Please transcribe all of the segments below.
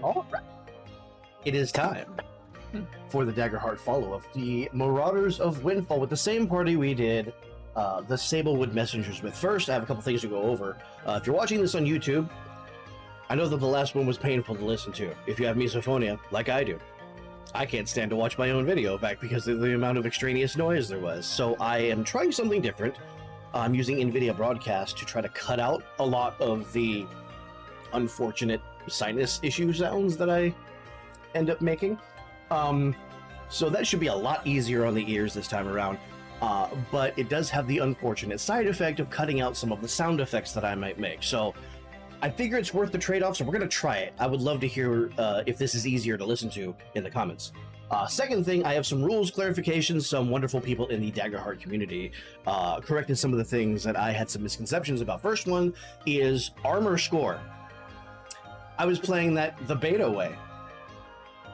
All right. It is time for the Daggerheart follow-up, the Marauders of Windfall, with the same party we did the Sablewood Messengers with. First, I have a couple things to go over. If you're watching this on YouTube, I know that the last one was painful to listen to. If you have Misophonia, like I do, I can't stand to watch my own video back because of the amount of extraneous noise there was. So I am trying something different. I'm using NVIDIA Broadcast to try to cut out a lot of the unfortunate sinus issue sounds that I end up making. So that should be a lot easier on the ears this time around. But it does have the unfortunate side effect of cutting out some of the sound effects that I might make. So I figure it's worth the trade-off, so we're going to try it. I would love to hear if this is easier to listen to in the comments. Second thing, I have some rules clarifications. Some wonderful people in the Daggerheart community corrected some of the things that I had some misconceptions about. First one is armor score. I was playing that the beta way.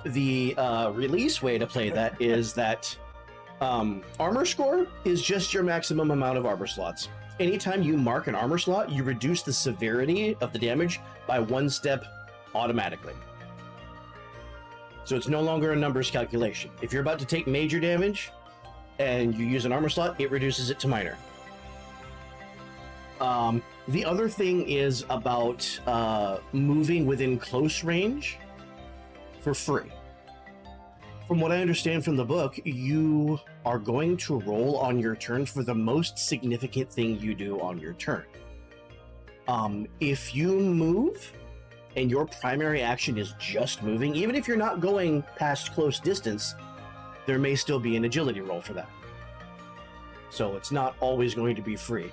The release way to play that is that armor score is just your maximum amount of armor slots. Anytime you mark an armor slot, you reduce the severity of the damage by 1 step automatically. So it's no longer a numbers calculation. If you're about to take major damage and you use an armor slot, it reduces it to minor. The other thing is about moving within close range for free. From what I understand from the book, you are going to roll on your turn for the most significant thing you do on your turn. If you move and your primary action is just moving, even if you're not going past close distance, there may still be an agility roll for that. So it's not always going to be free.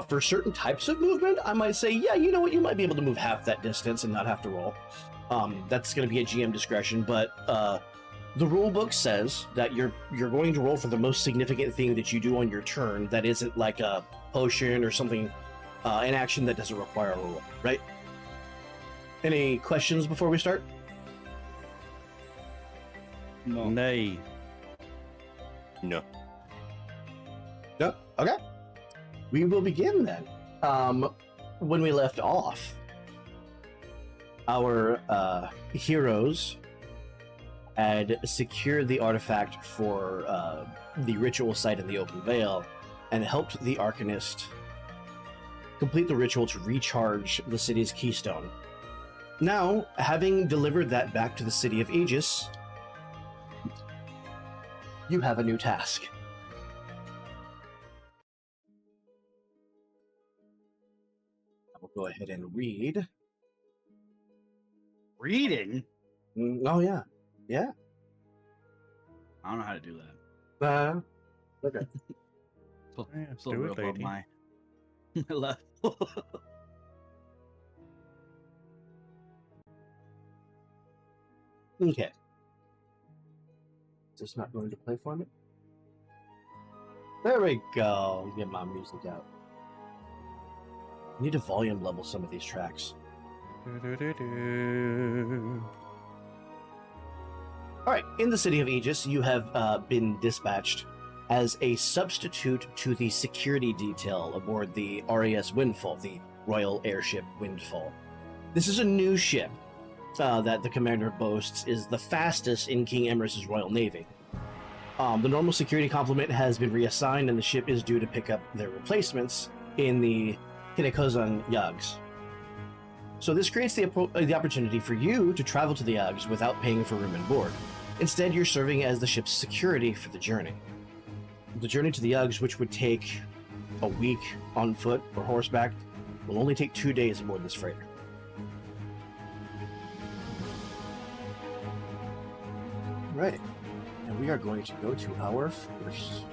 For certain types of movement, I might say, yeah, you know what, you might be able to move half that distance and not have to roll. That's going to be a GM discretion, but the rule book says that you're going to roll for the most significant thing that you do on your turn that isn't like a potion or something, an action that doesn't require a roll, right? Any questions before we start? No. Nay. No. No? Okay. We will begin then. When we left off, our heroes had secured the artifact for the ritual site in the open vale and helped the Arcanist complete the ritual to recharge the city's keystone. Now, having delivered that back to the city of Aegis, you have a new task. I will go ahead and read. Reading? Oh, yeah. Yeah. I don't know how to do that. Okay. Still do real it, above lady. my level. Okay. Is this not going to play for me? There we go. Get my music out. I need to volume level some of these tracks. Alright, in the city of Aegis, you have been dispatched as a substitute to the security detail aboard the RAS Windfall, the Royal Airship Windfall. This is a new ship that the commander boasts is the fastest in King Emrys's Royal Navy. The normal security complement has been reassigned and the ship is due to pick up their replacements in the Kinekozan Yags. So this creates the opportunity for you to travel to the Yags without paying for room and board. Instead, you're serving as the ship's security for the journey. The journey to the Yags, which would take a week on foot or horseback, will only take 2 days aboard this freighter. Right, and we are going to go to our first.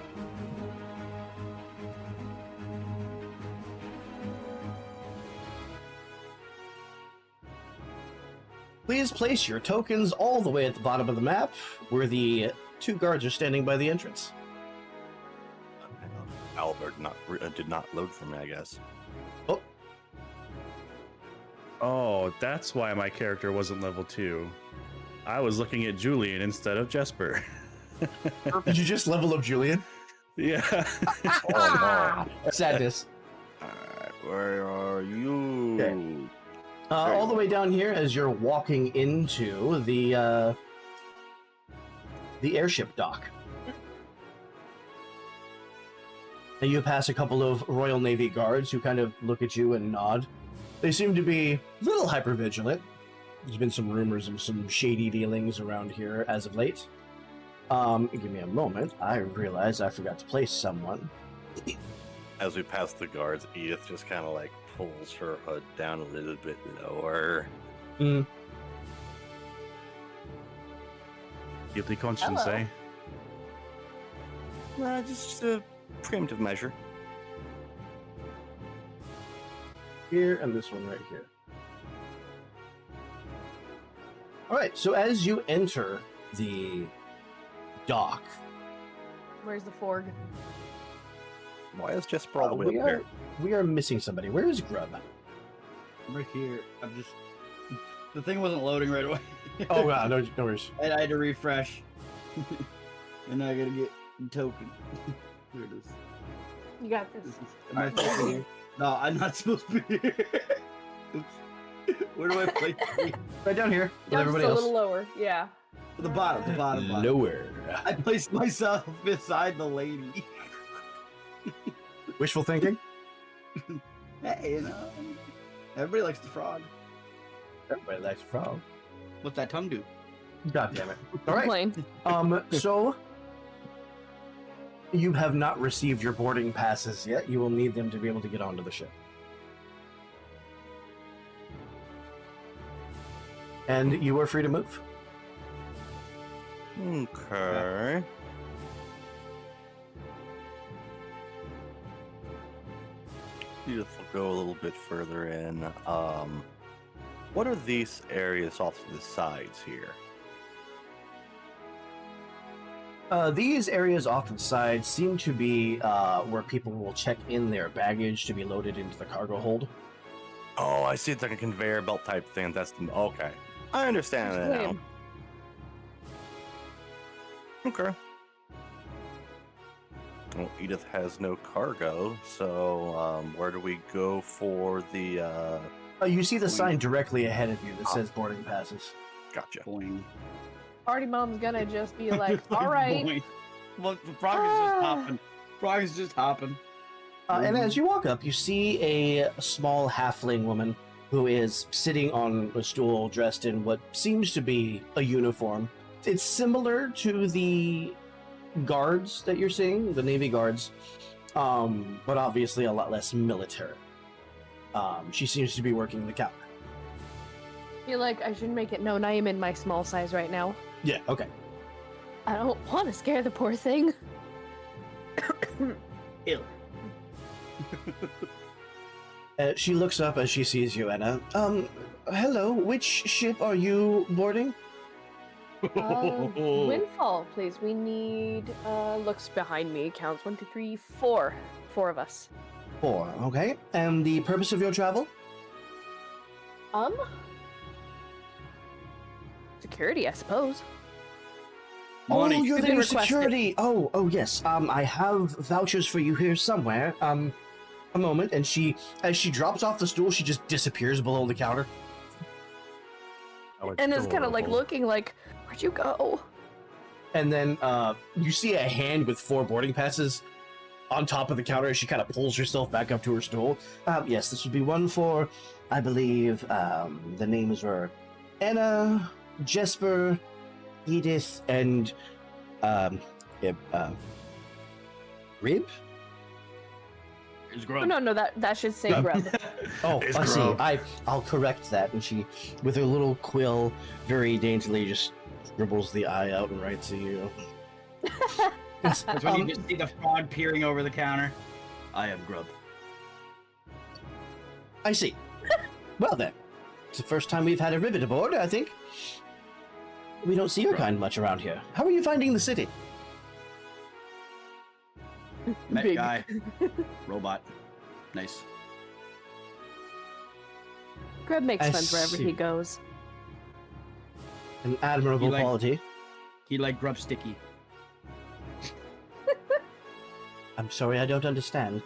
Please place your tokens all the way at the bottom of the map, where the 2 guards are standing by the entrance. Albert did not load for me, I guess. Oh, Oh, that's why my character wasn't level 2. I was looking at Julian instead of Jesper. did you just level up Julian? Yeah. Oh, no. Sadness. Alright, where are you? Okay. All the way down here as you're walking into the airship dock. And you pass a couple of Royal Navy guards who kind of look at you and nod. They seem to be a little hyper-vigilant. There's been some rumors of some shady dealings around here as of late. Give me a moment. I realize I forgot to place someone. As we pass the guards, Edith just kind of like pulls her hood down a little bit lower. Guilty conscience, Hello. Just a preemptive measure. Here and this one right here. All right, so as you enter the dock, Where's the forg? Why is Jesper all the way we up there? we are missing somebody. Where is Grub? Right here. I'm just. The thing wasn't loading right away. Oh, wow, no worries. And I had to refresh. And now I gotta get token. Here it is. You got this. Am I supposed to be here? No, I'm not supposed to be here. Oops. Where do I place it? Right down here with Just everybody a else. little lower. Yeah. The bottom. Nowhere. I placed myself beside the lady. Wishful thinking? Hey, you know, everybody likes the frog. Everybody likes a frog. What's that tongue do? God damn it. All right. Plain. So you have not received your boarding passes yet. You will need them to be able to get onto the ship. And you are free to move. Okay. Edith will go a little bit further in. What are these areas off to the sides here? These areas off to the side seem to be where people will check in their baggage to be loaded into the cargo hold. Oh, I see. It's like a conveyor belt type thing. That's the okay. I understand that now. Plain. Okay. Well, Edith has no cargo, so where do we go for the? You see the sign directly ahead of you that says boarding passes. Gotcha. Boing. Party mom's gonna just be like, all right. Boing. Well, the frog is just hopping. Frog is just hopping. And as you walk up, you see a small halfling woman who is sitting on a stool dressed in what seems to be a uniform. It's similar to the guards that you're seeing, the Navy guards, but obviously a lot less military. She seems to be working the counter. I feel like I should make it known I am in my small size right now. Yeah, okay. I don't want to scare the poor thing. Ill. She looks up as she sees you, Anna. Hello, which ship are you boarding? Windfall, please. We need, looks behind me, counts 1, 2, 3, 4. 4 of us. 4, okay. And the purpose of your travel? Security, I suppose. Money. Oh, you're We've there been for security. Oh, yes. I have vouchers for you here somewhere. A moment, and as she drops off the stool, she just disappears below the counter. Oh, And it's kind of like adorable. looking like, where'd you go? And then you see a hand with 4 boarding passes on top of the counter as she kind of pulls herself back up to her stool. Yes, this would be one for, I believe, the names were Anna, Jesper, Edith, and Rib? It's Oh, grub. no, that should say grub. Oh, It's I see. Grub. I'll correct that. And she, with her little quill, very daintily just scribbles the I out and writes to you. Yes, That's when you just see the frog peering over the counter. I am grub. I see. Well then, it's the first time we've had a rivet aboard, I think. We don't see your kind much around here. How are you finding the city? Met Big. guy. Robot. Nice. Grub makes I friends wherever see. he goes. An admirable You like- quality. He like grub sticky. I'm sorry, I don't understand.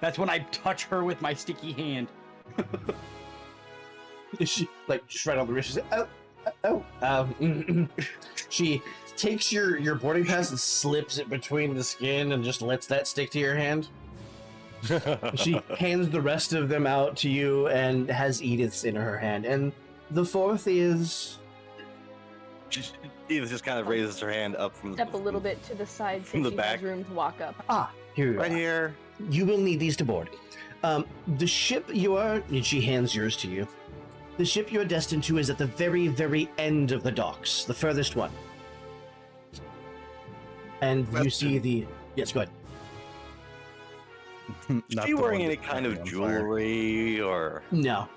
That's when I touch her with my sticky hand. She like just right on the wrist. She's like, she takes your boarding pass and slips it between the skin and just lets that stick to your hand. She hands the rest of them out to you and has Edith's in her hand. And the fourth is... Edith just kind of raises her hand up from Step a little bit to the side so from the she back. has room to walk up. Here you right are. here. You will need these to board. The ship you are... And she hands yours to you. The ship you are destined to is at the very, very end of the docks. The furthest one. And you see the... Yes, go ahead. Is Not she the wearing one any that's kind of currently on fire. jewelry or No.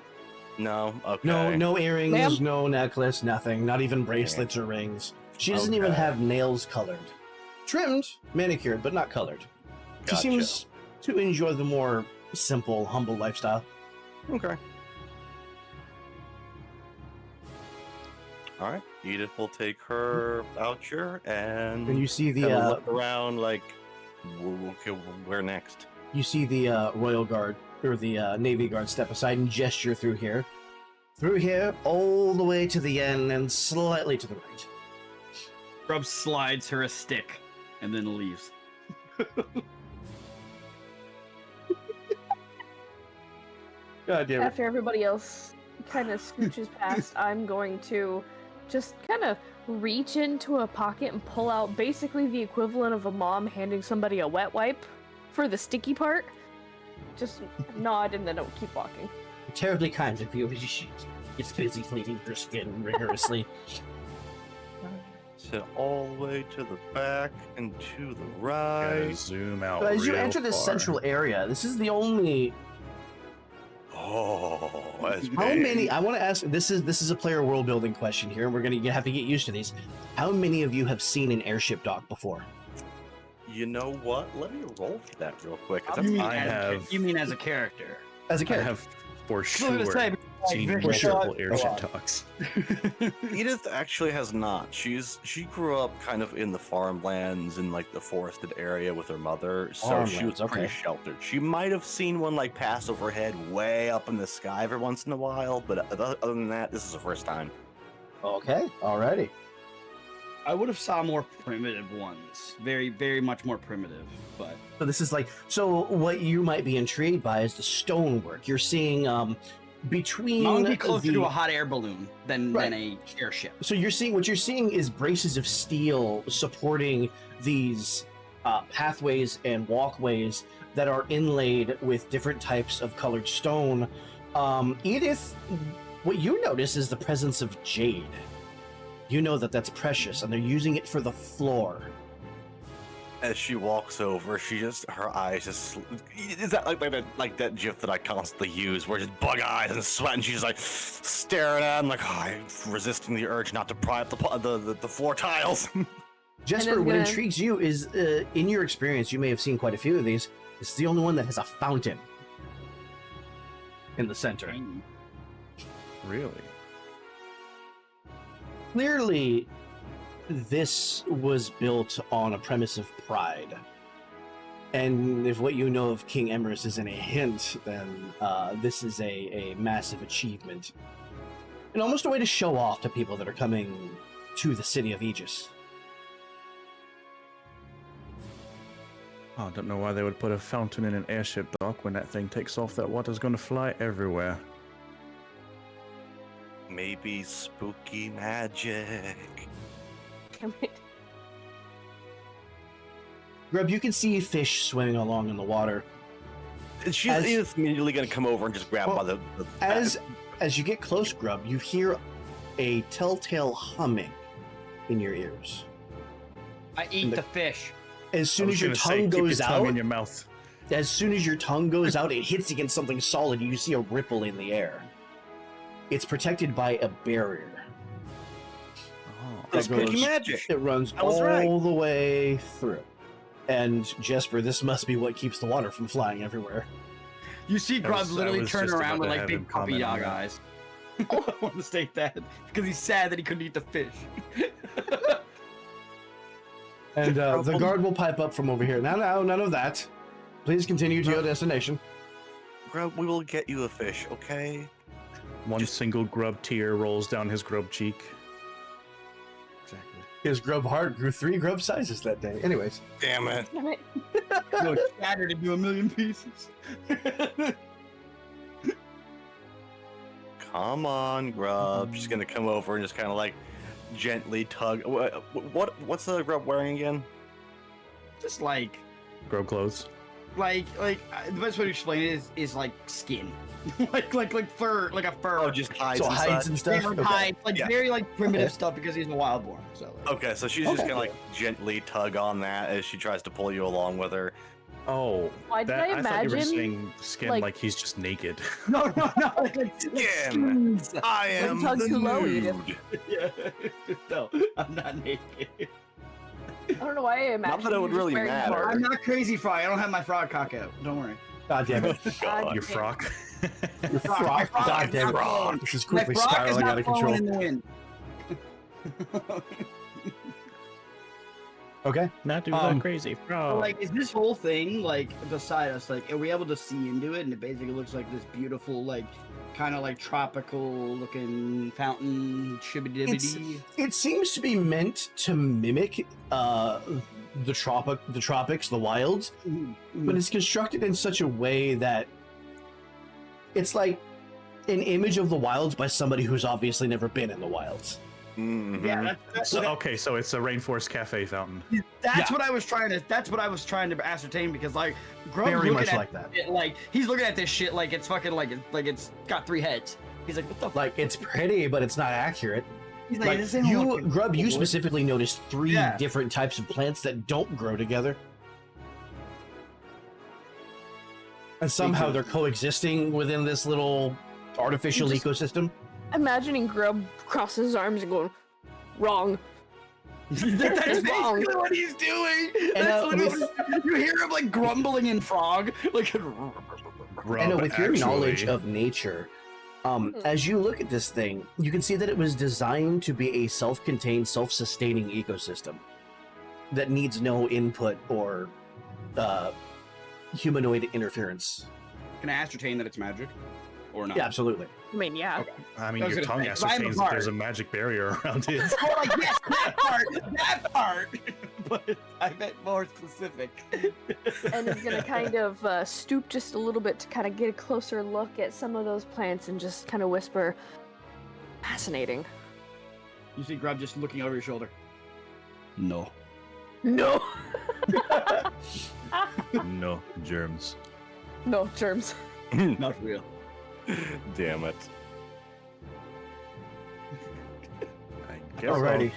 no? Okay. No earrings, Ma'am? no necklace, nothing. Not even bracelets or rings. She doesn't even Okay. have nails colored. Trimmed, manicured, but not colored. She Gotcha. seems to enjoy the more simple, humble lifestyle. Okay. All right. Edith will take her voucher and And you see the kinda look around like, okay, where next? you see the Royal Guard or the Navy Guard step aside and gesture through here, all the way to the end and slightly to the right. Grub slides her a stick and then leaves. God damn it! After everybody else kind of scooches past, I'm going to just kind of reach into a pocket and pull out basically the equivalent of a mom handing somebody a wet wipe for the sticky part. Just nod and then I'll keep walking. Terribly kind of you. She gets busy cleaning her skin rigorously. Sit all the way to the back and to the Gotta right. zoom out. So as you real enter this far. central area, this is the only. Oh, that's How big. many? I want to ask. This is a player world building question here, and we're gonna have to get used to these. How many of you have seen an airship dock before? You know what? Let me roll for that real quick. 'cause You that's mean, I as have- a character? As a I character, have for I was sure gonna say, seen very multiple short- airship talks. Edith actually has not. She grew up kind of in the farmlands in like the forested area with her mother, so she was Farmlands, pretty okay. sheltered. She might have seen one like pass overhead way up in the sky every once in a while, but other than that, this is the first time. okay, alrighty. I would have saw more primitive ones. Very, very much more primitive. But So this is like what you might be intrigued by is the stonework. You're seeing between I want to be closer the- to a hot air balloon than Right. a airship. So what you're seeing is braces of steel supporting these pathways and walkways that are inlaid with different types of colored stone. Edith, what you notice is the presence of jade. You know that that's precious, and they're using it for the floor. As she walks over, her eyes just is that like that gif that I constantly use where just bug eyes and sweat, and she's like staring at him like, oh, I'm resisting the urge not to pry up the floor tiles. Jesper, And what it's gonna- intrigues you is, in your experience, you may have seen quite a few of these. It's the only one that has a fountain in the center. Really? Clearly, this was built on a premise of pride. And if what you know of King Emrys is any hint, then this is a massive achievement. And almost a way to show off to people that are coming to the city of Aegis. Oh, I don't know why they would put a fountain in an airship dock when that thing takes off. That water's going to fly everywhere. Maybe spooky magic. Damn it. Grub, you can see fish swimming along in the water. She's As- Edith's immediately gonna come over and just grab Well, by the As you get close, Grub, you hear a telltale humming in your ears. I eat the fish. As soon I was as your gonna say, tongue keep your goes tongue out, in your mouth. as soon as your tongue goes out, it hits against something solid. You see a ripple in the air. It's protected by a barrier. Oh. That's that goes- spooky magic. It runs I was all right. the way through. And Jesper, this must be what keeps the water from flying everywhere. You see I Grub was literally just turn about around to with like have big him puppy comment on dog that. eyes. I want to state that because he's sad that he couldn't eat the fish. And the guard will pipe up from over here. No, none of that. Please continue to your destination. Grub, we will get you a fish, okay? One single grub tear rolls down his grub cheek. Exactly. His grub heart grew 3 grub sizes that day. Anyways. Damn it. Damn it. Go shattered into a million pieces. Come on, Grub. She's gonna come over and just kind of like gently tug. What's the Grub wearing again? Just like Grub clothes. the best way to explain it is like skin, like fur, like a fur. Oh, just hides. So and hides such? and stuff? Yeah, like Okay. hides, like Yeah. very like primitive stuff because he's a wildborn. So Okay, so she's just gonna like gently tug on that as she tries to pull you along with her. Oh, Why did that, I thought you were imagine, saying skin like- like he's just naked. no, like Skin. skins. I am tug the too low, Edith. nude. Yeah, no, I'm not naked. I don't know why I imagine. that it would you just really wearing matter. bark. I'm not crazy frog. I don't have my frog cock out. Don't worry. God damn it. God Your damn. frock. Your frog- frog. my frog God is damn not it. blowing. This is My quickly frog is spiraling not out of blowing control. in the wind. Okay. Not too crazy. So, Bro. like, is this whole thing like beside us? Like, are we able to see into it? And it basically looks like this beautiful, like, kind of like tropical looking fountain shibbity. It seems to be meant to mimic the tropics, the wilds, but it's constructed in such a way that it's like an image of the wilds by somebody who's obviously never been in the wilds. Mhm. Yeah, So, okay, so it's a rainforest cafe fountain. that's Yeah. what I was trying to. That's what I was trying to ascertain because like Grub's Very looking much at like that. it, like he's looking at this shit like it's fucking like it's got 3 heads. He's like, what the fuck? Like, it's pretty, but it's not accurate. He's Like, this ain't you, looking Grub, you good. specifically noticed 3 Yeah. different types of plants that don't grow together. And somehow they're coexisting within this little artificial Just- ecosystem. Imagining Grub crosses his arms and going, wrong. That's It's wrong. basically what he's doing. And, That's with- literally, you hear him like grumbling in frog, like. And with your knowledge actually. of nature, as you look at this thing, you can see that it was designed to be a self-contained, self-sustaining ecosystem that needs no input or humanoid interference. Can I ascertain that it's magic, or not? Yeah, absolutely. I mean, yeah. I mean, I was your gonna tongue say, 'cause I'm a ascertains that there's a bard. magic barrier around it. Oh, like yes, that part. But I meant more specific. And is gonna kind of stoop just a little bit to kind of get a closer look at some of those plants and just kind of whisper, fascinating. You see Grub just looking over your shoulder. No. No. No germs. No, germs. Not real. Damn it. I guess Alrighty.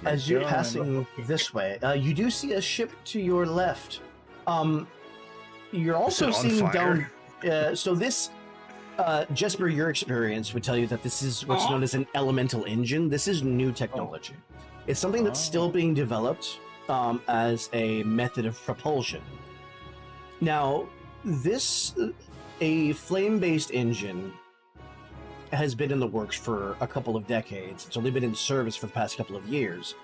I'll As you're go passing this way, you do see a ship to your left. You're also it on seeing fire? down. So this, Jesper, your experience would tell you that this is what's Aw. known as an elemental engine. This is new technology. It's something that's still being developed as a method of propulsion. Now, this a flame-based engine has been in the works for a couple of decades. It's only been in service for the past couple of years.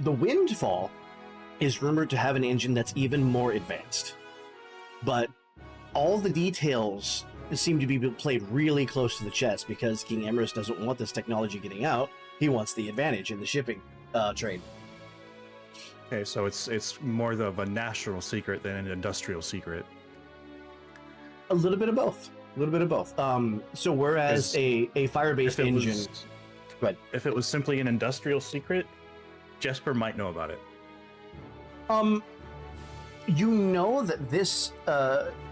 The Windfall is rumored to have an engine that's even more advanced. But all the details seem to be played really close to the chest because King Emrys doesn't want this technology getting out. He wants the advantage in the shipping trade. Okay, so it's more of a national secret than an industrial secret. A little bit of both. A little bit of both. So whereas a fire-based If it engine... was, Go ahead. if it was simply an industrial secret, Jesper might know about it. You know that this,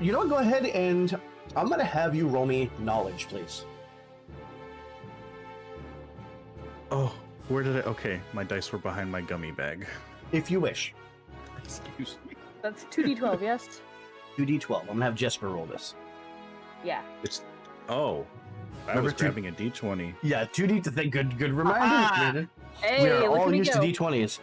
you know what, go ahead and I'm gonna have you roll me knowledge, please. Oh, where did it? Okay, my dice were behind my gummy bag. If you wish. Excuse me. That's 2d12, yes? 2d12. I'm gonna have Jesper roll this. Yeah. It's I Number was 2. grabbing a d20. Yeah, 2d to think. Good reminder. Ah! Nathan. Hey, We are look all at me used go. to d20s.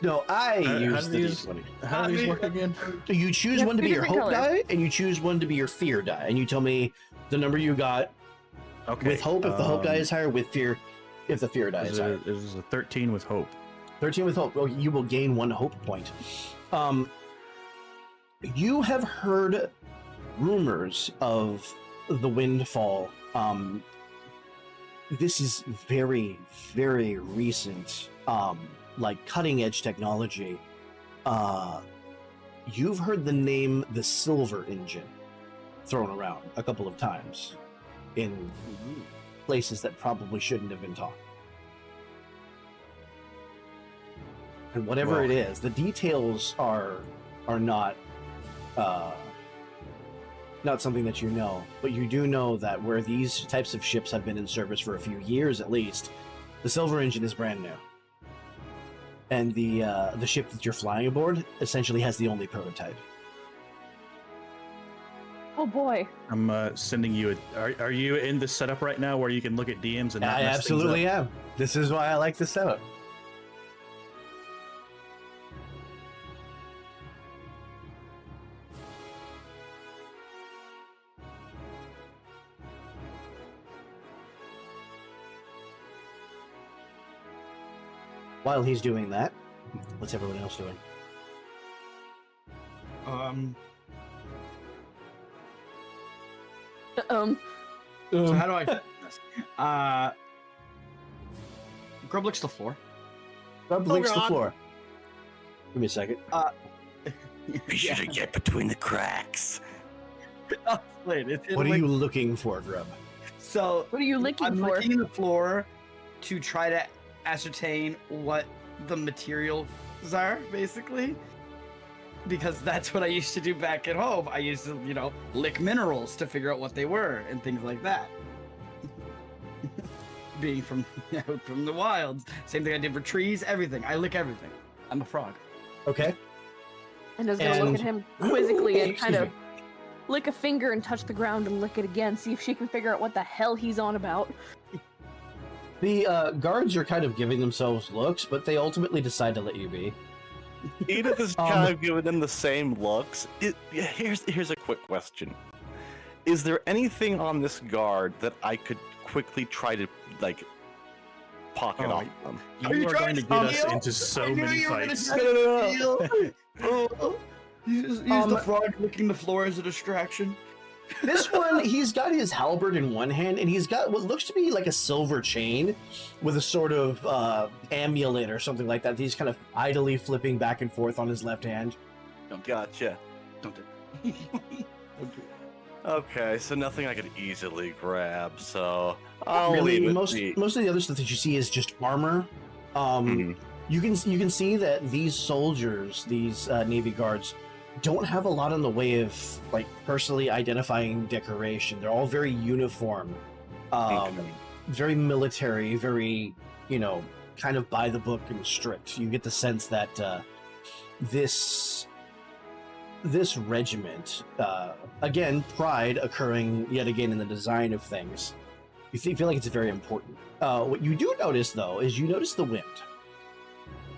No, I How use do the these- d20. How do these work again? So you choose have one to two be your different hope colors. die, and you choose one to be your fear die, and you tell me the number you got Okay. with hope if the hope die is higher, with fear if the fear die is higher. It is a 13 with hope. 13 with hope. Well, you will gain 1 hope point. You have heard rumors of the Windfall this is very, very recent, like cutting edge technology. You've heard the name the Silver Engine thrown around a couple of times in places that probably shouldn't have been talked. And whatever it is, the details are not not something that you know, but you do know that where these types of ships have been in service for a few years at least, the Silver Engine is brand new. And the ship that you're flying aboard essentially has the only prototype. Oh boy. I'm sending you are you in the setup right now where you can look at DMs and not I mess things absolutely up? am. This is why I like the setup. While he's doing that, what's everyone else doing? So how do I fit this? Grub licks the floor. Grub licks the floor. Give me a second. Be sure to get between the cracks. Oh, wait, What are you looking for, Grub? So What are you licking I'm for? licking the floor to try to ascertain what the materials are, basically. Because that's what I used to do back at home. I used to, lick minerals to figure out what they were and things like that. Being from the wilds. Same thing I did for trees, everything. I lick everything. I'm a frog. Okay. And is gonna look And- at him quizzically and kind Excuse of lick a finger and touch the ground and lick it again, see if she can figure out what the hell he's on about. The guards are kind of giving themselves looks, but they ultimately decide to let you be. Edith is kind of giving them the same looks. Here's a quick question. Is there anything on this guard that I could quickly try to, pocket off them? You are going to get us into so many fights. Use the frog licking the floor as a distraction. This one, he's got his halberd in one hand, and he's got what looks to be like a silver chain with a sort of amulet or something like that. He's kind of idly flipping back and forth on his left hand. Gotcha. Don't do it. Okay, so nothing I could easily grab, so I'll Really, leave it most be. of the other stuff that you see is just armor. Mhm. You can see that these soldiers, these Navy guards, don't have a lot in the way of personally identifying decoration. They're all very uniform, very military, very kind of by the book and strict. You get the sense that this regiment, again, pride occurring yet again in the design of things. You feel like it's very important. What you do notice, though, is you notice the wind.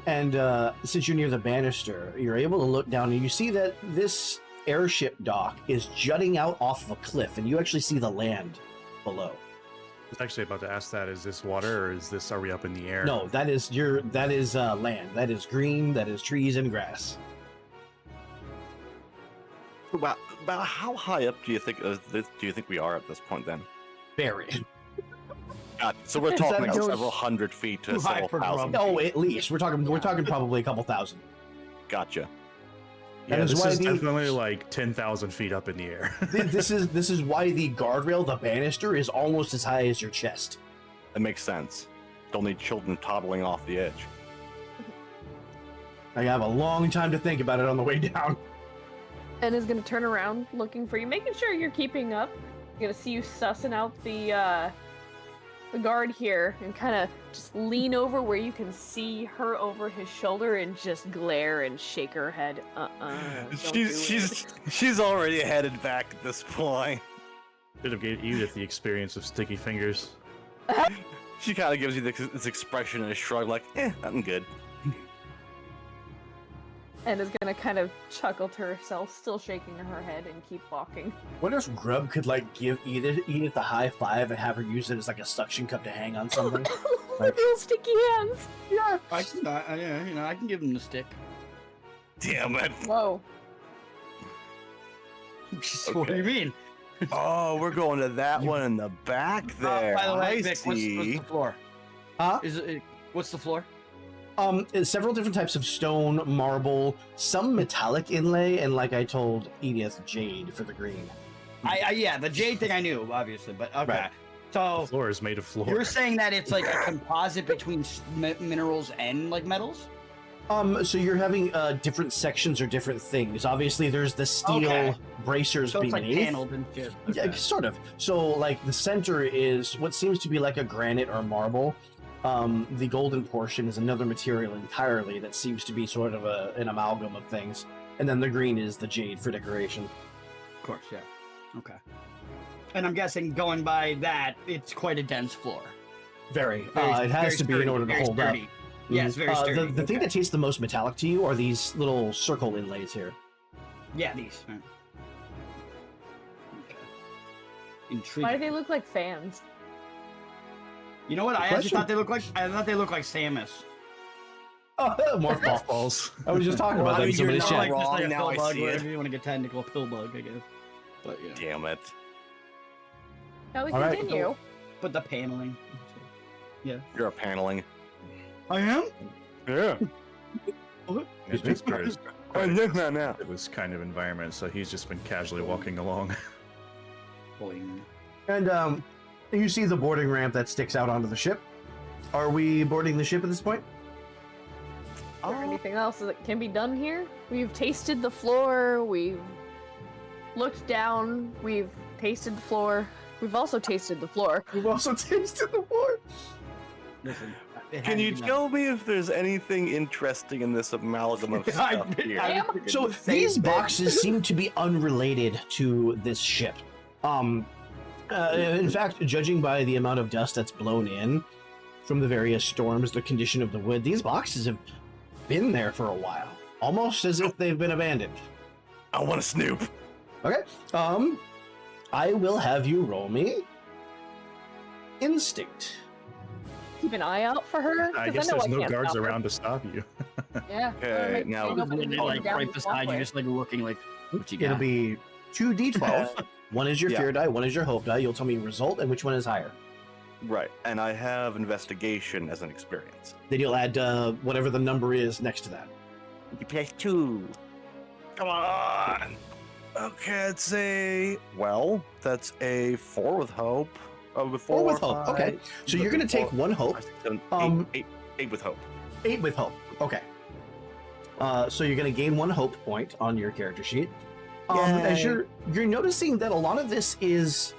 And since you're near the banister, you're able to look down and you see that this airship dock is jutting out off of a cliff, and you actually see the land below. I was actually about to ask that. Is this water or are we up in the air? No, that is land. That is green. That is trees and grass. About how high up do you think we are at this point then? Very. So we're Is talking that like goes- several hundred feet to Too high several for thousand. Grub. Oh, at least we're talking probably a couple thousand. Gotcha. Yeah, That is this why is the- definitely like 10,000 feet up in the air. This is why the guardrail, the banister, is almost as high as your chest. That makes sense. Don't need children toddling off the edge. I have a long time to think about it on the way down. And is gonna turn around looking for you, making sure you're keeping up. Gonna see you sussing out the guard here and kind of just lean over where you can see her over his shoulder and just glare and shake her head. Don't do it. She's already headed back at this point. Should have gave Edith the experience of sticky fingers. She kind of gives you this expression and a shrug, like, nothing good. And is gonna kind of chuckle to herself, still shaking her head, and keep walking. Wonder if Grub could give Edith a high five and have her use it as like a suction cup to hang on something. Little sticky hands. Yeah. I can give him the stick. Damn it. Whoa. What do you Okay. mean? Oh, we're going to that one in the back there. By the way, I Vic, what's see. the floor? Huh? What's the floor? Several different types of stone, marble, some metallic inlay, and like I told Edith, jade for the green. Yeah, the jade thing I knew, obviously, but okay. Right. The So floor is made of floor. you're saying that it's like a composite between minerals and like metals? So you're having different sections or different things. Obviously, there's the steel Okay. bracers So it's like beneath. paneled and shit. Yeah, Okay. sort of. So, like, the center is what seems to be like a granite or marble. The golden portion is another material entirely that seems to be sort of an amalgam of things. And then the green is the jade for decoration. Of course, yeah. Okay. And I'm guessing going by that, it's quite a dense floor. Very. Very- It has very to be in sturdy, order to very hold sturdy. up. Yeah, it's very sturdy. The thing Okay. that tastes the most metallic to you are these little circle inlays here. Yeah, these. Right. Okay. Intriguing. Why do they look like fans? You know what? Good I actually question. thought they looked like. I thought they looked like Samus. Oh, more Golf balls. I was just talking about that in somebody's not chat. wrong, just like a now pill I bug, see or it. if you want to get technical, pill bug, I guess. But yeah. Damn it. Shall we All right. continue? But the paneling. You're a paneling. I am. Yeah. His whisper is quite now. this kind of environment, so he's just been casually walking along. Boing. And you see the boarding ramp that sticks out onto the ship. Are we boarding the ship at this point? Is there anything else that can be done here? We've tasted the floor, we've looked down, we've tasted the floor. We've also tasted the floor. We've also tasted the floor. Listen. it had Can to you be done. tell me if there's anything interesting in this amalgam of stuff here? I- Damn. So Same these thing. boxes seem to be unrelated to this ship. In fact, judging by the amount of dust that's blown in from the various storms, the condition of the wood, these boxes have been there for a while, almost as if they've been abandoned. I want to snoop. Okay. I will have you roll me instinct. Keep an eye out for her. I 'cause guess know there's I no can't guards stop her. around to stop you. Yeah. Okay, now- Literally, like down right the beside you, walkway. just like looking like, what you got? It'll be 2d12. One is your Yeah. fear die, one is your hope die. You'll tell me your result and which one is higher. Right, and I have investigation as an experience. Then you'll add whatever the number is next to that. You plus 2. Come on. Okay, I'd say. Well, that's a 4 with hope. With 4 Or with hope. Okay. So you're going to take one hope. 8 with hope. 8 with hope. Okay. So you're going to gain 1 hope point on your character sheet. As you're noticing that a lot of this is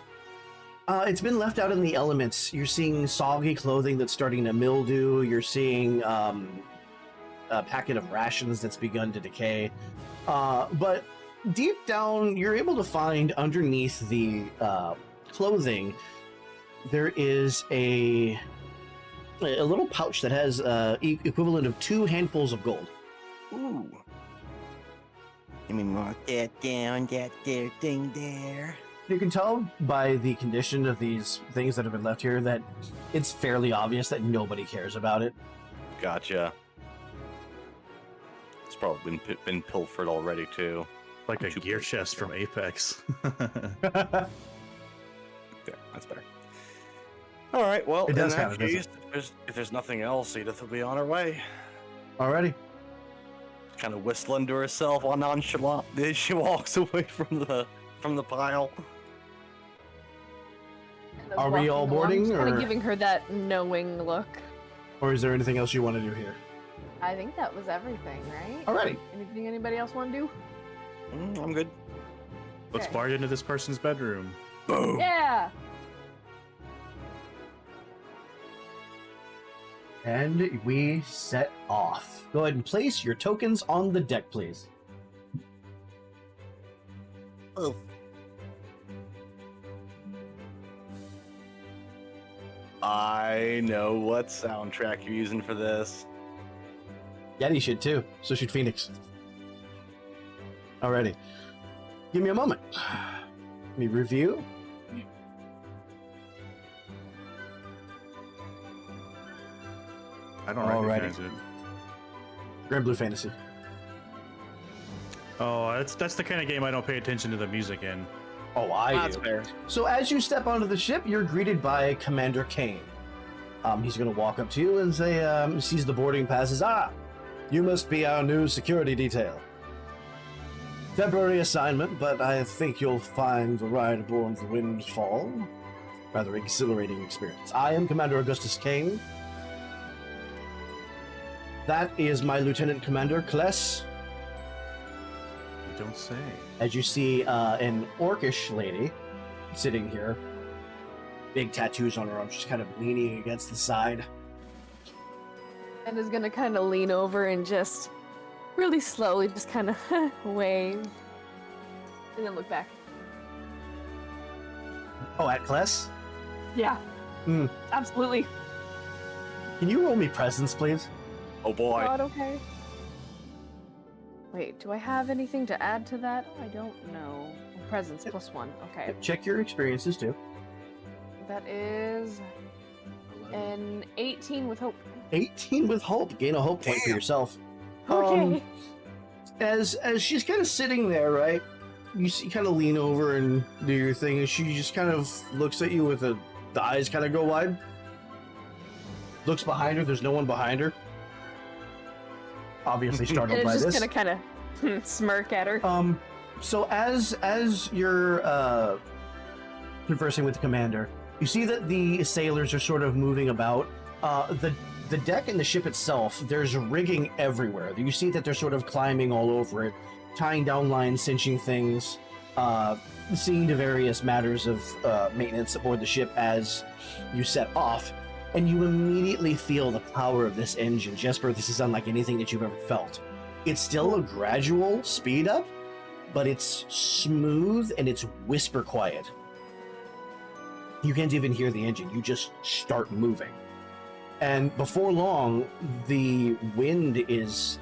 it's been left out in the elements. You're seeing soggy clothing that's starting to mildew. You're seeing a packet of rations that's begun to decay. But deep down, you're able to find underneath the clothing there is a little pouch that has equivalent of 2 handfuls of gold. Ooh. Let me mark that down, that there thing there. You can tell by the condition of these things that have been left here that it's fairly obvious that nobody cares about it. Gotcha. It's probably been pilfered already, too. Like a gear chest from Apex. There, that's better. All right, well, It in does that have it, doesn't case, if there's nothing else, Edith will be on her way. Alrighty. Kind of whistling to herself all nonchalant as she walks away from the pile. Kind of Are we walking all along, boarding, just kind or- of giving her that knowing look. Or is there anything else you want to do here? I think that was everything, right? Alrighty. Anything anybody else want to do? I'm good. Let's Okay. barge into this person's bedroom. Boom. Yeah. And we set off. Go ahead and place your tokens on the deck, please. Oof. I know what soundtrack you're using for this. Yeti should too. So should Phoenix. Alrighty. Give me a moment. Let me review. I don't Alrighty. recognize it. Grand Blue Fantasy. Oh, that's the kind of game I don't pay attention to the music in. Oh, I That's do. fair. So as you step onto the ship, you're greeted by Commander Kane. He's going to walk up to you and say, sees the boarding passes. Ah, you must be our new security detail. Temporary assignment, but I think you'll find the ride aboard the Windfall rather exhilarating experience. I am Commander Augustus Kane. That is my Lieutenant Commander, Kless. You don't say. As you see an orcish lady sitting here, big tattoos on her arm, just kind of leaning against the side. And is gonna kind of lean over and just really slowly just kind of wave. And then look back. Oh, at Kless? Yeah. Mm. Absolutely. Can you roll me presence, please? Oh boy. God, okay. Wait, do I have anything to add to that? I don't know. Presence +1. Okay. Check your experiences, too. That is an 18 with hope. 18 with hope. Gain a hope point for yourself. Okay. As she's kind of sitting there, right? You see, kind of lean over and do your thing, and she just kind of looks at you with the eyes kind of go wide. Looks behind her. There's no one behind her. Obviously startled And by it's this. just gonna kind of smirk at her. So as you're conversing with the commander, you see that the sailors are sort of moving about. The deck and the ship itself, there's rigging everywhere. You see that they're sort of climbing all over it, tying down lines, cinching things, seeing to various matters of maintenance aboard the ship as you set off. And you immediately feel the power of this engine. Jesper, this is unlike anything that you've ever felt. It's still a gradual speed up, but it's smooth and it's whisper quiet. You can't even hear the engine. You just start moving. And before long, the wind is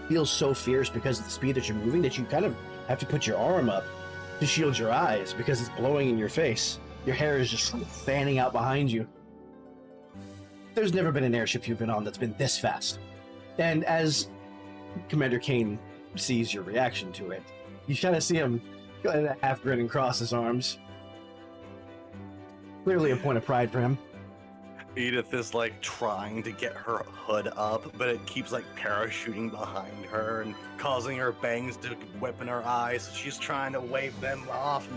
feels so fierce because of the speed that you're moving that you kind of have to put your arm up to shield your eyes because it's blowing in your face. Your hair is just fanning out behind you. There's never been an airship you've been on that's been this fast. And as Commander Kane sees your reaction to it, you kind of see him half grin and cross his arms. Clearly a point of pride for him. Edith is like trying to get her hood up, but it keeps like parachuting behind her and causing her bangs to whip in her eyes. So she's trying to wave them off.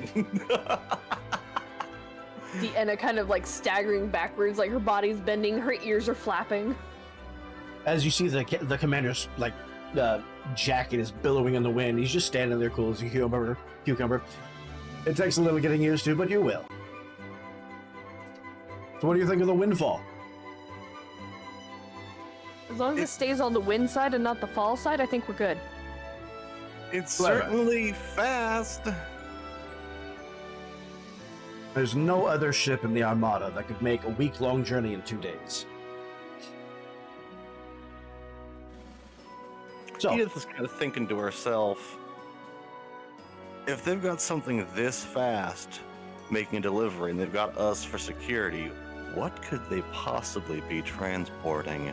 Deanna kind of like staggering backwards, like her body's bending, her ears are flapping. As you see the commander's like jacket is billowing in the wind, he's just standing there cool as a cucumber. It takes a little getting used to, but you will. So what do you think of the Windfall? As long as it stays on the wind side and not the fall side, I think we're good. It's Clever. certainly fast. There's no other ship in the Armada that could make a week-long journey in 2 days. So, Edith is kind of thinking to herself, if they've got something this fast making a delivery and they've got us for security, what could they possibly be transporting?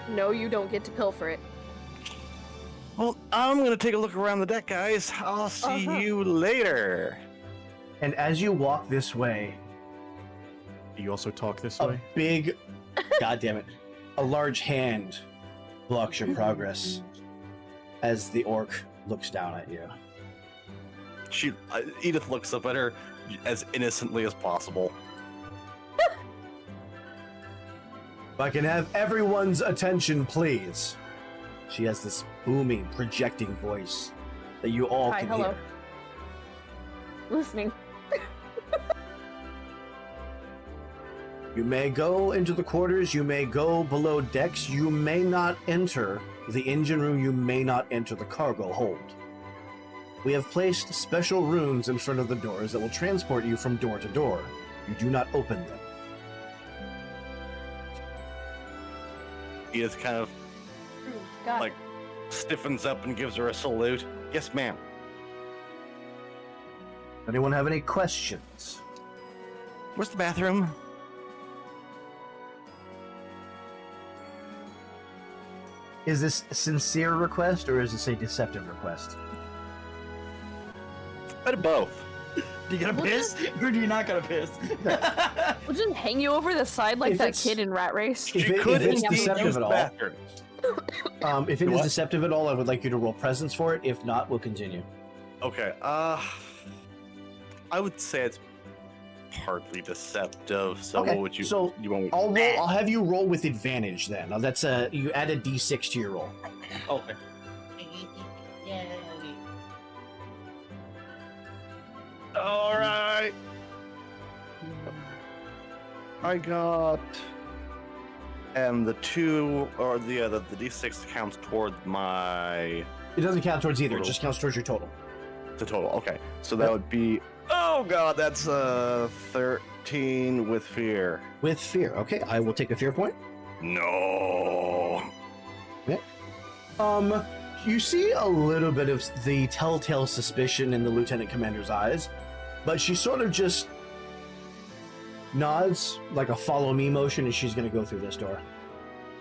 No, you don't get to pilfer it. Well, I'm going to take a look around the deck, guys. I'll see you later. and as you walk this way, Do you also talk this a way? big, goddammit, a large hand blocks your progress as the orc looks down at you. Edith looks up at her as innocently as possible. If I can have everyone's attention, please. She has this booming, projecting voice that you all Hi, can hello. hear. Listening. You may go into the quarters, you may go below decks, you may not enter the engine room, you may not enter the cargo hold. We have placed special runes in front of the doors that will transport you from door to door. You do not open them. Edith kind of Got like stiffens up and gives her a salute. Yes, ma'am. Anyone have any questions? Where's the bathroom? Is this a sincere request or is this a deceptive request? Bit of both. Do you gonna Well, piss or do you not gonna piss? We'll just hang you over the side like If that it's- kid in Rat Race. If She it- could if it's indeed deceptive use at the all, bathroom. if it is What? deceptive at all, I would like you to roll presence for it. If not, we'll continue. Okay. I would say it's partly deceptive. So Okay, what would you? so you want? I'll have you roll with advantage then. Now that's you add a d6 to your roll. Okay. All right. I got, and the two or the d6 counts toward my It doesn't count towards either. It Total. just counts towards your total. the total. Okay, so that Yep. would be. Oh god, that's 13 with fear. With fear. Okay, I will take a fear point. No. You see a little bit of the telltale suspicion in the lieutenant commander's eyes, but she sort of just nods like a follow me motion, and she's going to go through this door.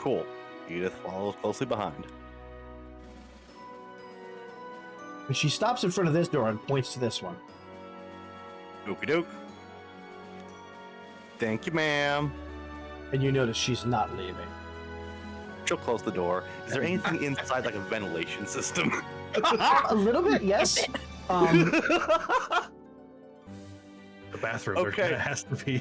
Cool. Edith follows closely behind. And she stops in front of this door and points to this one. Okie doke. Thank you, ma'am. And you notice she's not leaving. She'll close the door. Is there anything inside, like a ventilation system? A little bit, yes. The bathroom. Okay. There has to be.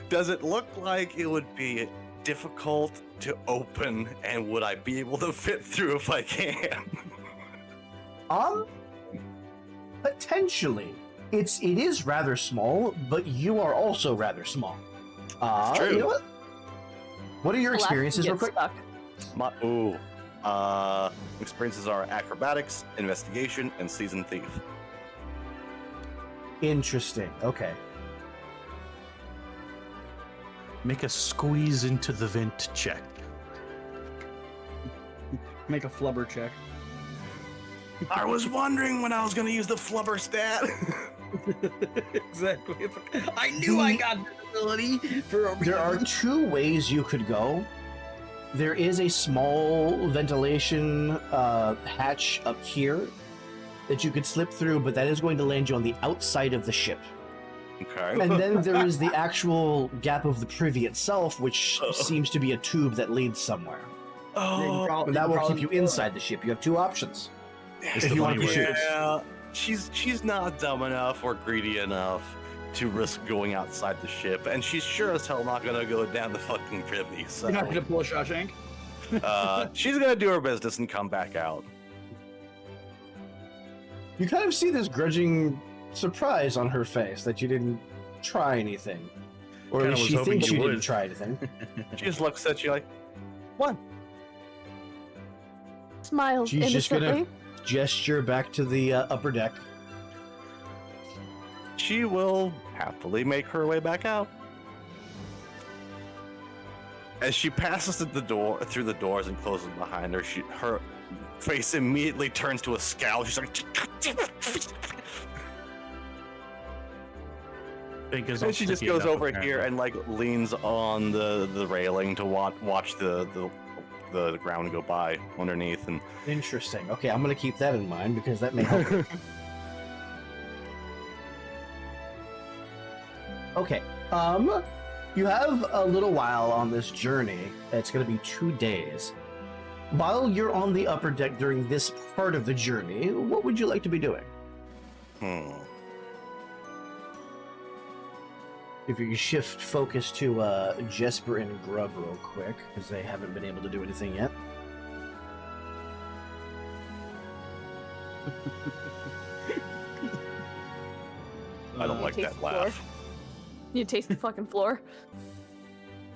Does it look like it would be difficult to open, and would I be able to fit through if I can? Potentially. It is rather small, but you are also rather small. It's true. You know what? What are your Left experiences, real gets quick? stuck. Experiences are acrobatics, investigation, and seasoned thief. Interesting. Okay. Make a squeeze into the vent check. Make a flubber check. I was wondering when I was going to use the flubber stat. Exactly. I knew I got this ability for a reason. There are two ways you could go. There is a small ventilation hatch up here that you could slip through, but that is going to land you on the outside of the ship. Okay. And then there is the actual gap of the privy itself, which seems to be a tube that leads somewhere. And that will keep you inside the ship. You have two options. It's If the you want money to way. shoot. Yeah, she's not dumb enough or greedy enough to risk going outside the ship, and she's sure as hell not gonna go down the fucking privy. So You're not gonna pull a Shawshank? she's gonna do her business and come back out. You kind of see this grudging surprise on her face that you didn't try anything. Or at Kinda least was she hoping thinks you you didn't would. try anything. She just looks at you like, what? Smiles She's just gonna- innocently. Gesture back to the upper deck. She will happily make her way back out. As she passes through the doors and closes behind her, her face immediately turns to a scowl. She's like, Fingers and all she just sticky goes enough, over apparently. here and like leans on the railing to watch the ground go by underneath. And Interesting. Okay, I'm gonna keep that in mind because that may help. Okay. You have a little while on this journey. It's gonna be 2 days. While you're on the upper deck during this part of the journey, what would you like to be doing? If you could shift focus to Jesper and Grub real quick, because they haven't been able to do anything yet. I don't like taste that the floor. laugh. You taste the fucking floor.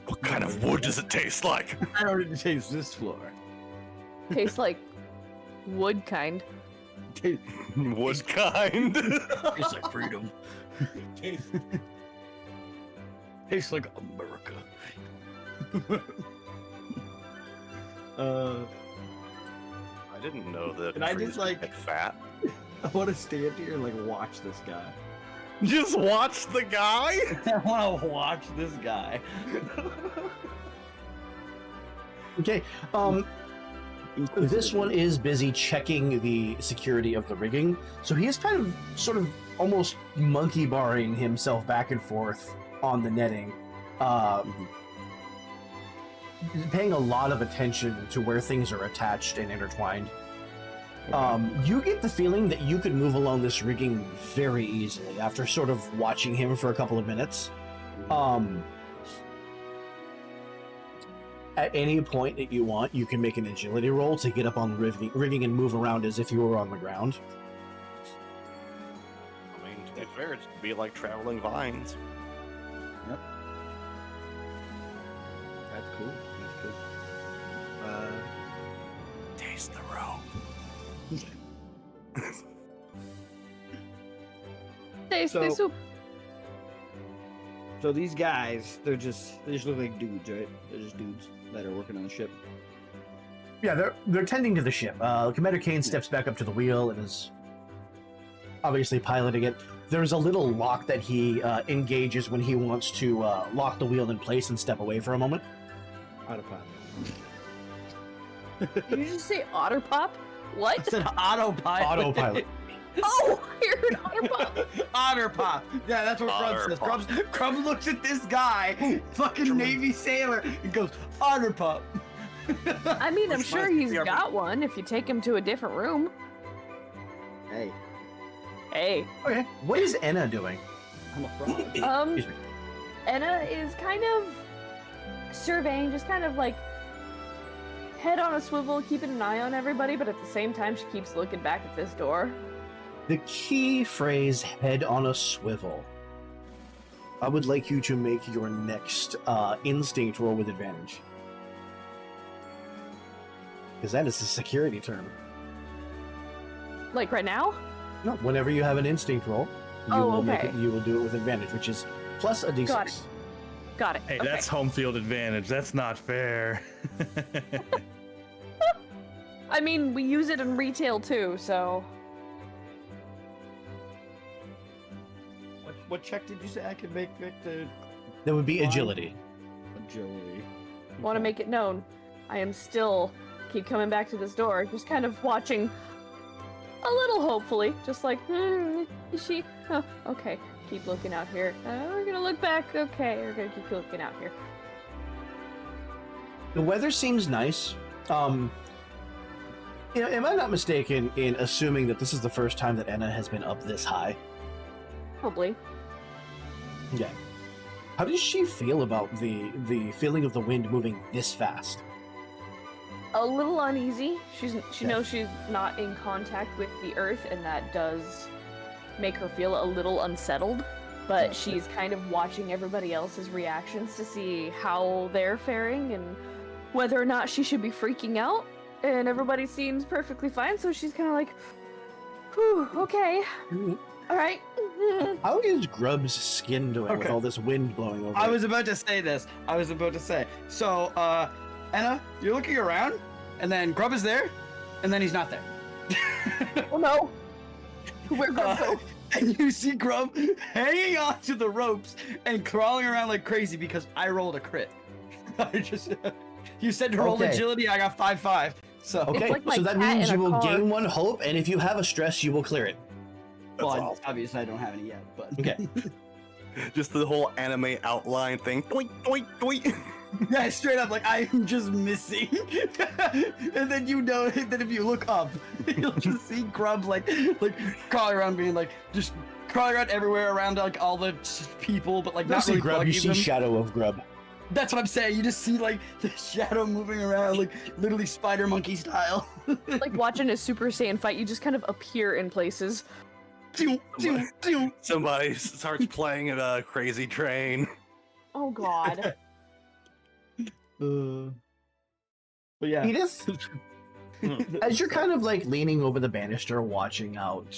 What kind of wood does it taste like? I don't need to taste this floor. Tastes like wood kind. Wood kind. Tastes like freedom. Tastes like America. I didn't know that. And I trees just, could like- get fat. I want to stand here and like watch this guy. Just watch the guy. I want to watch this guy. Okay. This one is busy checking the security of the rigging, so he is kind of, sort of, almost monkey barring himself back and forth on the netting, paying a lot of attention to where things are attached and intertwined. You get the feeling that you could move along this rigging very easily after sort of watching him for a couple of minutes. At any point that you want, you can make an agility roll to get up on the rigging and move around as if you were on the ground. I mean, to be fair, it's be like traveling vines. Yep. That's cool. That's cool. Taste the rope. Tasty soup. So these guys, they just look like dudes, right? They're just dudes that are working on the ship. Yeah, they're tending to the ship. Commander Kane steps back up to the wheel and is obviously piloting it. There's a little lock that he engages when he wants to lock the wheel in place and step away for a moment. Autopilot. Did you just say otter pop? What? It's an autopilot. Autopilot. Oh, I heard otter pop. Otter pop. Yeah, that's what Grub Otter says. pop. Grub looks at this guy, fucking Navy sailor, and goes, otter pop. I mean, I'm Which sure reminds he's me of- got one if you take him to a different room. Hey, Hey. Okay, what is Enna doing? I'm a fraud. Excuse me. Enna is kind of surveying, just kind of like head on a swivel, keeping an eye on everybody, but at the same time, she keeps looking back at this door. The key phrase, head on a swivel. I would like you to make your next instinct roll with advantage. Because that is a security term. Like right now? No, whenever you have an instinct roll, you Oh, will make okay. it. You will do it with advantage, which is plus a d6. Got it. Got it. Hey, okay. that's home field advantage. That's not fair. I mean, we use it in retail too, so. What check did you say I could make the That would be Fine. agility. agility? Want to make it known, I am still keep coming back to this door, just kind of watching a little hopefully, just like, is she? Oh, okay, keep looking out here. We're gonna look back. Okay, we're gonna keep looking out here. The weather seems nice. Am I not mistaken in assuming that this is the first time that Enna has been up this high? Probably. Yeah. How does she feel about the feeling of the wind moving this fast? A little uneasy. She Yeah. knows she's not in contact with the earth, and that does make her feel a little unsettled. But she's kind of watching everybody else's reactions to see how they're faring and whether or not she should be freaking out. And everybody seems perfectly fine, so she's kind of like, whew, okay, all right. How is Grub's skin doing with Okay. all this wind blowing over? I it? was about to say this. So, Anna, you're looking around, and then Grub is there, and then he's not there. Oh no. Where'd Grub go? And you see Grub hanging onto the ropes and crawling around like crazy because I rolled a crit. I just, you said to roll Okay. agility, I got 5/5. So, Okay, like my so that cat means in you a will car. gain 1 hope, and if you have a stress, you will clear it. well, obviously I don't have any yet, but Okay. Just the whole anime outline thing. Doink, doink, doink. yeah, straight up, like I am just missing. And then you know that if you look up, you'll just see Grub like crawling around, being like just crawling around everywhere around like all the people, but like You don't not see really Grub, you bugging see them. Shadow of Grub. That's what I'm saying. You just see like the shadow moving around, like literally spider monkey style. Like watching a Super Saiyan fight, you just kind of appear in places. Somebody starts playing at a crazy train. Oh god. But yeah. Edith, as you're kind of like leaning over the banister, watching out,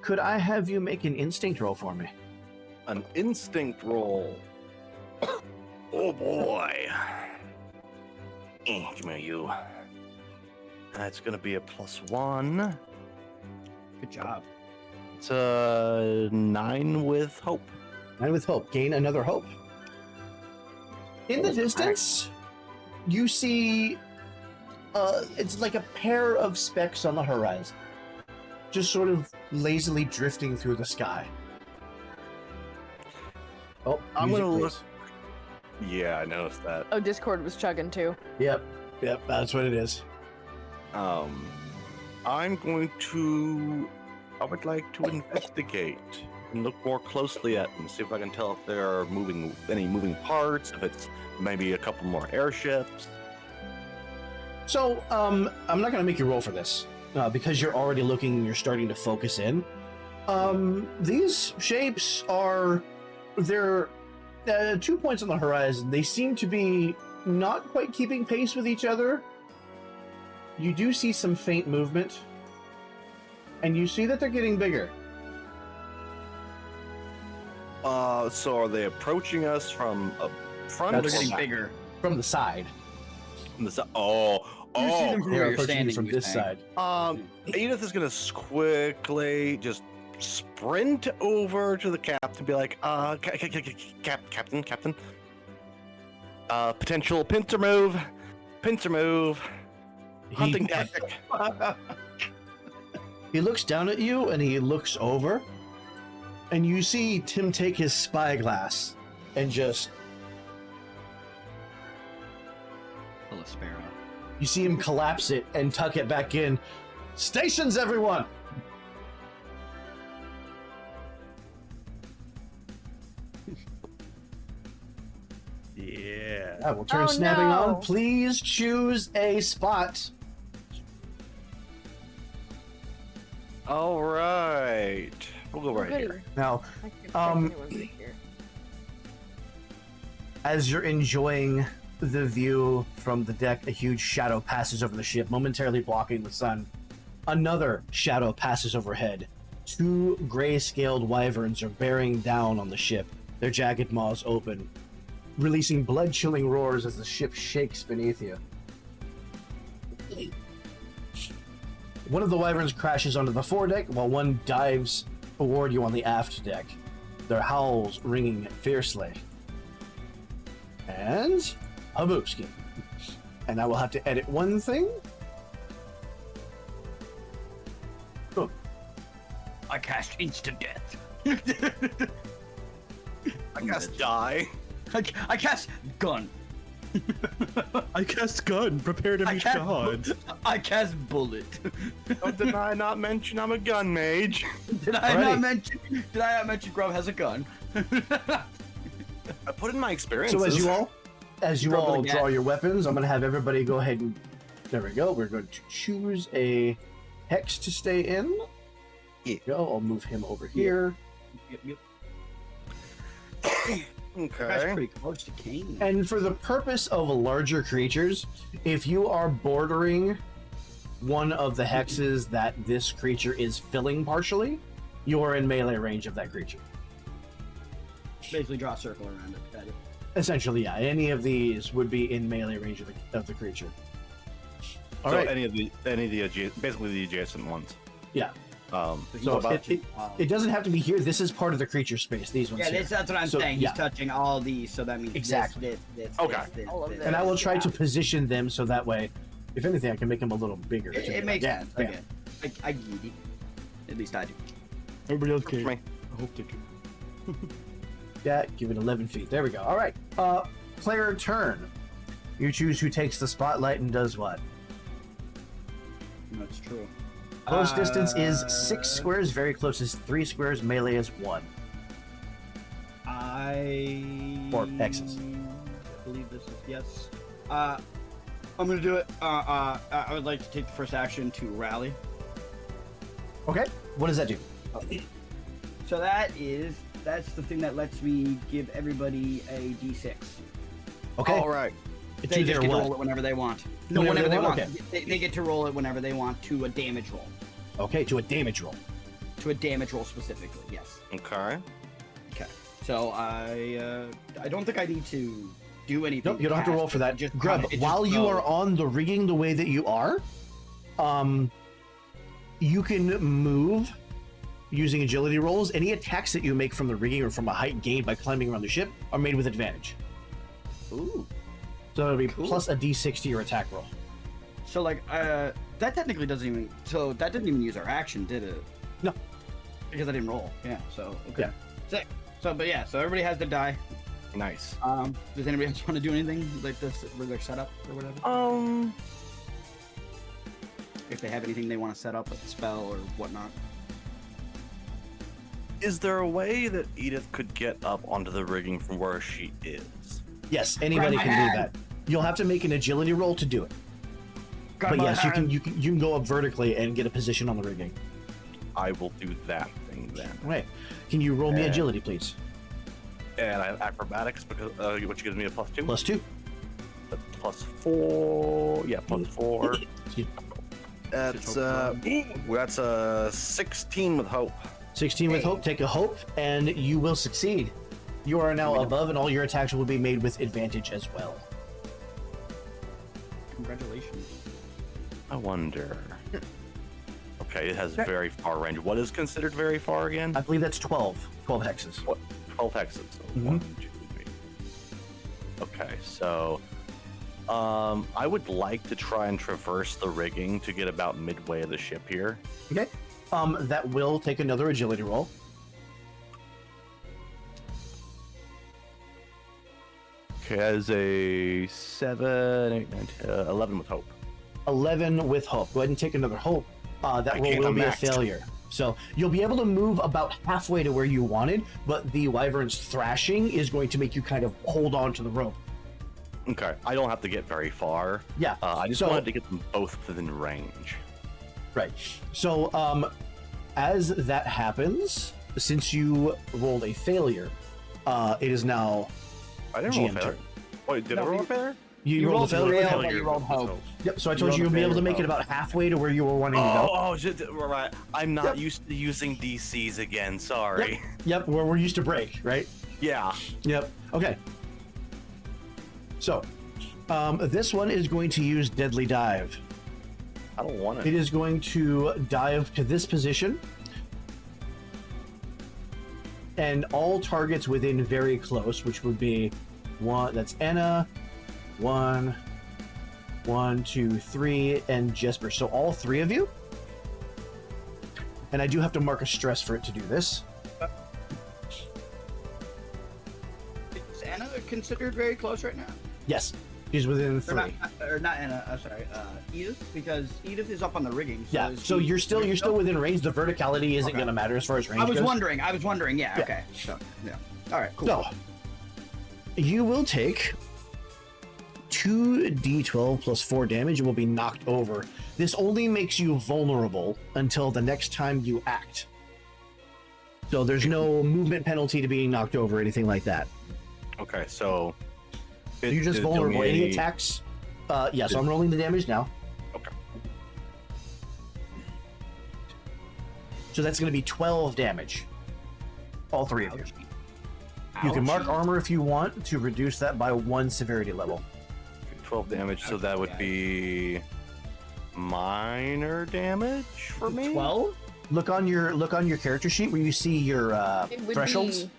could I have you make an instinct roll for me? An instinct roll. Oh boy. Give me you. That's gonna be a +1. Good job. It's a 9 with hope. And with hope, gain another hope. In the distance, you see it's like a pair of specks on the horizon, just sort of lazily drifting through the sky. Oh, I'm music, gonna look. please. Yeah, I noticed that. Oh, Discord was chugging too. Yep, that's what it is. I'm going to. I would like to investigate and look more closely at them, see if I can tell if there are any moving parts, if it's maybe a couple more airships. So, I'm not gonna make you roll for this because you're already looking. You're starting to focus in. These shapes are they're 2 points on the horizon. They seem to be not quite keeping pace with each other. You do see some faint movement, and you see that they're getting bigger. So are they approaching us from up front? No, or they're getting back? bigger. From the side. From the side? You see them from They're where you're approaching you standing from you this think. side. Edith is gonna quickly just sprint over to the captain, be like, Captain. Potential pincer move. Hunting tactic. He looks down at you and he looks over, and you see Tim take his spyglass and just. Pull a sparrow. You see him collapse it and tuck it back in. Stations, everyone! Yeah. I will turn Oh, snapping no. on. Please choose a spot. All right. We'll go right here. Now, I can't Um, anyone be here. as you're enjoying the view from the deck, a huge shadow passes over the ship, momentarily blocking the sun. Another shadow passes overhead. 2 gray-scaled wyverns are bearing down on the ship, their jagged maws open, releasing blood-chilling roars as the ship shakes beneath you. One of the wyverns crashes onto the foredeck, while one dives toward you on the aft deck, their howls ringing fiercely. And a boopski. And I will have to edit one thing. Oh, I cast instant death. I guess die. I cast gun. I cast gun. Prepare to meet God. I cast bullet. Did I not mention I'm a gun mage? Did I Alrighty. not mention? Did I not mention Grub has a gun? I put in my experiences. so as you Drop all it again. draw your weapons, I'm going to have everybody go ahead and there we go. We're going to choose a hex to stay in. There you go. I'll move him over here. Yep. Okay. That's pretty close to Kane. And for the purpose of larger creatures, if you are bordering one of the hexes that this creature is filling partially, you are in melee range of that creature. Basically, draw a circle around it. Got it. Essentially, yeah. Any of these would be in melee range of the creature. All So right. any of the basically the adjacent ones. Yeah. So So about it doesn't have to be here. This is part of the creature space. These ones Yeah, here. that's what I'm So, saying. yeah. He's touching all these, so that means Exactly. This, Okay. All of And I will try Yeah. to position them so that way, if anything, I can make them a little bigger. too. It makes Yeah, sense. yeah. Okay. I get it. At least I do. Everybody else for can. me. I hope they do. Yeah, give it 11 feet. There we go. All right. Player turn. You choose who takes the spotlight and does what. That's true. Close distance is 6 squares. Very close is 3 squares. Melee is 1. Or hexes. I believe this is yes. I'm gonna do it. I would like to take the first action to rally. Okay. What does that do? So that's the thing that lets me give everybody a d6. Okay. All right. It's They either just get to roll what? it whenever they want. No, Whenever whenever they they want? want. They get to roll it whenever they want to a damage roll. Okay, to a damage roll. To a damage roll specifically, yes. Okay. Okay. So I don't think I need to do anything. Nope, you don't have to roll for that. Just Grub, it just while you goes. are on the rigging the way that you are, you can move using agility rolls. Any attacks that you make from the rigging or from a height gained by climbing around the ship are made with advantage. Ooh. So it'll be Cool. plus a d6 to your attack roll. So like, that technically doesn't even. So that didn't even use our action, did it? No. Because I didn't roll. Yeah. So okay. Yeah. Sick. So, but yeah. So everybody has to die. Nice. Does anybody else want to do anything like this with their setup or whatever? If they have anything they want to set up, a spell or whatnot. Is there a way that Edith could get up onto the rigging from where she is? Yes, anybody Grab my can do hand. that. You'll have to make an agility roll to do it. Grab But my yes, hand. you can go up vertically and get a position on the rigging. I will do that thing then. Right. Can you roll me Uh, agility, please? And I have acrobatics because which gives me a +2. +2. That's +4. Yeah, +4. Excuse me. That's a 16 with hope. 16 with Hey. hope. Take a hope, and you will succeed. You are now above, and all your attacks will be made with advantage as well. Congratulations. I wonder. Okay, it has very far range. What is considered very far again? I believe that's 12. 12 hexes. What? 12 hexes. So Mhm. 1, 2, 3. Okay, so I would like to try and traverse the rigging to get about midway of the ship here. Okay. That will take another agility roll. Okay, as a 7, 8, 9, 10, 11 with hope. 11 with hope. Go ahead and take another hope. That I roll can't, will I'm be a maxed. failure. So you'll be able to move about halfway to where you wanted, but the wyvern's thrashing is going to make you kind of hold on to the rope. Okay, I don't have to get very far. Yeah. I just So- wanted to get them both within range. Right. So, as that happens, since you rolled a failure, it is now I didn't roll a GM failure. turn. Wait, did No, I roll a you- failure? You rolled a failure. fail, Okay. but you rolled hope. Yep. So I You told rolled you a you'll be able to failure, make it though. about halfway to where you were wanting to go. Oh, right. I'm not Yep. used to using DCs again. Sorry. Yep. Where we're used to break, right? Yeah. Yep. Okay. So, this one is going to use Deadly Dive. I don't want It it. is going to dive to this position. And all targets within very close, which would be one, that's Anna, 1, 2, 3, and Jesper. So all three of you. And I do have to mark a stress for it to do this. Is Anna considered very close right now? Yes, she's within Or 3. not Anna. Sorry, Edith, because Edith is up on the rigging. So Yeah, is so she- you're still within range. The verticality isn't Okay. going to matter as far as range I was goes. wondering. Yeah. Yeah. Okay. So yeah. All right. Cool. So, you will take 2d12 plus 4 damage and will be knocked over. This only makes you vulnerable until the next time you act. So there's no movement penalty to being knocked over or anything like that. Okay, so You're just vulnerable. Any attacks? Yeah, so I'm rolling the damage now. Okay. So that's going to be 12 damage. All three of you. Ouchie. You can mark Ouchie. armor if you want to reduce that by 1 severity level. 12 damage, so that would be minor damage for me. 12. Look on your character sheet where you see your It would thresholds. be-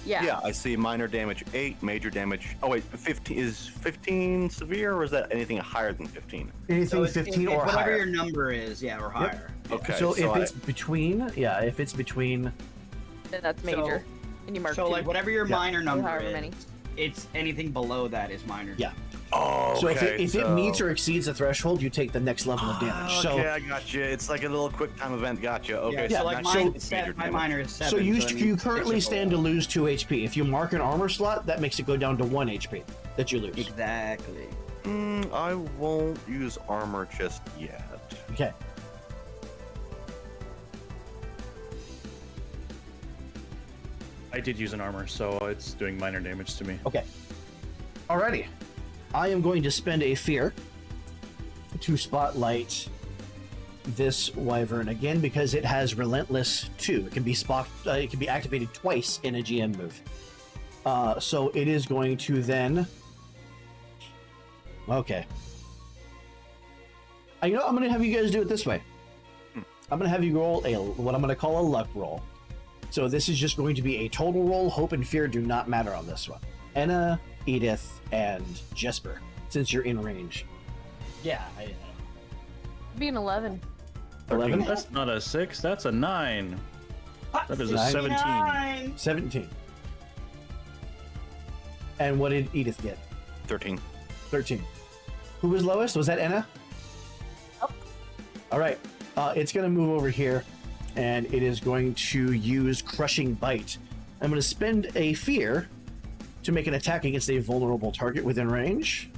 Yeah. Yeah, I see minor damage 8, major damage. Oh wait, 15 is 15 severe, or is that anything higher than 15? Anything it's- 15 or whatever higher. your number is, yeah, or higher. Okay, So if I- it's between, if it's between, Then that's major. And you mark So two. like whatever your Yeah. minor Or number however is, many. it's anything below that is minor. Yeah. Oh, so okay, if it meets or exceeds the threshold, you take the next level of damage. Okay, So I got you. It's like a little quick time event. Gotcha. Okay, Yeah, so so like that's mine, major set, my damage. minor is 7. so you that means currently it's stand to lose 2 HP. If you mark an armor slot, that makes it go down to 1 HP that you lose. Exactly. I won't use armor just yet. Okay. I did use an armor, so it's doing minor damage to me. Okay. Alrighty. I am going to spend a fear to spotlight this wyvern again because it has relentless 2. It can be activated twice in a GM move. So it is going to then. Okay. You know, I'm going to have you guys do it this way. I'm going to have you roll what I'm going to call a luck roll. So this is just going to be a total roll. Hope and fear do not matter on this one. Anna, Edith, and Jesper, since you're in range. Yeah. Be an 11. 11? That's not a 6, that's a 9. That is a 17. 17. And what did Edith get? 13. 13. Who was lowest? Was that Anna? Yep. All right. It's going to move over here, and it is going to use Crushing Bite. I'm going to spend a fear to make an attack against a vulnerable target within range.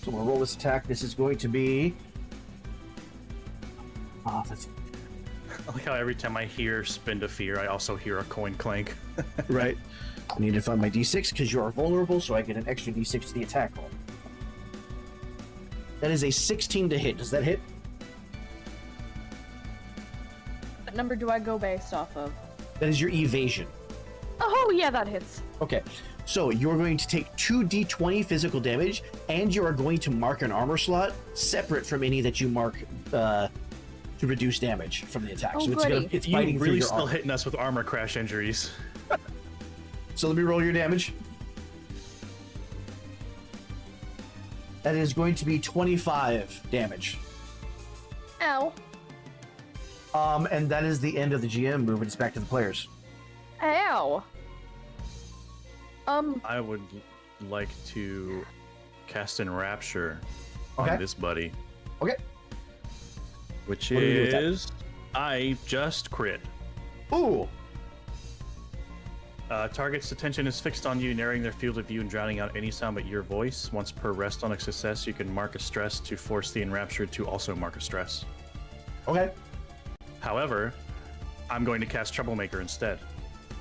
So we'll roll this attack. This is going to be... that's I like how every time I hear spend a fear, I also hear a coin clank. right. I need to find my d6 because you are vulnerable, so I get an extra d6 to the attack roll. That is a 16 to hit. Does that hit? What number do I go based off of? That is your evasion. Oh, yeah, that hits. Okay, so you're going to take 2d20 physical damage, and you are going to mark an armor slot separate from any that you mark to reduce damage from the attack. Oh, so it's You biting through really your still armor. hitting us with armor crash injuries. So let me roll your damage. That is going to be 25 damage. Ow. And that is the end of the GM move. It's back to the players. Ow. I would like to cast Enrapture Okay. on this buddy. Okay. Which What do we do with that? is... I just crit. Ooh. Target's attention is fixed on you, narrowing their field of view and drowning out any sound but your voice. Once per rest on a success, you can mark a stress to force the Enraptured to also mark a stress. Okay. However, I'm going to cast Troublemaker instead.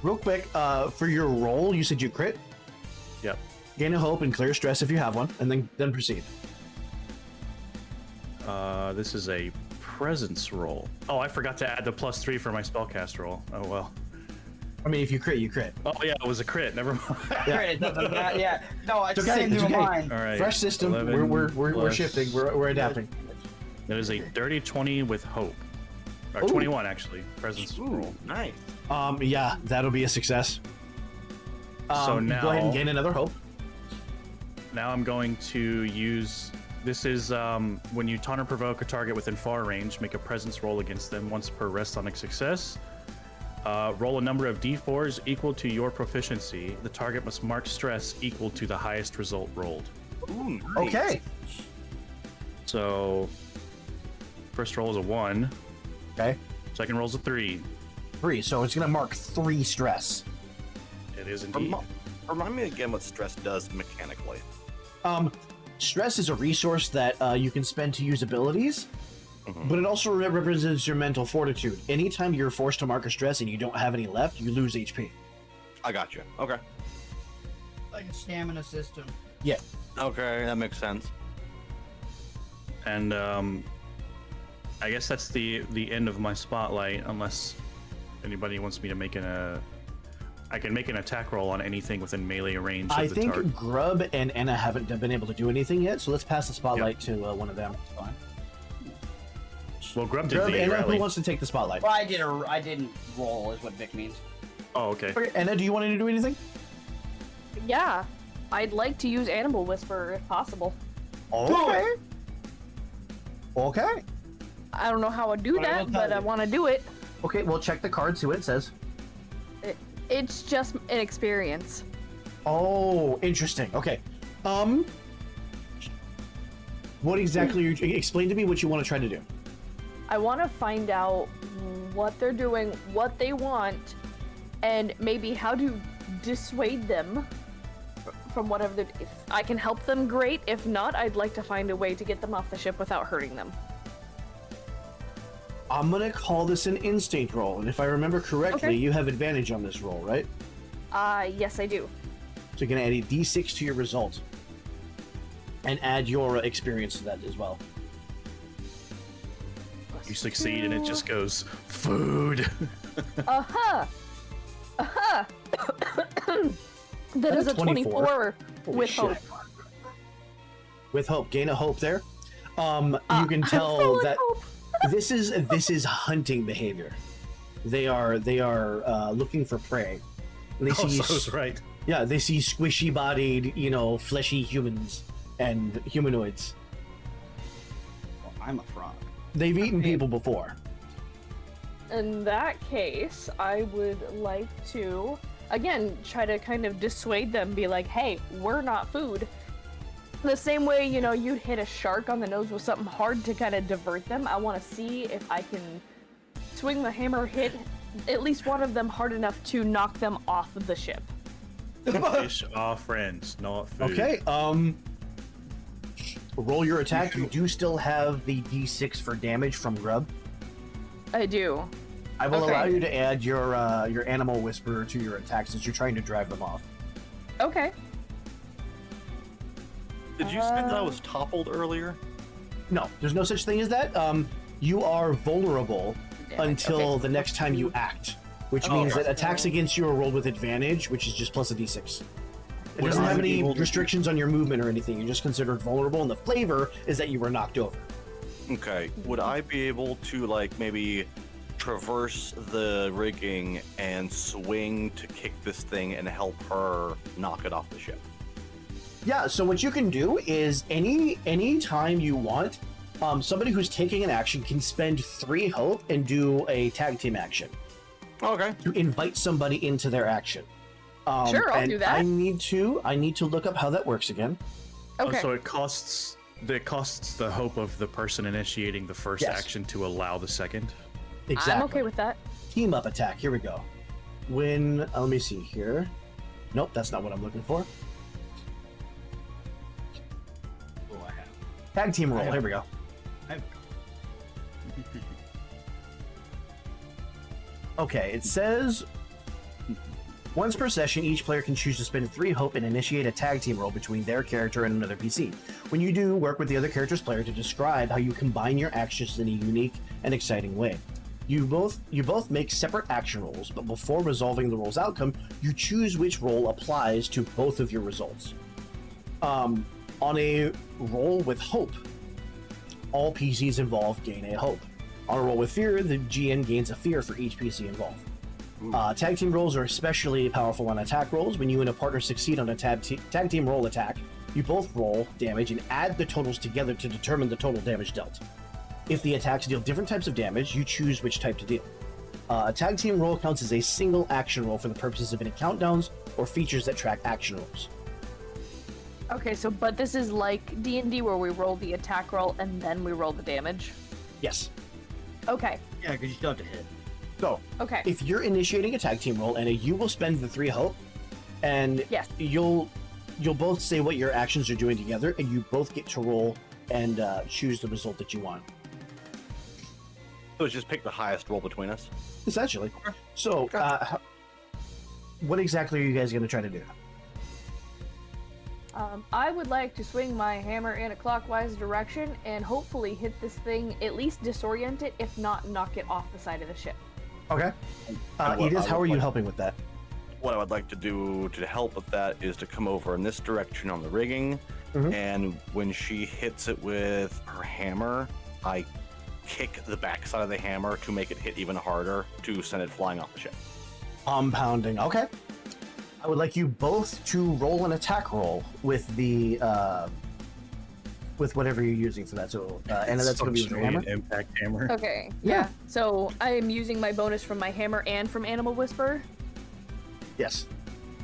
Real quick, for your roll, you said you crit. Yep. Gain a hope and clear stress if you have one, and then proceed. This is a presence roll. Oh, I forgot to add the +3 for my spellcast roll. Oh well. I mean, if you crit, you crit. Oh yeah, it was a crit. Never mind. Crit, it doesn't matter. Yeah. No, it's It's the okay, same it's thing with okay. mine. All right. Fresh system. 11 We're plus- shifting. We're adapting. That is a dirty 20 with hope. Or Ooh. 21 actually. Presence Ooh, roll. nice. Yeah, that'll be a success. So go ahead now- and gain another hope. Now I'm going to use. This is when you taunt or provoke a target within far range, make a presence roll against them once per rest on a success. Roll a number of d4s equal to your proficiency. The target must mark stress equal to the highest result rolled. Ooh, nice. Okay. So, first roll is a 1. Okay. Second roll is a 3. 3. So it's gonna mark 3 stress. It is indeed. Remind me again what stress does mechanically. Stress is a resource that you can spend to use abilities, but it also represents your mental fortitude. Anytime you're forced to mark a stress and you don't have any left, you lose HP. I got you. Okay. Like a stamina system. Yeah. Okay, that makes sense. And I guess that's the end of my spotlight, unless anybody wants me to make I can make an attack roll on anything within melee range I of the think target. Grub and Anna haven't been able to do anything yet, so let's pass the spotlight to one of them. Fine. Well, Grub did Grub, the Anna, rally. who wants to take the spotlight? Well, I didn't roll, is what Vic means. Oh, okay. Okay, Anna, do you want to do anything? Yeah. I'd like to use Animal Whisperer if possible. Okay. Okay. I don't know how I'd do But I will that, tell but I you. want to do it. Okay, well, check the card, see what it says. It's just an experience. Oh, interesting. Okay. What exactly explain to me what you want to try to do. I want to find out what they're doing, what they want, and maybe how to dissuade them from whatever they're... If I can help them, great. If not, I'd like to find a way to get them off the ship without hurting them. I'm gonna call this an instinct roll, and if I remember correctly, Okay. you have advantage on this roll, right? Yes, I do. So you're gonna add a d6 to your result, and add your experience to that as well. You succeed and it just goes, food. Uh-huh. Uh-huh. That is a 24 with shit. hope. With hope, gain a hope there. You can I'm tell full of that hope. this is hunting behavior. They are looking for prey. And they Oh, see so I was right. yeah, they see squishy-bodied, fleshy humans and humanoids. Well, I'm a frog. They've eaten people before. In that case, I would like to, again, try to kind of dissuade them, be like, hey, we're not food. The same way, you know, you'd hit a shark on the nose with something hard to kind of divert them. I want to see if I can swing the hammer, hit at least one of them hard enough to knock them off of the ship. Fish are friends, not food. Okay, roll your attack. You do still have the d6 for damage from grub. I do. I will Okay. allow you to add your animal whisperer to your attack since you're trying to drive them off. Okay. Did you say that I was toppled earlier? No, there's no such thing as that. You are vulnerable Damn it. until Okay. the next time you act, which Oh, means okay. that attacks against you are rolled with advantage, which is just plus a d6. It Would doesn't I have be any able to- restrictions on your movement or anything. You're just considered vulnerable, and the flavor is that you were knocked over. Okay. Would I be able to like maybe traverse the rigging and swing to kick this thing and help her knock it off the ship? Yeah, so what you can do is any time you want, somebody who's taking an action can spend 3 hope and do a tag team action Okay. to invite somebody into their action. Sure, I'll and do that. I need to look up how that works again. Okay. Oh, so it costs the hope of the person initiating the first Yes. action to allow the second. Exactly. I'm okay with that. Team up attack. Here we go. When let me see here. Nope, that's not what I'm looking for. Oh, I have. Tag team roll. I have- Here we go. I have. Okay, it says once per session, each player can choose to spend 3 hope and initiate a tag team roll between their character and another PC. When you do, work with the other character's player to describe how you combine your actions in a unique and exciting way. You both make separate action rolls, but before resolving the roll's outcome, you choose which roll applies to both of your results. On a roll with hope, all PCs involved gain a hope. On a roll with fear, the GM gains a fear for each PC involved. Tag team rolls are especially powerful on attack rolls. When you and a partner succeed on a tag team roll attack, you both roll damage and add the totals together to determine the total damage dealt. If the attacks deal different types of damage, you choose which type to deal. A tag team roll counts as a single action roll for the purposes of any countdowns or features that track action rolls. Okay, so but this is like D&D where we roll the attack roll and then we roll the damage. Yes. Okay. Yeah, because you still have to hit. So, Okay. if you're initiating a tag team roll, Anna, you will spend the 3 hope, and Yes. you'll both say what your actions are doing together, and you both get to roll and choose the result that you want. So just pick the highest roll between us. Essentially. So, what exactly are you guys going to try to do? I would like to swing my hammer in a clockwise direction and hopefully hit this thing, at least disorient it, if not knock it off the side of the ship. Okay. And what Edith, I how would are you like- helping with that? What I would like to do to help with that is to come over in this direction on the rigging, Mhm. and when she hits it with her hammer, I kick the backside of the hammer to make it hit even harder to send it flying off the ship. Pounding. Okay. I would like you both to roll an attack roll with the with whatever you're using for that. So, Anna, that's going to be with your hammer. Functionally an impact hammer. Okay. Yeah. So I am using my bonus from my hammer and from Animal Whisper. Yes.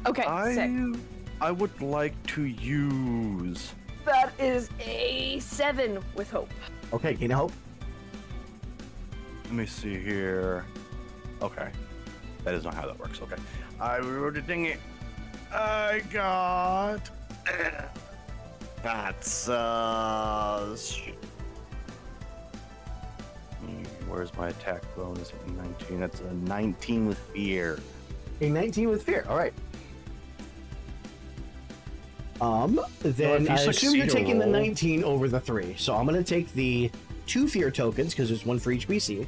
Okay. Sick. I would like to use. That is a 7 with hope. Okay. Gain a hope. Let me see here. Okay, that is not how that works. Okay, I wrote it. Dang it! I got. That's shit. Where's my attack bonus? 19. That's a 19 with fear. A 19 with fear. All right. Then if you I assume you're succeed a taking the roll- 19 over the 3. So I'm going to take the 2 fear tokens because there's 1 for each BC.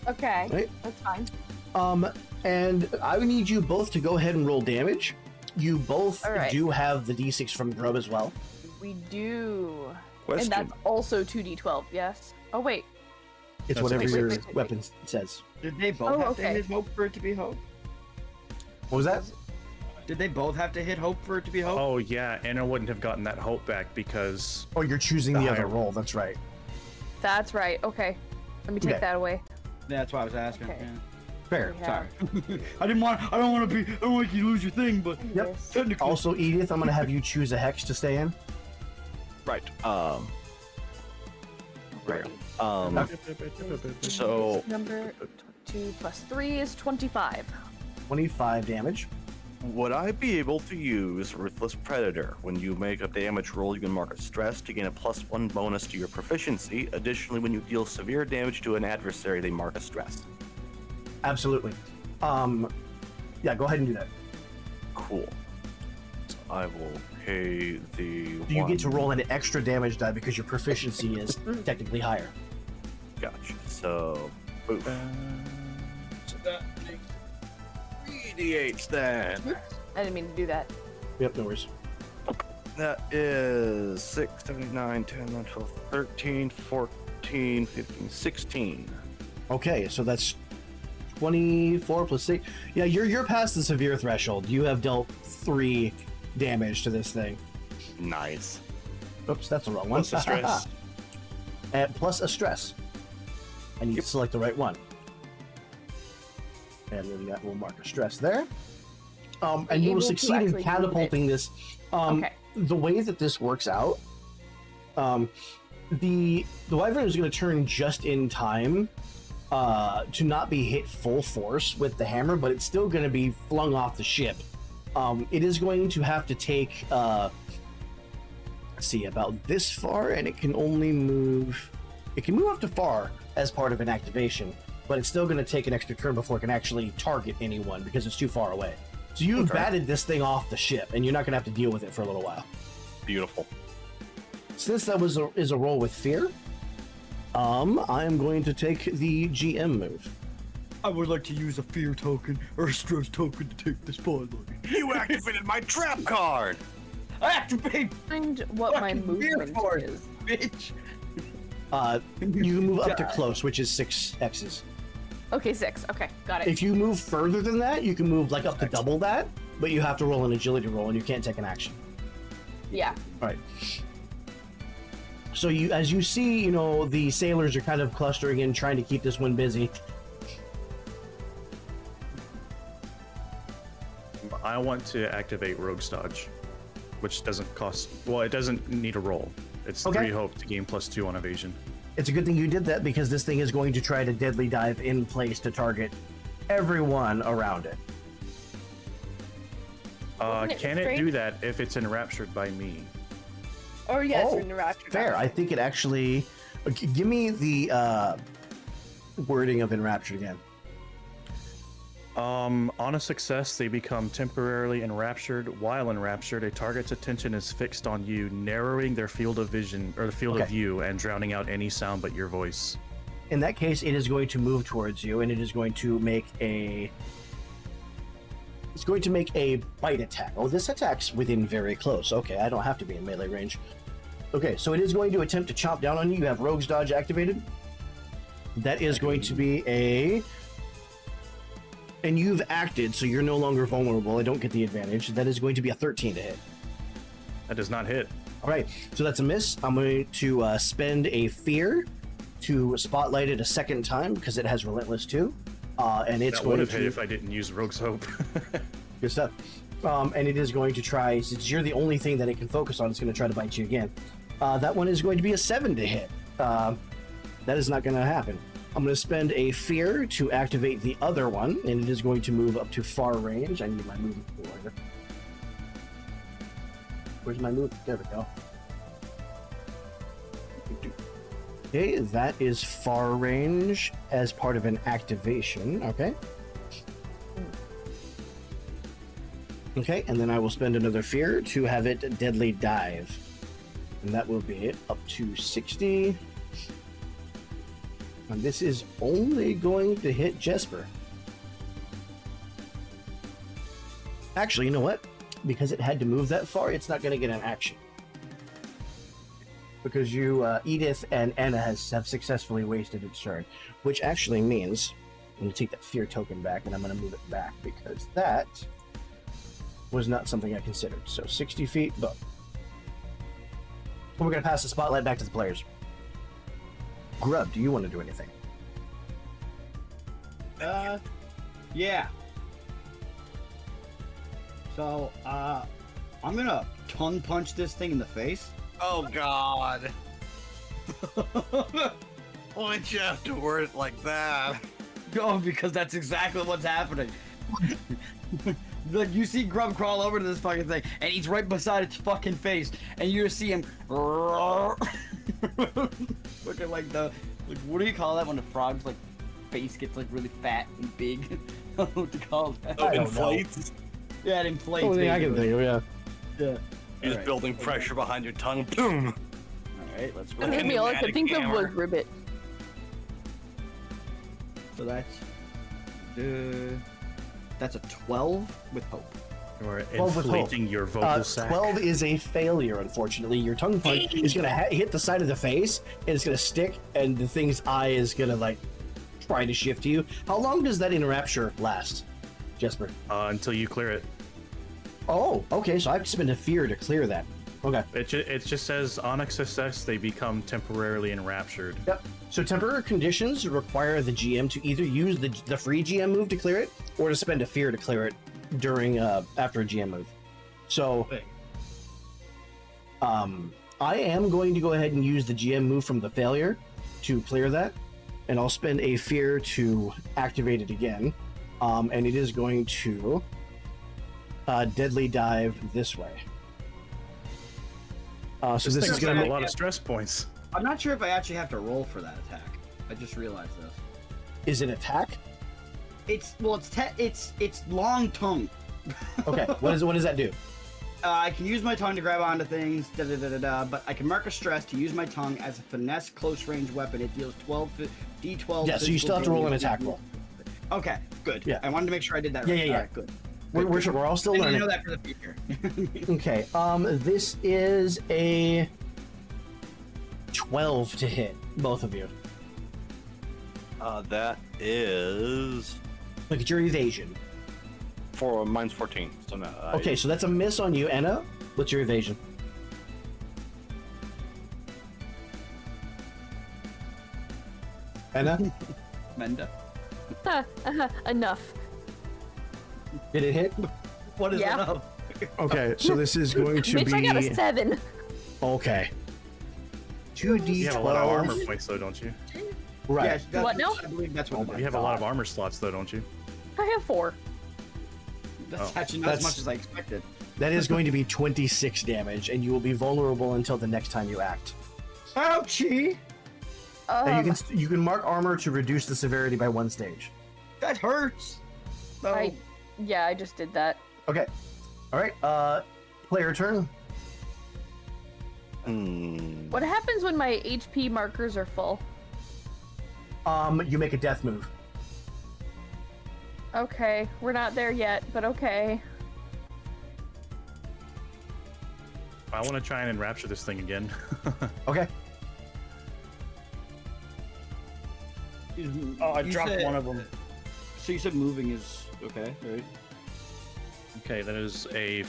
Okay. Right. That's fine. And I would need you both to go ahead and roll damage. You both All right. do have the D6 from Grub as well. We do. Question. And that's also 2d12, yes? Oh, wait. It's That's whatever wait, your wait, wait. weapon says. Did they both Oh, have okay. to hit hope for it to be hope? What was that? Did they both have to hit hope for it to be hope? Oh yeah, Anna wouldn't have gotten that hope back because Oh, you're choosing the The other higher- roll. That's right. That's right. Okay. Let me take Okay. that away. Yeah, that's why I was asking. Okay. Yeah. Fair. Yeah. Sorry. I don't want you to lose your thing, but Yep. Yes. technically. Also, Edith, I'm gonna have you choose a hex to stay in. Right. Great. So Number 22 plus 3 is 25. 25 damage. would I be able to use Ruthless Predator? When you make a damage roll, you can mark a stress to gain a +1 bonus to your proficiency. Additionally, when you deal severe damage to an adversary, they mark a stress. Absolutely. Yeah, go ahead and do that. Cool. So I will pay the. So you get to roll an extra damage die because your proficiency is technically higher. Gotcha. So, boof. So that makes 3d8s then. I didn't mean to do that. Yep, no worries. That is 6, 7, 9, 10, 11, 12, 13, 14, 15, 16. Okay, so that's 24 plus 6. Yeah, you're past the severe threshold. You have dealt 3 damage to this thing. Nice. Oops, that's the wrong one. Plus the stress. Plus a stress. I need to select the right one. And then that will mark a stress there. And you will able to succeed in actually move it. catapulting this. Okay. The way that this works out, the wyvern is going to turn just in time to not be hit full force with the hammer, but it's still going to be flung off the ship. It is going to have to take, let's see, about this far, and it can only move. It can move up to far as part of an activation, but it's still going to take an extra turn before it can actually target anyone because it's too far away. So you've batted this thing off the ship, and you're not going to have to deal with it for a little while. Beautiful. Since that is a roll with fear, I am going to take the GM move. I would like to use a fear token or a stress token to take the spotlight. You activated my trap card! I activate Find what my fucking fear movement force, is. bitch. You can move up to Die. close, which is 6 X's. Okay, 6. Okay, got it. If you move further than that, you can move like up to double that, but you have to roll an agility roll, and you can't take an action. Yeah. All right. So as you see, the sailors are kind of clustering in, trying to keep this one busy. I want to activate Rogue's Dodge, which doesn't cost. Well, it doesn't need a roll. It's Okay. 3 hope to gain +2 on evasion. It's a good thing you did that because this thing is going to try to deadly dive in place to target everyone around it. Wasn't it Can it restrained? do that if it's enraptured by me? Or yes, Oh, in the rapture. Fair. I think it actually. Give me the wording of enraptured again. On a success, they become temporarily enraptured. While enraptured, a target's attention is fixed on you, narrowing their field of vision or the field of view and drowning out any sound but your voice. In that case, it is going to move towards you, and it is going to make a. It's going to make a bite attack. Oh, this attack's within very close. Okay, I don't have to be in melee range. Okay, so it is going to attempt to chomp down on you. You have Rogue's Dodge activated. That is going to be a. And you've acted, so you're no longer vulnerable. I don't get the advantage. That is going to be a 13 to hit. That does not hit. All right, so that's a miss. I'm going to spend a fear to spotlight it a second time because it has relentless too, and it's That would going have hit to if I didn't use Rogue's Hope. good stuff. And it is going to try, since you're the only thing that it can focus on, it's going to try to bite you again. That one is going to be a 7 to hit. That is not going to happen. I'm going to spend a fear to activate the other one, and it is going to move up to far range. I need my movement order. Where's my move? There we go. Okay, that is far range as part of an activation. Okay. Okay, and then I will spend another fear to have it deadly dive. And that will be it up to 60. And this is only going to hit Jesper. Actually, you know what? Because it had to move that far, it's not going to get an action. Because you, Edith and Anna have successfully wasted its turn. Which actually means, I'm going to take that fear token back and I'm going to move it back because that was not something I considered. So 60 feet, boom. We're going to pass the spotlight back to the players. Grub, do you want to do anything? Yeah. So, I'm gonna tongue punch this thing in the face. Oh God! Why'd you have to word it like that? Oh, because that's exactly what's happening. Like, you see Grub crawl over to this fucking thing, and he's right beside its fucking face, and you just see him looking like what do you call that when the frog's like face gets like really fat and big? I don't know what to call that. Oh, I don't inflates. Yeah, it inflates. Oh, I can basically. think of, yeah. Yeah. You're just Alright. building pressure behind your tongue. Boom! Alright, let's And then all I could think of was ribbit. So that's a 12 with hope. You are 12 with hope. inflating your vocal sack. 12 is a failure, unfortunately. Your tongue punch is going to hit the side of the face, and it's going to stick, and the thing's eye is going to, like, try to shift you. How long does that enrapture last, Jesper? Until you clear it. Oh, okay, so I have to spend a fear to clear that. Okay. It just says on a success they become temporarily enraptured. Yep. So temporary conditions require the GM to either use the free GM move to clear it, or to spend a fear to clear it during after a GM move. So, I am going to go ahead and use the GM move from the failure to clear that, and I'll spend a fear to activate it again, and it is going to deadly dive this way. So this thing is has going got to a lot of stress points. I'm not sure if I actually have to roll for that attack. I just realized this. Is it attack? It's long tongue. Okay. What does that do? I can use my tongue to grab onto things, but I can mark a stress to use my tongue as a finesse close range weapon. It deals d12. Yeah, so you still have to roll an attack roll. Okay, good. Yeah. I wanted to make sure I did that right. Yeah. All right, good. We're all still I learning. know that for the future. Okay, this is a 12 to hit, both of you. That is Look at your evasion. mine's 14. So no. Okay, so that's a miss on you. Anna, what's your evasion? Anna, Menda. Enough. did it hit? What is Yeah. it up? Okay, so this is going to Mitch, be... I got a 7. Okay. 2d12. You have a lot of armor points though, don't you? Right. Yes, that's What now? I believe that's what it You is. have a lot of armor slots though, don't you? I have 4. That's Oh. actually not as That's- much as I expected. That is going to be 26 damage, and you will be vulnerable until the next time you act. Ouchie! And you can mark armor to reduce the severity by 1 stage. That hurts. So, Yeah, I just did that. Okay. All right. Player turn. What happens when my HP markers are full? You make a death move. Okay, we're not there yet, but okay. I want to try and enrapture this thing again. Okay. I dropped one of them. So you said moving is okay, right? Okay, that is a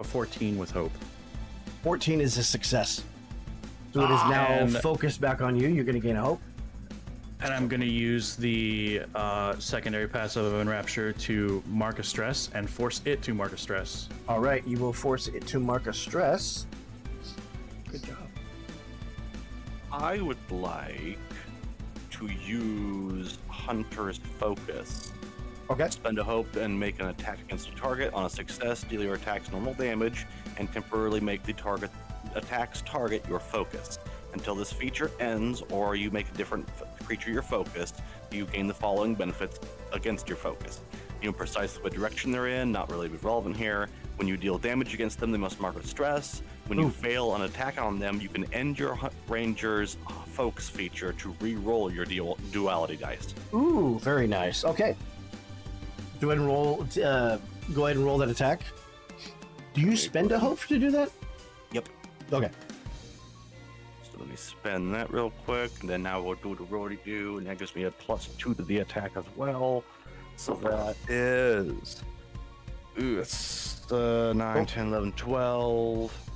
14 with hope. 14 is a success. So it is now And- focused back on you. You're going to gain a hope. And I'm going to use the secondary passive of Enrapture to mark a stress and force it to mark a stress. All right. You will force it to mark a stress. Good job. I would like to use Hunter's Focus. Okay. Spend a hope and make an attack against a target. On a success, deal your attacks normal damage and temporarily make the attack's target your focus. Until this feature ends or you make a different creature your focus, you gain the following benefits against your focus. You know precisely what direction they're in, not really relevant here. When you deal damage against them, they must mark a stress. When you fail an attack on them, you can end your ranger's focus feature to re-roll your duality dice. Ooh, very nice. Okay. Go ahead and roll. Go ahead and roll that attack. Do you spend a hope to do that? Yep. Okay. So let me spend that real quick, and then now we'll do the roll do, and that gives me a +2 to the attack as well. So that is... Ooh, it's 9, 10, 11, 12,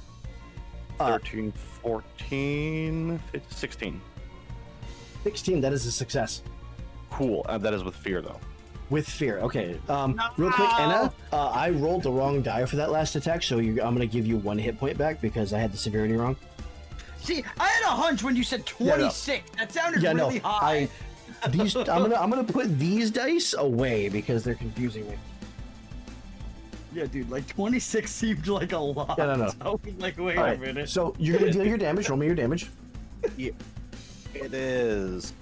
13, 14, 15, 16. 16, that is a success. Cool. That is with fear, though. With fear. Okay. Real quick, Anna, I rolled the wrong die for that last attack, so I'm going to give you 1 hit point back because I had the severity wrong. See, I had a hunch when you said 26. That sounded really high. I'm gonna put these dice away because they're confusing me. Yeah, dude, like 26 seemed like a lot. Yeah, no. I was like, wait All a right, minute. so you're gonna deal your damage. Roll me your damage. Yeah. It is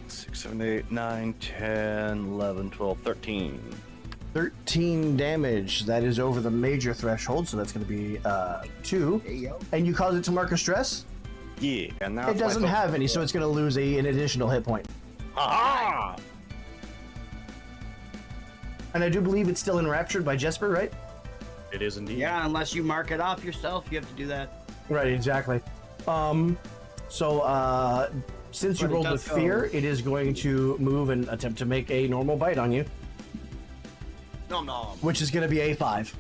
6, 7, 8, 9, 10, 11, 12, 13. 13 damage. That is over the major threshold, so that's gonna be 2. And you cause it to mark a stress. Yeah, and now It doesn't have any, so it's gonna lose an additional hit point. Aha! And I do believe it's still enraptured by Jesper, right? It is indeed. Yeah, unless you mark it off yourself, you have to do that. Right, exactly. So since you But it rolled does with go- fear, it is going to move and attempt to make a normal bite on you, Nom nom. which is gonna be a 5.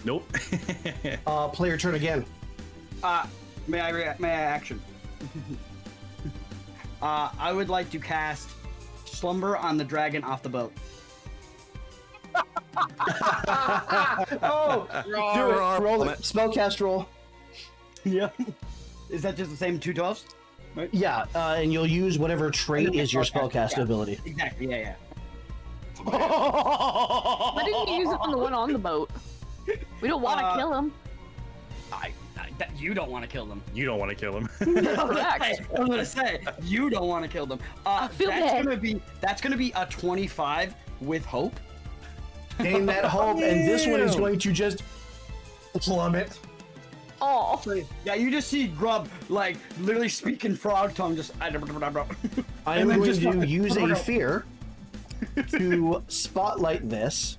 Nope. Player turn again. May I action? I would like to cast Slumber on the dragon off the boat. Oh, do it. Roll it. Spellcast roll. Yeah. Is that just the same 2 12s? Yeah, and you'll use whatever trait is your spellcast Yeah. ability. Exactly, yeah. Why didn't you use it on the one on the boat? We don't want to kill him. You don't want to kill them. You don't want to kill him. Correct. I'm gonna say you don't want to kill them. feel bad. That's gonna be a 25 with hope. Gain that hope, and this one is going to just plummet. Oh, Yeah, you just see Grub like literally speaking frog tongue, just. I am And then going just to fucking- use a fear to spotlight this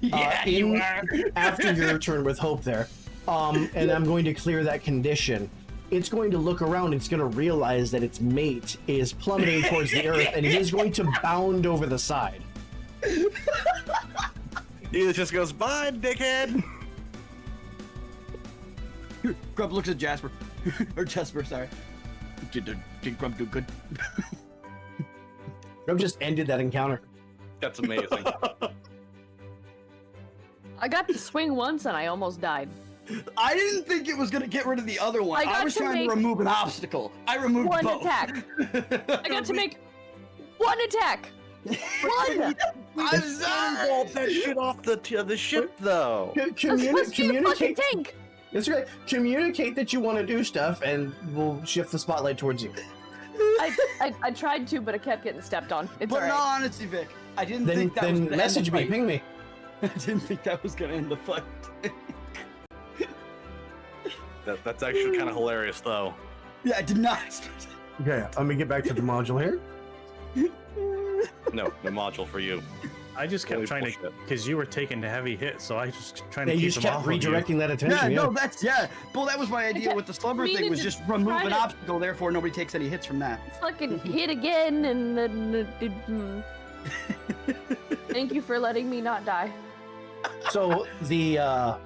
Yeah, you are. after your turn with hope there. And I'm going to clear that condition. It's going to look around, it's going to realize that its mate is plummeting towards the earth, and it is going to bound over the side. He just goes, bye, dickhead. Grub looks at Jasper, or Jesper, sorry. Did Grub do good? I've just ended that encounter. That's amazing. I got to swing once and I almost died. I didn't think it was gonna get rid of the other one. I got was to trying make to remove an obstacle. I removed One both. attack. I got to make one attack. One. I involved that shit off the ship, though. I'm supposed to be a fucking Communicate. tank. It's great. Communicate that you want to do stuff, and we'll shift the spotlight towards you. I tried to, but I kept getting stepped on. It's But in all alright. honesty, Vic, I didn't Then, think that was then gonna message end the me, fight. ping me. I didn't think that was gonna end the fight. That's actually kind of hilarious, though. Yeah, I did not expect it. Okay, let me get back to the module here. No, the module for you. I just kept Holy trying to, bullshit. because you were taking the heavy hit, so I just trying Yeah, to you keep just him kept off of you. redirecting that attention. Yeah, Yeah, no, well, that was my idea kept with the slumber thing, meaning was to just remove try an to- obstacle, therefore nobody takes any hits from that. Fucking hit again, and then. Thank you for letting me not die. So the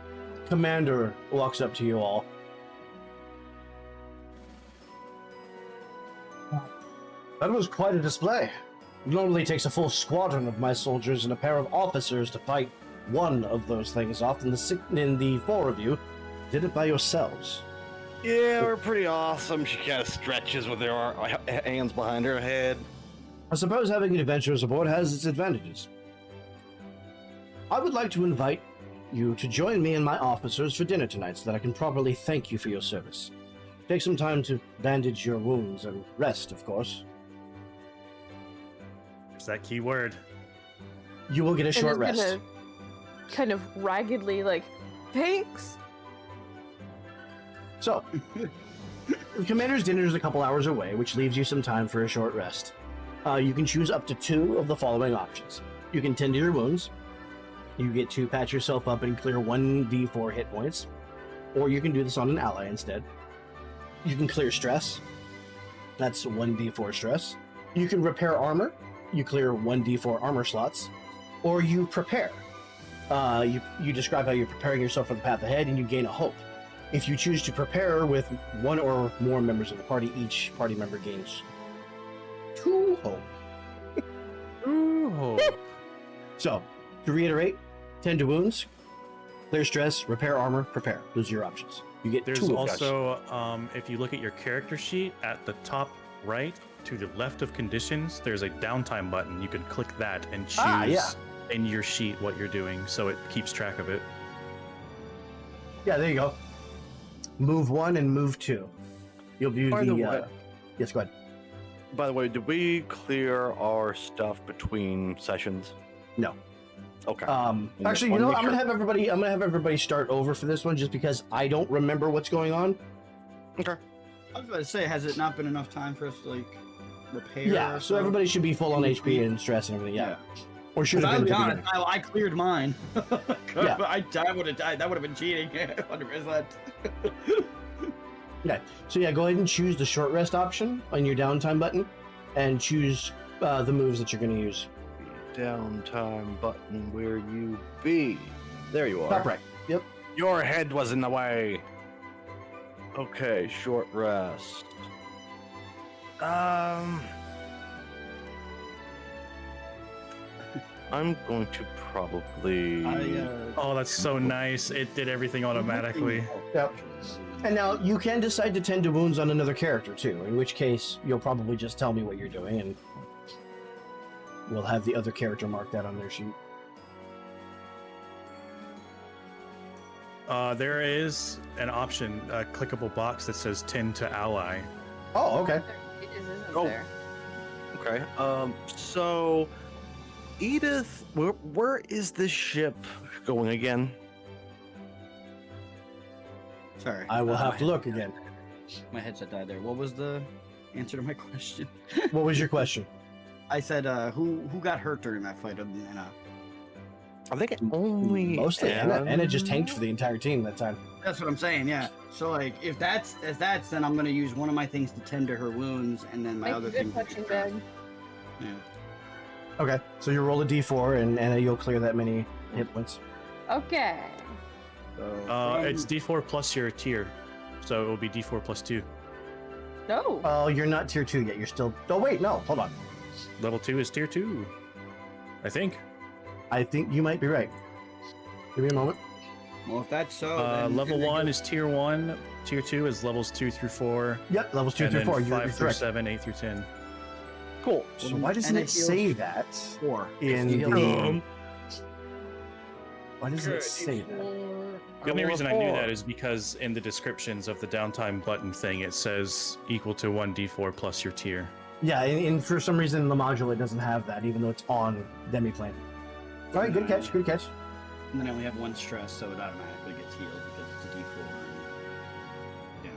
commander walks up to you all. That was quite a display. It normally takes a full squadron of my soldiers and a pair of officers to fight one of those things off, and the 4 of you did it by yourselves. Yeah, we're pretty awesome. She kind of stretches with her hands behind her head. I suppose having adventurers aboard has its advantages. I would like to invite you to join me and my officers for dinner tonight so that I can properly thank you for your service. Take some time to bandage your wounds and rest, of course. There's that key word. You will get a short And it's rest. gonna kind of raggedly, like, thanks. So, the commander's dinner is a couple hours away, which leaves you some time for a short rest. You can choose up to 2 of the following options. You can tend to your wounds. You get to patch yourself up and clear 1d4 hit points. Or you can do this on an ally instead. You can clear stress. That's 1d4 stress. You can repair armor. You clear 1d4 armor slots. Or you prepare. You describe how you're preparing yourself for the path ahead, and you gain a hope. If you choose to prepare with 1 or more members of the party, each party member gains 2 hope. Ooh. So, to reiterate, tend to wounds, clear stress, repair armor, prepare. Those are your options. You get There's 2 of those. also, if you look at your character sheet at the top right to the left of conditions, there's a downtime button. You can click that and choose yeah. in your sheet what you're doing, so it keeps track of it. Yeah, there you go. Move 1 and move 2. You'll do By the way- yes, go ahead. By the way, did we clear our stuff between sessions? No. Okay. Actually, you know, I'm gonna have everybody start over for this one, just because I don't remember what's going on. Okay. I was about to say, has it not been enough time for us to like repair? Yeah, or so something? everybody should be full on HP and stress and everything. Yeah. Or should Because have I'll been be at the honest, beginning. I cleared mine. Yeah. I would have died. That would have been cheating, 100%. Okay. So yeah, go ahead and choose the short rest option on your downtime button, and choose the moves that you're going to use. Downtime button where you be. There you are. Top right. Yep. Your head was in the way. Okay, short rest. I'm going to probably. Oh, that's so nice. It did everything automatically. Yep. And now you can decide to tend to wounds on another character too, in which case you'll probably just tell me what you're doing, and we'll have the other character mark that on their sheet. There is an option, a clickable box that says tend to ally. Oh, okay. It isn't Oh. there. Okay. So, Edith, where is this ship going again? Sorry. I will have to look again. My headset died there. What was the answer to my question? What was your question? I said, who got hurt during that fight? I think it only Mostly Anna. Anna just tanked for the entire team that time. That's what I'm saying. Yeah. So like, if that's then I'm gonna use one of my things to tend to her wounds, and then my Make other a good thing. punching bag. Yeah. Okay, so you roll a d4, and Anna, you'll clear that many hit points. Okay. So It's D4 plus your tier, so it will be D4 plus 2. No. Oh, you're not tier 2 yet. You're still... Oh, wait, no. Hold on. Level 2 is tier 2, I think. You might be right. Give me a moment. well, if that's so, then Level then 1 is tier 1, tier 2 is levels 2 through 4, Yep, levels 2 and through then 4. 5 You're through correct. 7, 8 through 10. Cool. So why doesn't And it it heals say that 4 in You heal the... Why doesn't it say that? The only reason I knew that is because in the descriptions of the downtime button thing, it says equal to 1d4 plus your tier. Yeah, and for some reason in the module it doesn't have that, even though it's on Demiplane. All right, good catch, good catch. And then I only have 1 stress, so it automatically gets healed because it's a D4. And, yeah,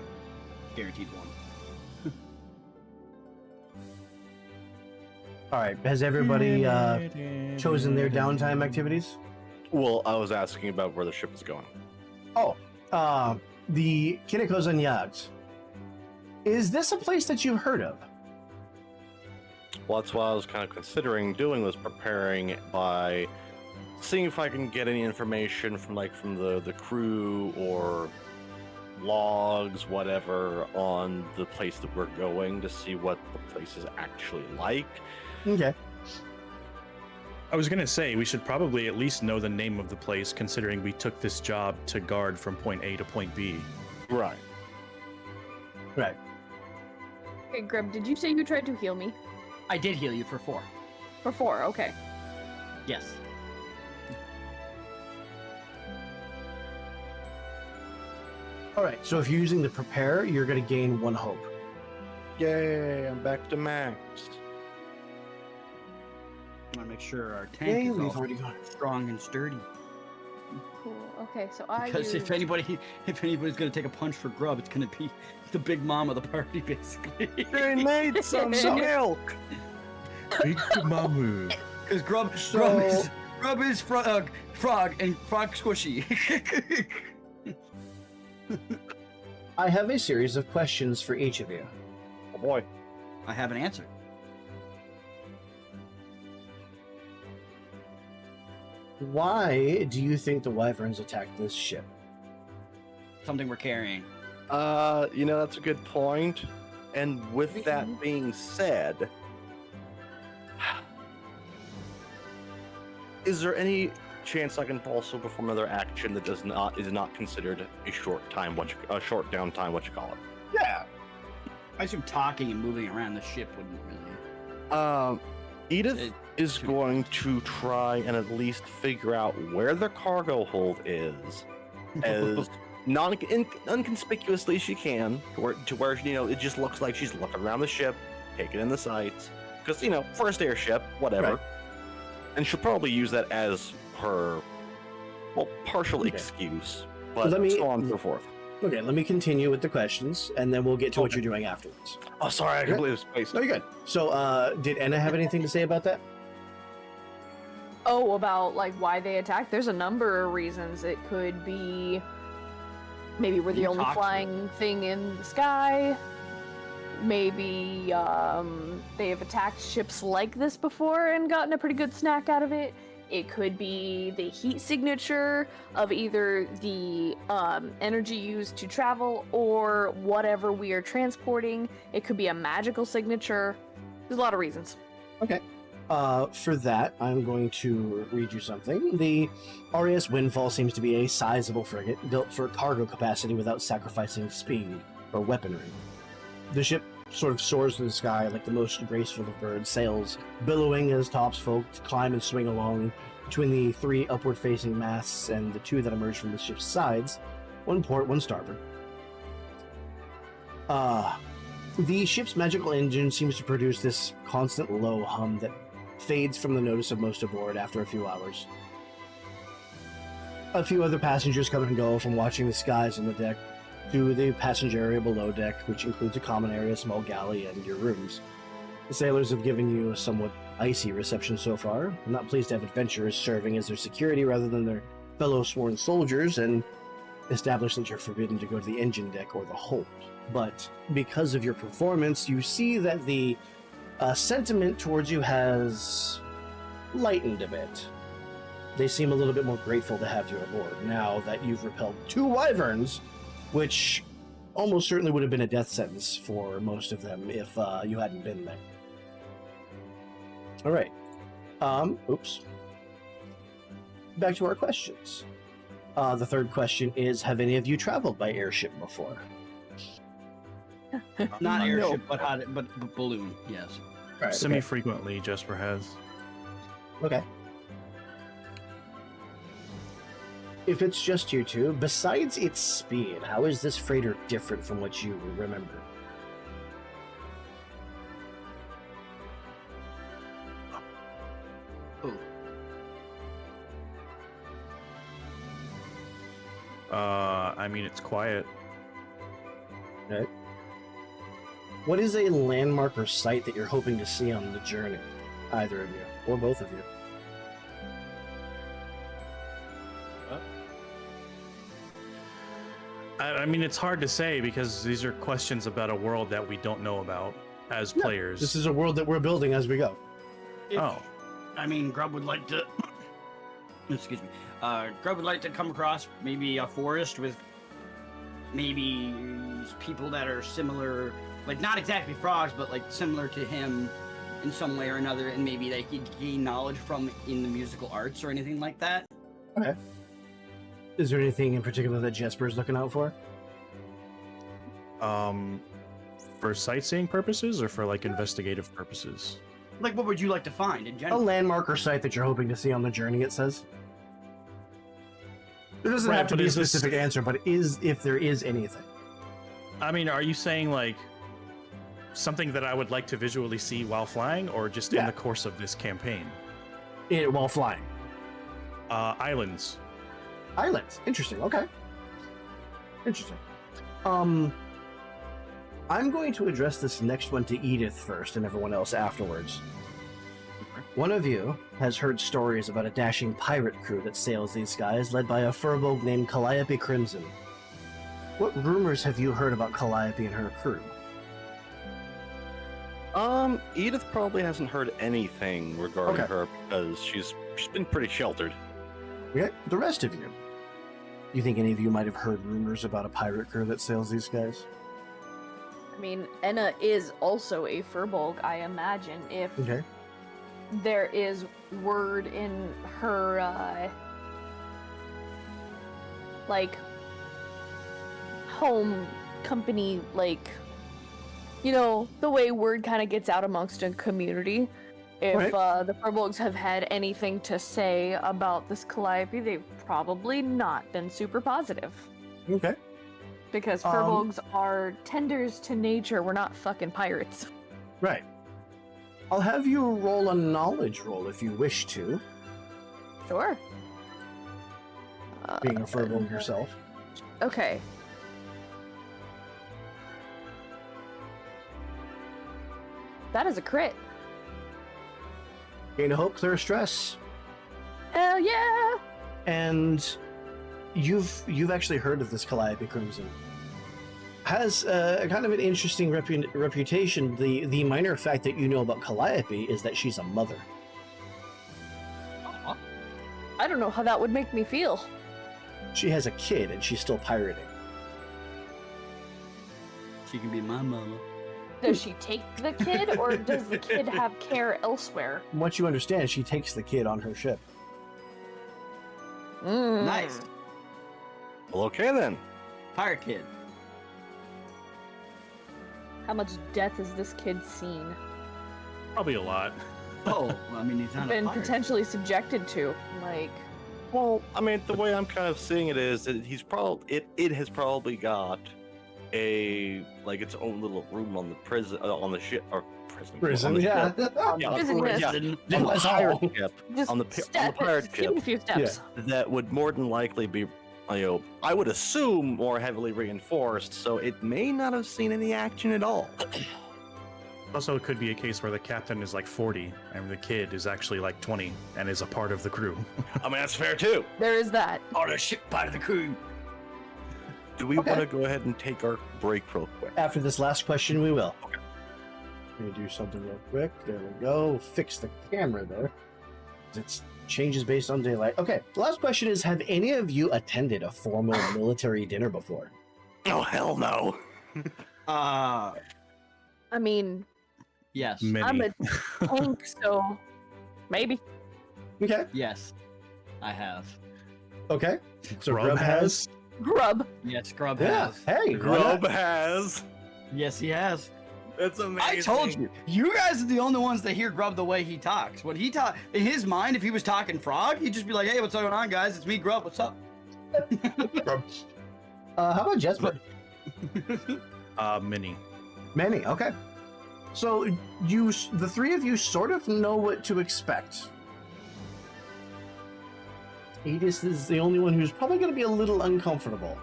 guaranteed 1. All right, has everybody chosen their downtime activities? Well, I was asking about where the ship is going. Oh, the Kinikos and Yags. Is this a place that you've heard of? Well, that's what I was kind of considering doing, was preparing by seeing if I can get any information from the crew or logs, whatever, on the place that we're going to see what the place is actually like. Okay. I was gonna say we should probably at least know the name of the place, considering we took this job to guard from point A to point B. Right. Right. Okay, Grib, did you say you tried to heal me? I did heal you for 4. For 4, okay. Yes. All right, so if you're using the prepare, you're going to gain 1 hope. Yay, I'm back to max. I want to make sure our tank Yay, is we've also already gone. strong and sturdy. Cool. Okay, so I Because use... if anybody's gonna take a punch for Grub, it's gonna be the big mom of the party, basically. They made some milk. Big Mamu. Because Grub is frog and frog squishy. I have a series of questions for each of you. Oh boy. I have an answer. Why do you think the Wyverns attacked this ship? Something we're carrying. That's a good point. And with that being said, is there any chance I can also perform another action that is not considered a short time? A short downtime? What you call it? Yeah. I assume talking and moving around the ship wouldn't really. Edith is going to try and at least figure out where the cargo hold is, as unconspicuously she can, to where it just looks like she's looking around the ship, taking in the sights, because first airship, whatever, Right. and she'll probably use that as her partial excuse, but Let me- so on and so forth. Okay, let me continue with the questions, and then we'll get to what you're doing afterwards. Oh, sorry, I completely spaced. No, you're good. So, did Enna have anything to say about that? Oh, about like why they attacked? There's a number of reasons. It could be maybe we're the You only talked to flying thing in the sky. Maybe they have attacked ships like this before and gotten a pretty good snack out of it. It could be the heat signature of either the energy used to travel or whatever we are transporting. It could be a magical signature. There's a lot of reasons. Okay. For that, I'm going to read you something. The RAS Windfall seems to be a sizable frigate built for cargo capacity without sacrificing speed or weaponry. The ship sort of soars through the sky like the most graceful of birds, sails billowing as topsfolk climb and swing along between the 3 upward-facing masts and the 2 that emerge from the ship's sides, 1 port, 1 starboard. The ship's magical engine seems to produce this constant low hum that fades from the notice of most aboard after a few hours. A few other passengers come and go, from watching the skies on the deck to the passenger area below deck, which includes a common area, small galley, and your rooms. The sailors have given you a somewhat icy reception so far. I'm not pleased to have adventurers serving as their security rather than their fellow sworn soldiers, and established that you're forbidden to go to the engine deck or the hold. But because of your performance, you see that the sentiment towards you has lightened a bit. They seem a little bit more grateful to have you aboard now that you've repelled 2 wyverns, which almost certainly would have been a death sentence for most of them if you hadn't been there. All right. Oops. Back to our questions. The third question is, have any of you traveled by airship before? Not No. airship, but balloon. Yes. Right, Semi-frequently, Jesper has. Okay. If it's just you two, besides its speed, how is this freighter different from what you remember? Ooh. I mean, it's quiet. Okay. What is a landmark or site that you're hoping to see on the journey? Either of you, or both of you. I mean, it's hard to say because these are questions about a world that we don't know about as Yeah, players. This is a world that we're building as we go. Oh. I mean, Grub would like to. Excuse me. Grub would like to come across maybe a forest with maybe people that are similar, like not exactly frogs, but like similar to him in some way or another, and maybe they could gain knowledge from in the musical arts or anything like that. Okay. Is there anything in particular that Jesper's looking out for? For sightseeing purposes or for like investigative purposes? Like, what would you like to find in A general? landmark or site that you're hoping to see on the journey, it says. There doesn't Right, have to but be a is this- specific answer, but if there is anything. I mean, are you saying like something that I would like to visually see while flying, or just in Yeah. the course of this campaign? While flying. Islands. Islands. Interesting. Okay. Interesting. I'm going to address this next one to Edith first and everyone else afterwards. One of you has heard stories about a dashing pirate crew that sails these skies, led by a furbolg named Calliope Crimson. What rumors have you heard about Calliope and her crew? Edith probably hasn't heard anything regarding Okay. her because she's been pretty sheltered. Okay. The rest of you. You think any of you might have heard rumors about a pirate crew that sails these skies? I mean, Enna is also a furbolg, I imagine. If Okay. there is word in her, like, home company, like, you know, the way word kind of gets out amongst a community. If the Furbolgs have had anything to say about this Calliope, they've probably not been super positive. Okay. Because Furbolgs are tenders to nature, we're not fucking pirates. Right. I'll have you roll a knowledge roll if you wish to, Sure. being a Furbolg yourself. Okay. That is a crit. Gain a hope, clear stress. Hell yeah! And you've actually heard of this Calliope Crimson. Has kind of an interesting reputation. The minor fact that you know about Calliope is that she's a mother. I don't know how that would make me feel. She has a kid and she's still pirating. She can be my mama. Does she take the kid, or does the kid have care elsewhere? From what you understand, she takes the kid on her ship. Nice. Well, okay then. Pirate kid. How much death has this kid seen? Probably a lot. Oh, well, I mean, he's not Been a pirate. potentially subjected to, like... Well, I mean, the way I'm kind of seeing it is that he's probably it has probably got a like its own little room on the prison on the ship or prison on the yeah. ship. Yeah, Prison, yes. yeah, Yeah, on the that's pirate all. ship, Just on the step pirate it, give it a ship few steps. that would more than likely be, I would assume more heavily reinforced, so it may not have seen any action at all. Also, it could be a case where the captain is like 40 and the kid is actually like 20 and is a part of the crew. I mean, that's fair too. There is that. On a ship part of the crew. Do we Okay. want to go ahead and take our break real quick? After this last question, we will. Let me do something real quick. There we go. Fix the camera there. It changes based on daylight. Okay, the last question is, have any of you attended a formal military dinner before? Oh, hell no. Uh, I mean, yes. Many. I'm a tank, so maybe. Okay, Yes, I have. okay. So Grub Grub has. Grub. Yes, Grub Yeah, has. hey, Grub has. Yes, he has. It's amazing. I told you. You guys are the only ones that hear Grub the way he talks. When he talk in his mind, if he was talking frog, he'd just be like, "Hey, what's going on, guys? It's me, Grub. What's up?" Grub. How about Jesper? Many. Many, okay. So the three of you sort of know what to expect. Edith is the only one who's probably going to be a little uncomfortable.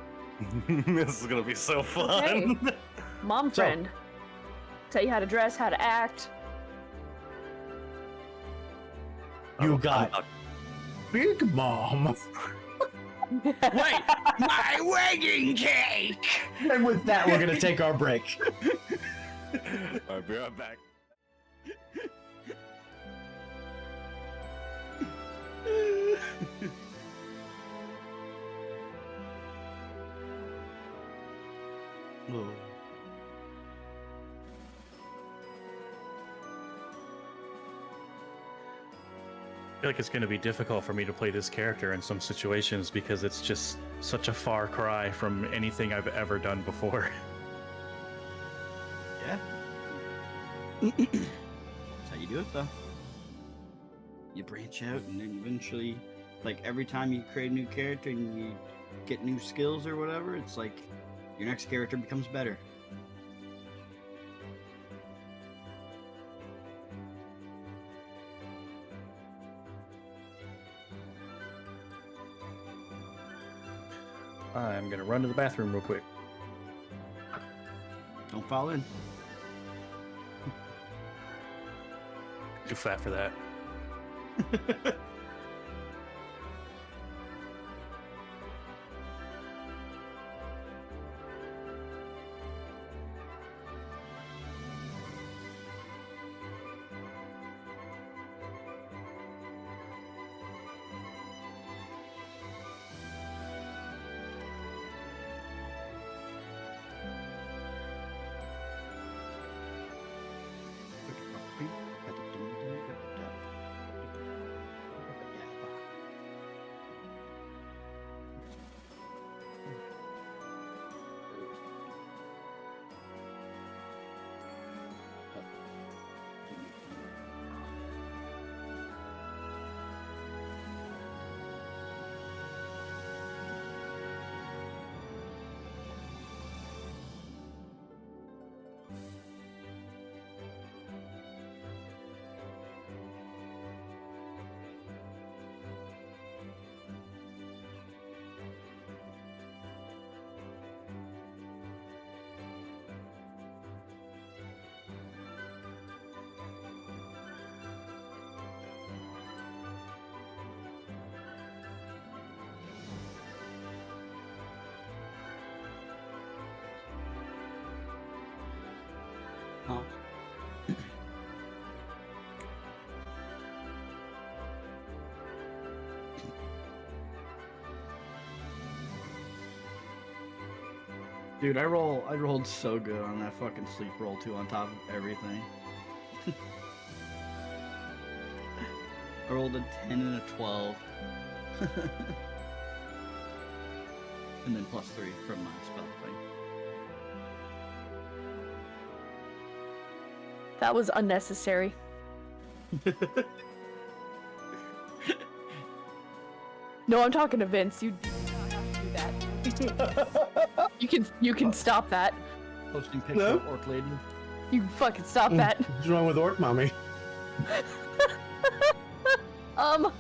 This is gonna be so fun. Okay. Mom So- friend. Tell you how to dress, how to act. You got Big Mom. Wait, my wedding cake. And with that, we're going to take our break. I'll be right back. I feel like it's going to be difficult for me to play this character in some situations because it's just such a far cry from anything I've ever done before. Yeah. That's how you do it, though. You branch out, and then eventually, like every time you create a new character and you get new skills or whatever, it's like your next character becomes better. I'm going to run to the bathroom real quick. Don't fall in. Too fat for that. Huh? Dude, I rolled so good on that fucking sleep roll too, on top of everything. I rolled a 10 and a 12. And then +3 from my spell thing. That was unnecessary. No, I'm talking to Vince. You do not have to do that. You can stop that. Posting picture No. of orc lady. You can fucking stop that. What's wrong with Orc Mommy? Do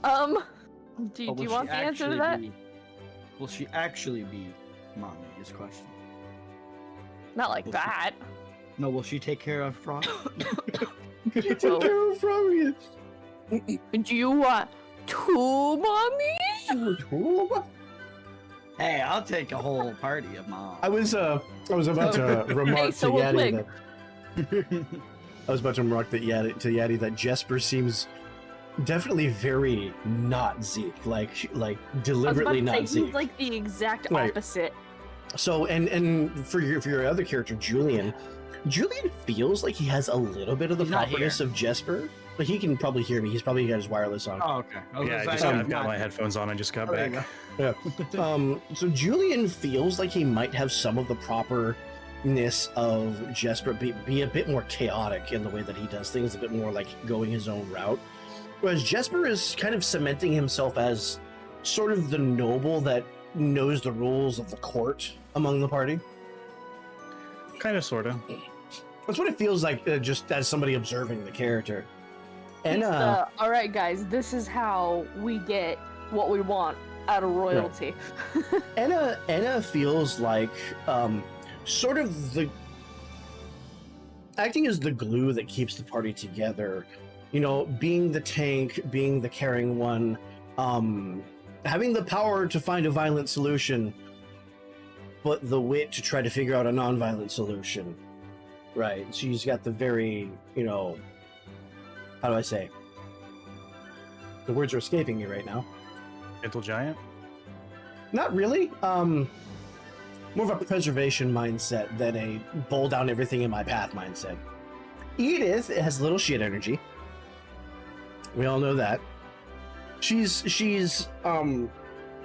But you will want she the answer to actually that? Will she actually be mommy? Is question. Not like Will she- that. No, will she take care of Frog? It's a terror from you. Do you want two mommies? Hey, I'll take a whole party of mom. I was about to remark Hey, so to we'll Yeti play. that I was about to remark that Yeti that Jesper seems definitely very not Zeke, like I was deliberately about to not say, Zeke. he's like the exact Right. opposite. So and for your other character, Julian feels like he has a little bit of the He's not properness of Jesper, but he can probably hear me. He's probably got his wireless on. Oh, okay. Yeah, I've got my headphones on. I just got there back. you So Julian feels like he might have some of the properness of Jesper, be a bit more chaotic in the way that he does things, a bit more like going his own route. Whereas Jesper is kind of cementing himself as sort of the noble that knows the rules of the court among the party. Kind of, sort of. That's what it feels like, just as somebody observing the character. And It's all right, guys. This is how we get what we want out of royalty. Enna feels like sort of the acting as the glue that keeps the party together. You know, being the tank, being the caring one, having the power to find a violent solution, but the wit to try to figure out a non-violent solution. Right. She's got the very, how do I say? The words are escaping me right now. Gentle giant. Not really. More of a preservation mindset than a bowl down everything in my path mindset. Edith has little shit energy. We all know that. She's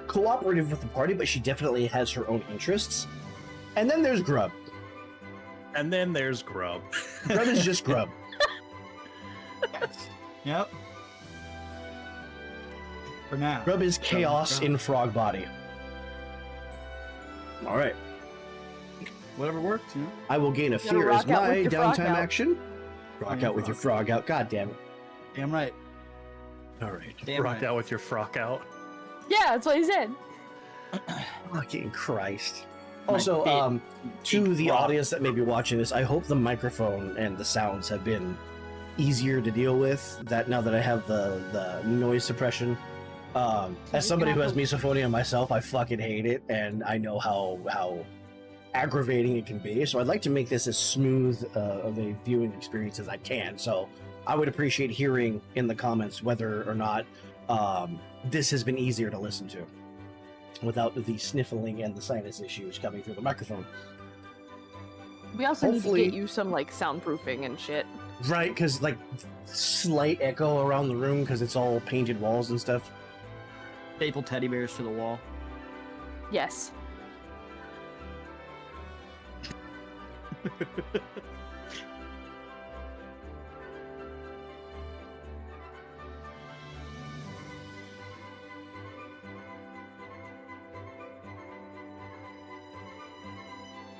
cooperative with the party, but she definitely has her own interests. And then there's Grub. And then there's Grub. Grub is just Grub. Yep. For now. Grub is chaos Grub. in frog body. All right. Whatever works, I will gain a gotta fear as rock out with my your frog downtime out. action. Rock out with your frog out. God damn it. Damn right. All right. Damn Rock right. out with your frock out. Yeah, that's what he said. Fucking Christ. My Also, big- to big the frog. audience that may be watching this, I hope the microphone and the sounds have been easier to deal with. That now that I have the noise suppression. As somebody who has misophonia myself, I fucking hate it, and I know how aggravating it can be. So I'd like to make this as smooth of a viewing experience as I can. So I would appreciate hearing in the comments whether or not this has been easier to listen to without the sniffling and the sinus issues coming through the microphone. We also Hopefully- need to get you some like soundproofing and shit. Right, because like slight echo around the room because it's all painted walls and stuff. Staple teddy bears to the wall. Yes.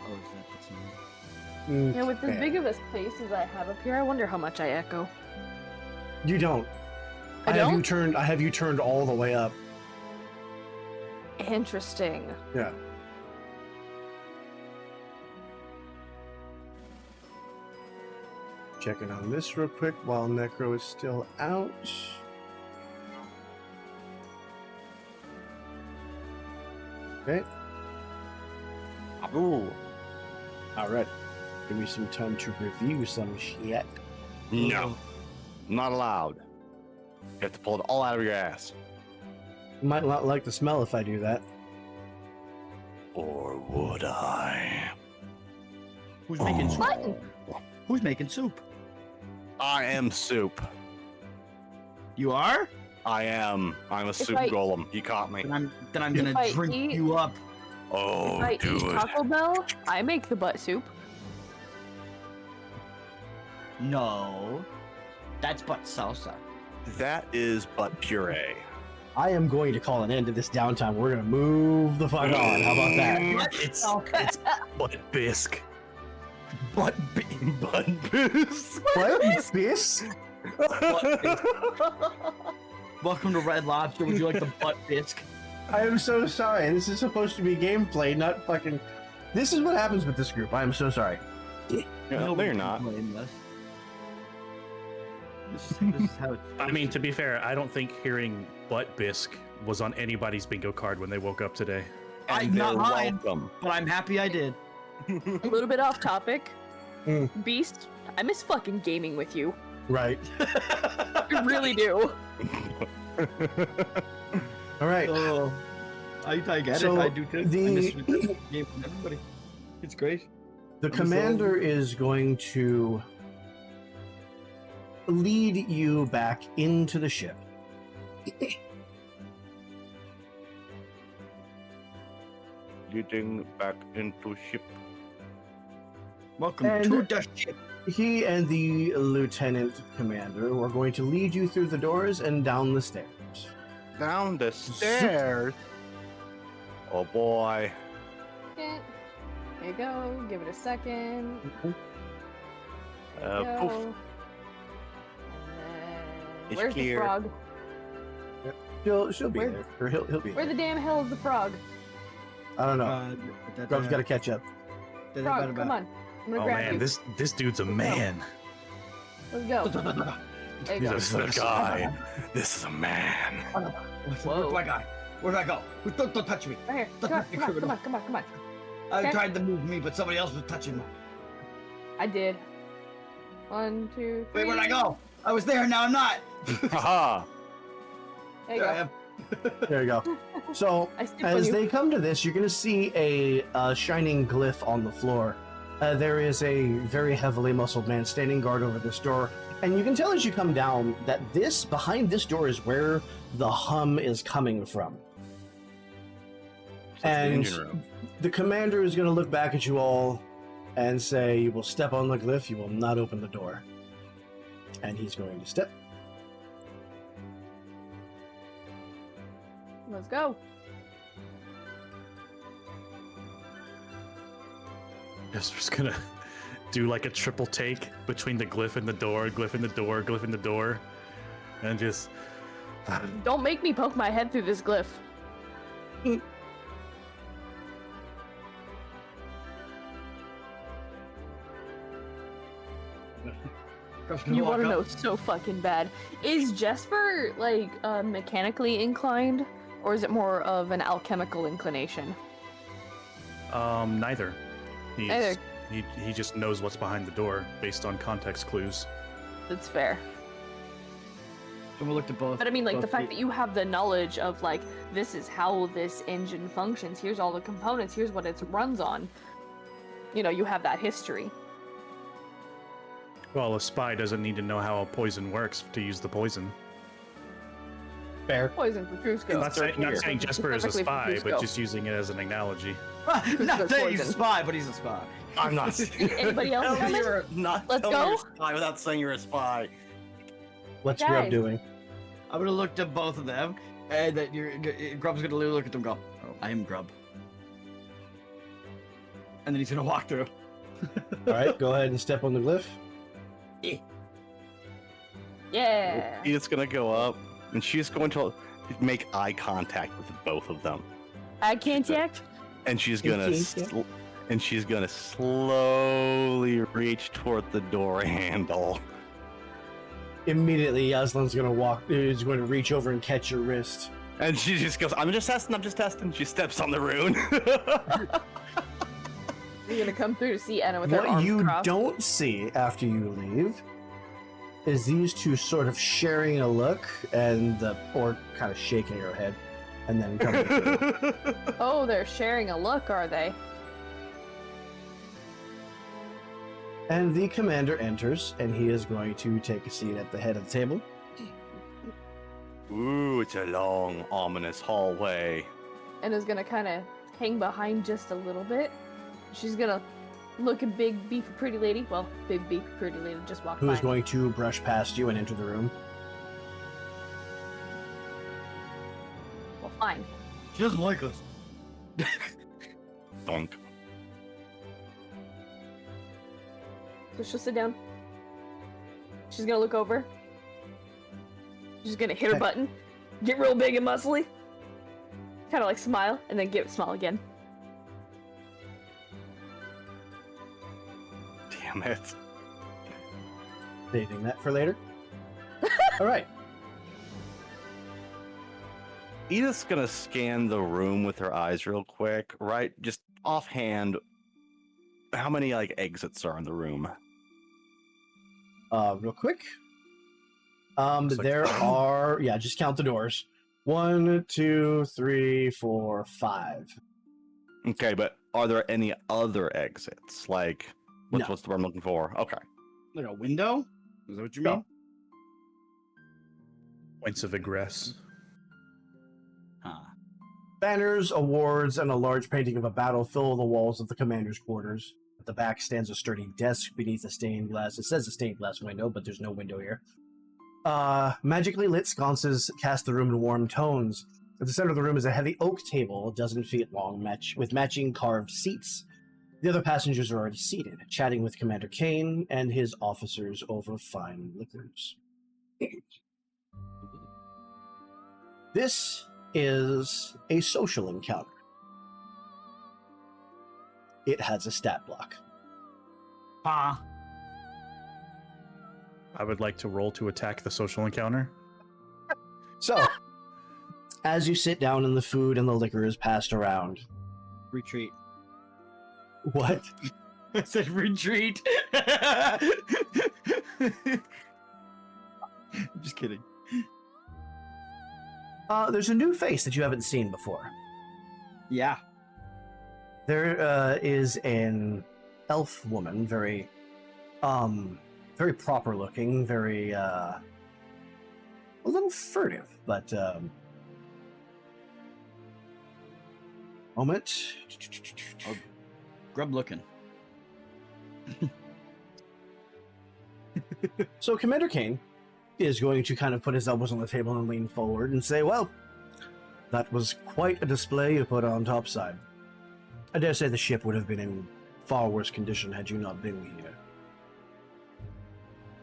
Oh, is that the sound? Yeah, with as big of a space as I have up here, I wonder how much I echo. You don't. I have you don't? turned. I have you turned all the way up. Interesting. Yeah. Checking on this real quick while Necro is still out. Okay. Ooh. All right. Give me some time to review some shit. No, not allowed. You have to pull it all out of your ass. You might not like the smell if I do that. Or would I? Who's making soup? Button. Who's making soup? I am soup. You are? I am. I'm a soup I- golem. You caught me. Then I'm gonna If I drink eat- you up. Oh, If I do eat it. Taco Bell, I make the butt soup. No. That's butt salsa. That is butt puree. I am going to call an end to this downtime. We're gonna move the fuck on. How about that? It's butt bisque. Butt Butt bisque. What? This? Welcome to Red Lobster. Would you like the butt bisque? I am so sorry. This is supposed to be gameplay, not fucking. This is what happens with this group. I am so sorry. No, they're not. This is how it's I mean, to be fair, I don't think hearing butt bisque was on anybody's bingo card when they woke up today. And not they're mine. welcome. but I'm happy I did. A little bit off topic. Mm. Beast, I miss fucking gaming with you. Right. I really do. All right. Oh, I get So, it. I do too. the- I miss the game from everybody. It's great. The commander is going to lead you back into the ship. Leading back into ship. Welcome And- to the ship. He and the lieutenant commander are going to lead you through the doors and down the stairs. Down the stairs. Oh boy. Here you go. Give it a second. Poof. Go. It's Where's the clear. frog? She'll be Where- there. Or he'll be Where there. the damn hell is the frog? I don't know. Grub's got to catch up. Frog, come on. I'm gonna Oh grab man, you. this dude's a man. Let's go. There you go. This is a guy. This is a man. Where's my guy? Where'd I go? Don't touch me. Right here. Don't Come on, touch me, come on, criminal. come on, come on, come on. I Okay. tried to move me, but somebody else was touching me. I did. 1, 2, 3. Wait, where'd I go? I was there, now I'm not. Haha. There you There I go. am. There you go. So, I stick on as you. they come to this, you're going to see a shining glyph on the floor. There is a very heavily muscled man standing guard over this door, and you can tell as you come down that behind this door is where the hum is coming from. That's the And engine room. the commander is going to look back at you all and say, "You will step on the glyph, you will not open the door." And he's going to step. Let's go. Just gonna do like a triple take between the glyph and the door, glyph and the door, glyph and the door, and just Don't make me poke my head through this glyph. You want to know so fucking bad. Is Jesper like mechanically inclined, or is it more of an alchemical inclination? neither. He's, Neither. He just knows what's behind the door based on context clues. That's fair. And we looked at both. But I mean, like the both fact that you have the knowledge of like this is how this engine functions. Here's all the components. Here's what it runs on. You know, you have that history. Well, a spy doesn't need to know how a poison works to use the poison. Fair. Poison for Cusco. Not saying Jesper is a Specifically for spy, but Cusco. just using it as an analogy. Not saying he's a poison. spy, but he's a spy. I'm not. Anybody else Tell me coming? you're not. Let's tell me go. you're a spy without saying you're a spy. What's Guys. Grub doing? I'm gonna look at both of them, and that Grub's gonna look at them and go, oh, I am Grub. And then he's gonna walk through. All right, go ahead and step on the glyph. Yeah. Edith's gonna go up, and she's going to make eye contact with both of them, I can't act. and she's gonna slowly reach toward the door handle. Immediately, Yaslin's is going to reach over and catch your wrist. And she just goes, I'm just testing. She steps on the rune. You're gonna come through to see Anna with her What arms you crossed. don't see after you leave is these two sort of sharing a look and or kind of shaking her head and then coming through. Oh, they're sharing a look, are they? And the commander enters, and he is going to take a seat at the head of the table. Ooh, it's a long, ominous hallway. And is gonna kind of hang behind just a little bit. She's gonna look a big, beefy, pretty lady. Well, big, beefy, pretty lady just walked Who by. is going to brush past you and enter the room? Well, fine. She doesn't like us. Donk. So she'll sit down. She's gonna look over. She's gonna hit her Okay. button, get real big and muscly, kind of like smile, and then get small again. Damn it. Saving that for later. All right. Edith's gonna scan the room with her eyes real quick, right? Just offhand, how many like exits are in the room? Real quick. Looks like There 5. are, yeah, just count the doors. 1, 2, 3, 4, 5. Okay, but are there any other exits? Like, No. what's the word I'm looking for? Okay. Like a window? Is that what you No. mean? Points of egress. Huh. Banners, awards, and a large painting of a battle fill the walls of the commander's quarters. At the back stands a sturdy desk beneath a stained glass. It says a stained glass window, but there's no window here. Magically lit sconces cast the room in warm tones. At the center of the room is a heavy oak table, a dozen feet long, with matching carved seats. The other passengers are already seated, chatting with Commander Kane and his officers over fine liquors. This is a social encounter. It has a stat block. Huh. I would like to roll to attack the social encounter. So, as you sit down and the food and the liquor is passed around, Retreat. what? I said retreat. Just kidding. There's a new face that you haven't seen before. Yeah. There is an elf woman, very proper looking, very a little furtive, but moment. Grub looking. So Commander Kane is going to kind of put his elbows on the table and lean forward and say, well, that was quite a display you put on topside. I dare say the ship would have been in far worse condition had you not been here.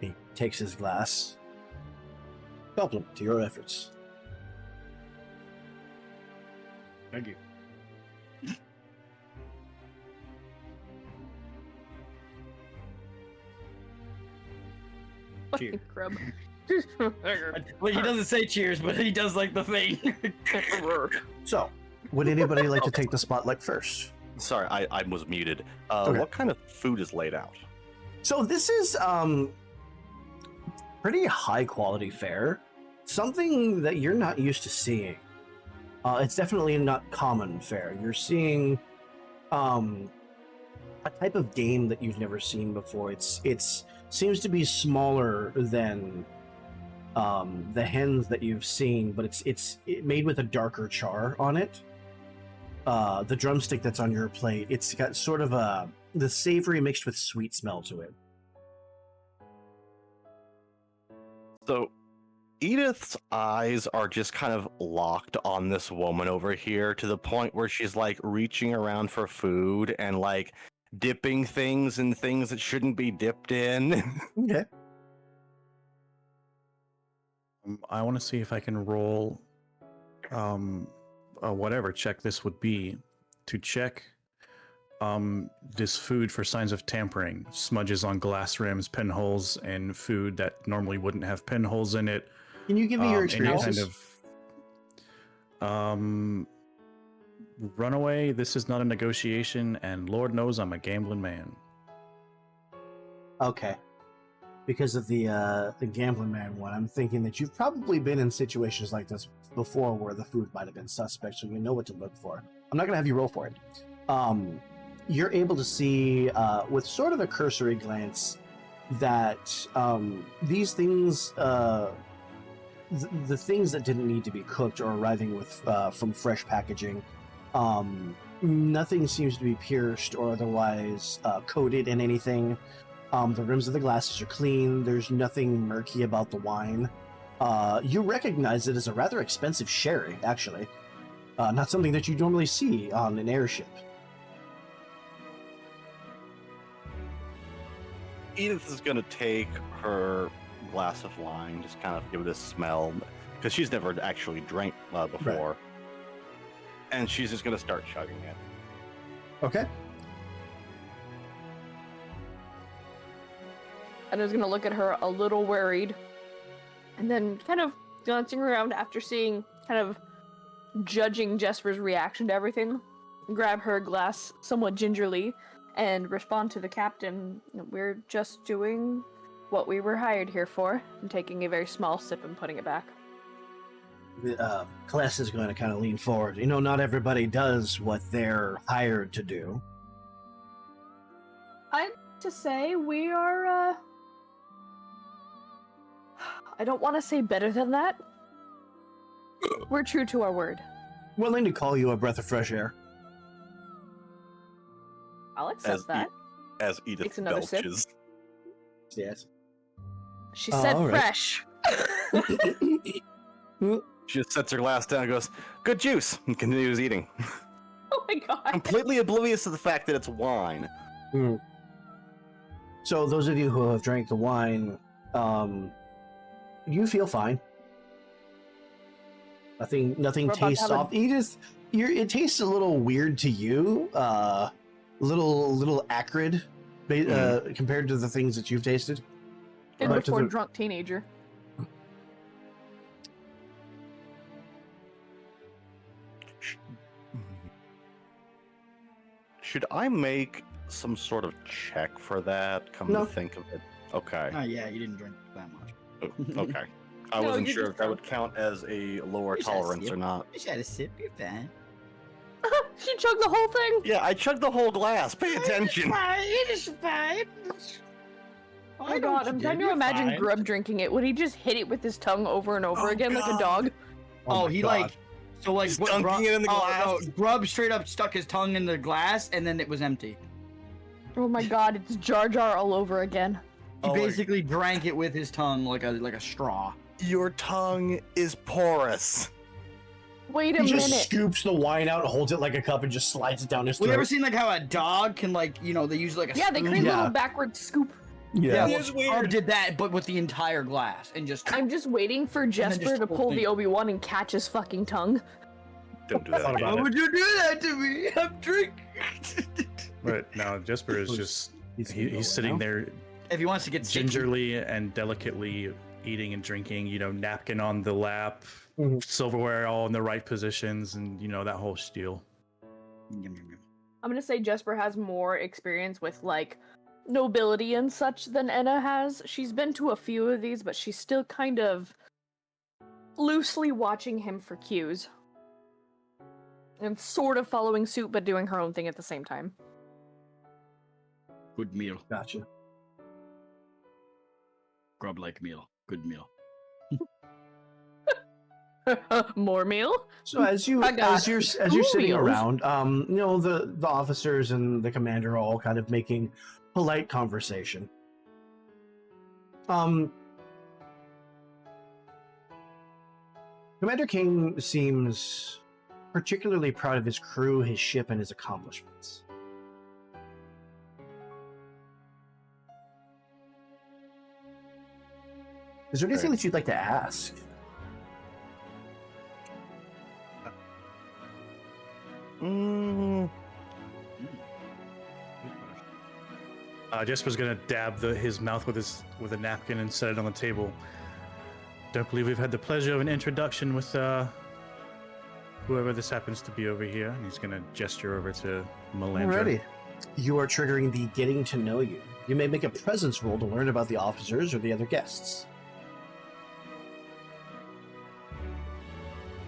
He takes his glass. Compliment to your efforts. Thank you. Cheers. Fucking grub. Well, he doesn't say cheers, but he does like the thing. So, would anybody like to take the spotlight first? Sorry, I was muted. Okay. What kind of food is laid out? So this is pretty high quality fare. Something that you're not used to seeing. It's definitely not common fare. You're seeing a type of game that you've never seen before. It's seems to be smaller than the hens that you've seen, but it's made with a darker char on it. The drumstick that's on your plate, it's got sort of the savory mixed with sweet smell to it. So, Edith's eyes are just kind of locked on this woman over here to the point where she's like reaching around for food and like dipping things in things that shouldn't be dipped in. Okay. I want to see if I can roll whatever check this would be to check this food for signs of tampering, smudges on glass rims, pinholes, and food that normally wouldn't have pinholes in it. Can you give me your Any experiences? kind of run away. This is not a negotiation, and Lord knows I'm a gambling man. Okay. Because of the gambling man one, I'm thinking that you've probably been in situations like this before where the food might have been suspect, so you know what to look for. I'm not going to have you roll for it. You're able to see, with sort of a cursory glance, that these things, the things that didn't need to be cooked are arriving with from fresh packaging. Nothing seems to be pierced or otherwise coated in anything. The rims of the glasses are clean. There's nothing murky about the wine. You recognize it as a rather expensive sherry, actually. Not something that you normally see on an airship. Edith is gonna take her glass of wine, just kind of give it a smell, because she's never actually drank before. Right. And she's just gonna start chugging it. Okay. And I was gonna look at her a little worried, and then kind of glancing around after seeing, kind of judging Jesper's reaction to everything, grab her glass somewhat gingerly, and respond to the captain. We're just doing what we were hired here for, and taking a very small sip and putting it back. The class is going to kind of lean forward. You know, not everybody does what they're hired to do. I'd to say we are, I don't want to say better than that. We're true to our word. Willing to call you a breath of fresh air. I'll accept that. As Edith Takes another sip. belches. Yes. She said all right. fresh. She just sets her glass down and goes, "Good juice," and continues eating. Oh my god. Completely oblivious to the fact that it's wine. So those of you who have drank the wine, you feel fine. Nothing We're about tastes to have off. It tastes a little weird to you, little acrid, compared to the things that you've tasted. And Right to before the- drunk teenager. Should I make some sort of check for that? Come No. to think of it. Okay. Oh yeah, you didn't drink that much. Okay. I No, wasn't you sure just if that would count as a lower You just had a tolerance sip. or not. Just had a sip, you're fine. She chugged the whole thing. Yeah, I chugged the whole glass. Pay attention. It is fine. Oh my god, I'm trying to imagine Grub drinking it. Would he just hit it with his tongue over and over Oh, again like a God. dog? Oh, my he God. like, so like, He's what, dunking it in the glass. Grub straight up stuck his tongue in the glass, and then it was empty. Oh my god, it's Jar Jar all over again. He Oh, basically drank it with his tongue like a straw. Your tongue is porous. Wait a He minute. just scoops the wine out, holds it like a cup, and just slides it down his Well, you throat. ever seen like how a dog can like, they use like a Yeah, they spoon? create a Yeah. little backward scoop. Yeah, It well, is Grub weird. did that, but with the entire glass, and just I'm just waiting for Jesper just to the whole pull the thing. Obi-Wan and catch his fucking tongue. Don't do that. Thought about again. it. would you do that to me? I'm drinking. But now Jesper is just he's sitting there If he wants to get sticky. gingerly and delicately eating and drinking, napkin on the lap, Mhm. silverware all in the right positions, and that whole spiel. Yum, yum, yum. I'm gonna say Jesper has more experience with like nobility and such than Enna has. She's been to a few of these, but she's still kind of loosely watching him for cues. And sort of following suit, but doing her own thing at the same time. Good meal. Gotcha. Grub like meal. Good meal. More meal? So as you're Two sitting meals. around, the officers and the commander are all kind of making polite conversation. Commander King seems particularly proud of his crew, his ship, and his accomplishments. Is there anything that you'd like to ask? Mm, Jesper's gonna dab his mouth with a napkin and set it on the table. Don't believe we've had the pleasure of an introduction with whoever this happens to be over here, and he's gonna gesture over to Melandra. Alrighty. You are triggering the getting to know you. You may make a presence roll to learn about the officers or the other guests.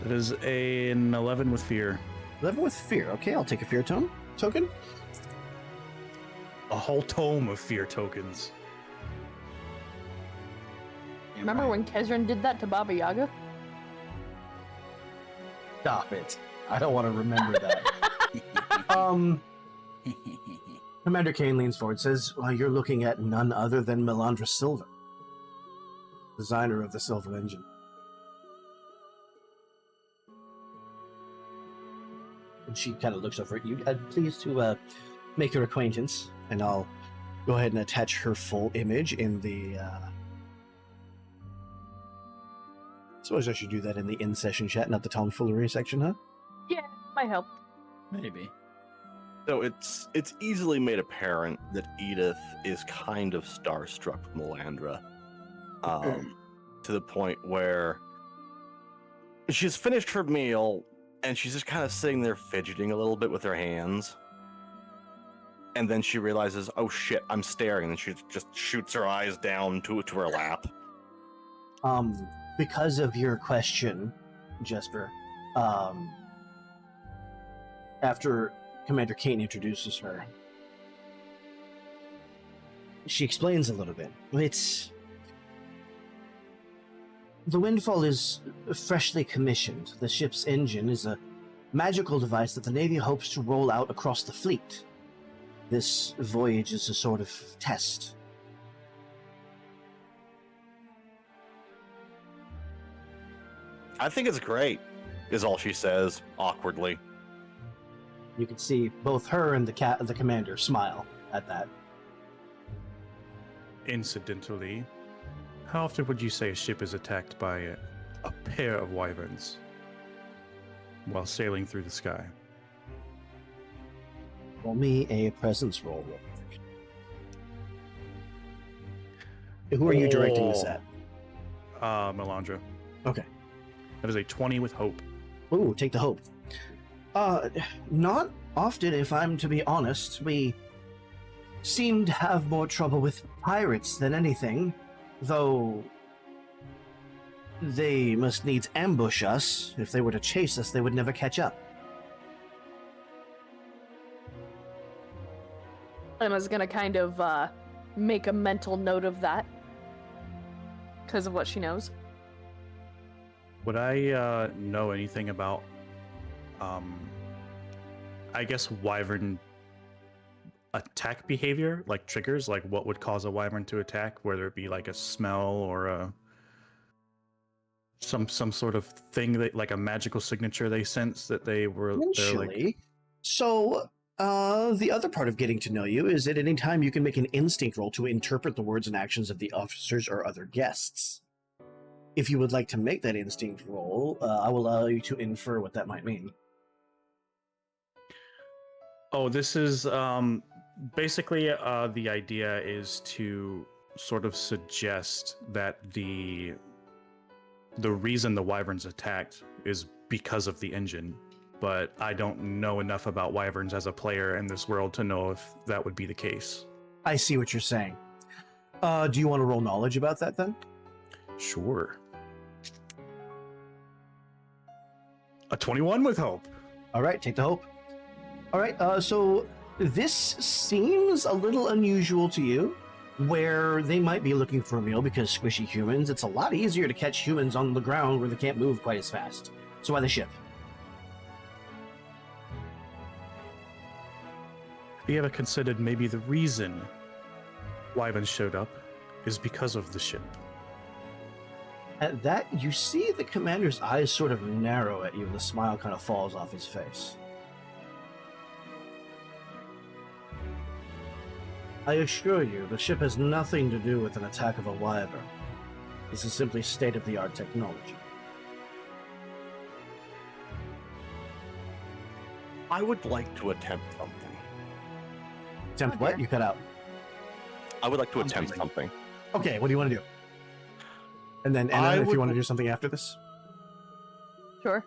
That is an 11 with fear. 11 with fear. Okay, I'll take a fear token. A whole tome of fear tokens. Remember when Kezran did that to Baba Yaga? Stop it. I don't want to remember that. Commander Kane leans forward and says, well, you're looking at none other than Melandra Silver, designer of the Silver Engine. And she kind of looks over at you. I'm pleased to make your acquaintance, and I'll go ahead and attach her full image in the... Suppose I should do that in the in-session chat, not the tomfoolery section, huh? Yeah, might help. Maybe. So it's easily made apparent that Edith is kind of starstruck with Melandra, to the point where she's finished her meal and she's just kind of sitting there fidgeting a little bit with her hands, and then she realizes, oh shit, I'm staring, and she just shoots her eyes down to her lap. Because of your question, Jesper, after Commander Kane introduces her, she explains a little bit. The Windfall is freshly commissioned. The ship's engine is a magical device that the Navy hopes to roll out across the fleet. This voyage is a sort of test. I think it's great, is all she says, awkwardly. You can see both her and the commander smile at that. Incidentally, how often would you say a ship is attacked by a pair of wyverns while sailing through the sky? Roll me a presence roll real quick. Who are you directing this at? Melandra. Okay. That is a 20 with hope. Ooh, take the hope. Not often, if I'm to be honest. We seem to have more trouble with pirates than anything, though they must needs ambush us. If they were to chase us, they would never catch up. Emma's gonna kind of make a mental note of that because of what she knows. Would I know anything about, I guess, wyvern attack behavior, like triggers, like what would cause a wyvern to attack, whether it be like a smell or some sort of thing that, like a magical signature they sense that they're Potentially. like... So, the other part of getting to know you is at any time you can make an instinct roll to interpret the words and actions of the officers or other guests. If you would like to make that instinct roll, I will allow you to infer what that might mean. Oh, this is basically the idea is to sort of suggest that the reason the wyverns attacked is because of the engine, but I don't know enough about wyverns as a player in this world to know if that would be the case. I see what you're saying. Do you want to roll knowledge about that then? Sure. A 21 with hope. All right, take the hope. All right, so this seems a little unusual to you, where they might be looking for a meal because squishy humans, it's a lot easier to catch humans on the ground where they can't move quite as fast. So why the ship? Have you ever considered maybe the reason wyverns showed up is because of the ship? At that, you see the commander's eyes sort of narrow at you, and the smile kind of falls off his face. I assure you, the ship has nothing to do with an attack of a wyvern. This is simply state-of-the-art technology. I would like to attempt something. Attempt what? You cut out. I would like to attempt something. Okay, what do you want to do? And then Anna, if you want to do something after this. Sure.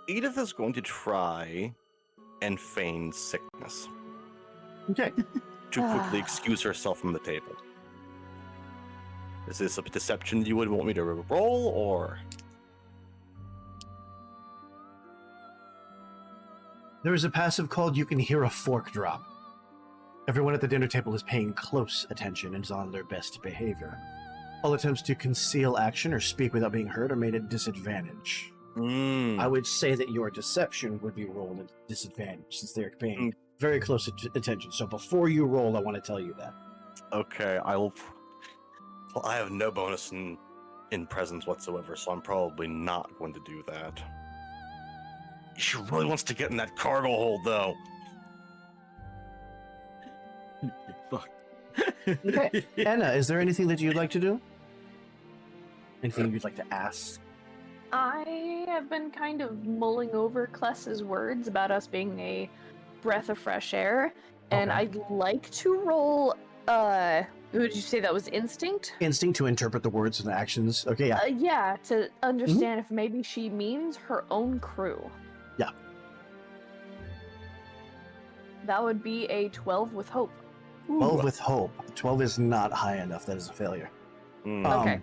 Edith is going to try and feign sickness Okay. to quickly excuse herself from the table. Is this a deception you would want me to roll, or? There is a passive called You Can Hear a Fork Drop. Everyone at the dinner table is paying close attention and is on their best behavior. All attempts to conceal action or speak without being heard are made at disadvantage. I would say that your deception would be rolled at disadvantage since they're paying very close attention. So before you roll, I want to tell you that. Okay, Well, I have no bonus in presence whatsoever, so I'm probably not going to do that. She really wants to get in that cargo hold, though. Fuck. Okay. Anna, is there anything that you'd like to do? Anything you'd like to ask? I have been kind of mulling over Kless's words about us being a breath of fresh air, and Okay. I'd like to roll, would you say that was instinct? Instinct to interpret the words and actions. Okay, yeah. Yeah, to understand if maybe she means her own crew. Yeah. That would be a 12 with hope. 12 with hope. 12 is not high enough. That is a failure. Okay.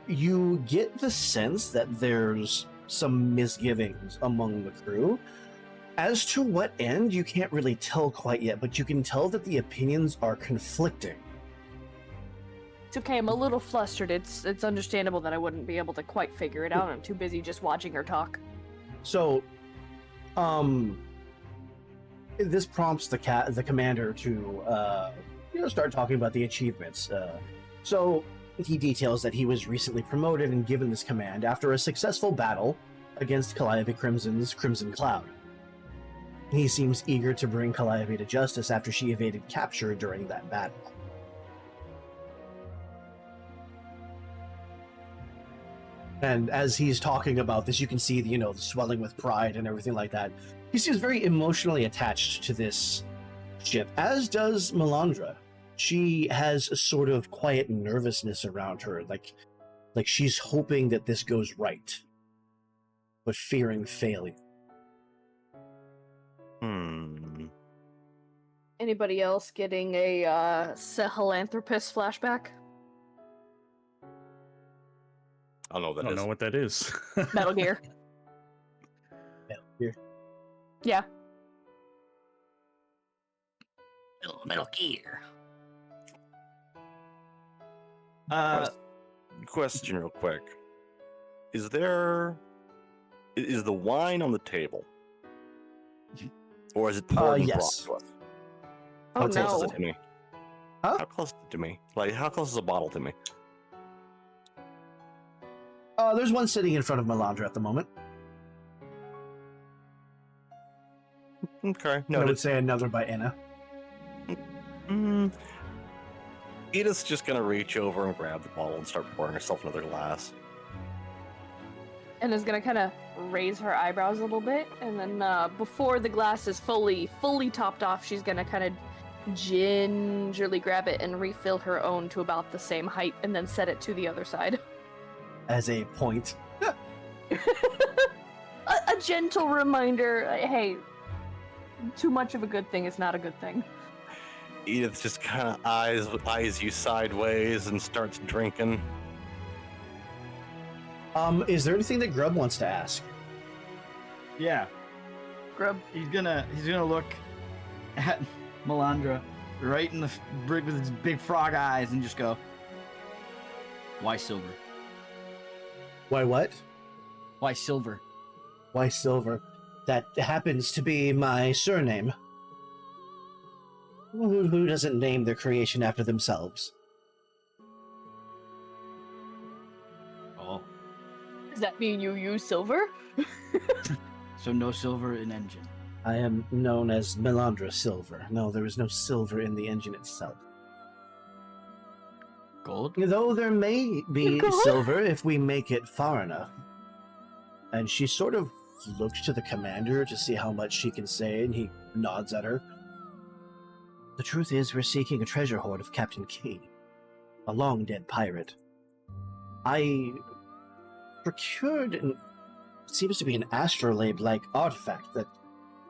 You get the sense that there's some misgivings among the crew. As to what end, you can't really tell quite yet, but you can tell that the opinions are conflicting. It's okay, I'm a little flustered. It's understandable that I wouldn't be able to quite figure it out. I'm too busy just watching her talk. So, this prompts the commander to, start talking about the achievements. So he details that he was recently promoted and given this command after a successful battle against Calliope Crimson's Crimson Cloud. He seems eager to bring Calliope to justice after she evaded capture during that battle. And as he's talking about this, you can see, the swelling with pride and everything like that. He seems very emotionally attached to this ship, as does Melandra. She has a sort of quiet nervousness around her, like she's hoping that this goes right, but fearing failing. Anybody else getting a Sahelanthropus flashback? I don't know what that I don't is. know what that is. Metal Gear. Here. Yeah. Metal Gear. Question real quick. Is the wine on the table? Or is it poured and yes. brought to us? Oh How close is no. it to me? Huh? How close is it to me? Like, how close is a bottle to me? There's one sitting in front of Melandra at the moment. Okay, I no. would say another by Anna. Edith's just gonna reach over and grab the bottle and start pouring herself another glass. And is gonna kind of raise her eyebrows a little bit, and then before the glass is fully topped off, she's gonna kind of gingerly grab it and refill her own to about the same height, and then set it to the other side. As a point. a gentle reminder, hey, too much of a good thing is not a good thing. Edith just kind of eyes you sideways and starts drinking. Is there anything that Grub wants to ask? Yeah. Grub. He's gonna look at Melandra right in the brig with his big frog eyes and just go, "Why silver? Why what? Why silver?" Why Silver? That happens to be my surname. Who doesn't name their creation after themselves? Oh, Does that mean you use silver? so no silver in engine. I am known as Melandra Silver. No, there is no silver in the engine itself. Gold? Though there may be God. silver if we make it far enough. And she sort of looks to the commander to see how much she can say, and he nods at her. The truth is, we're seeking a treasure hoard of Captain King, a long-dead pirate. I procured what seems to be an astrolabe-like artifact that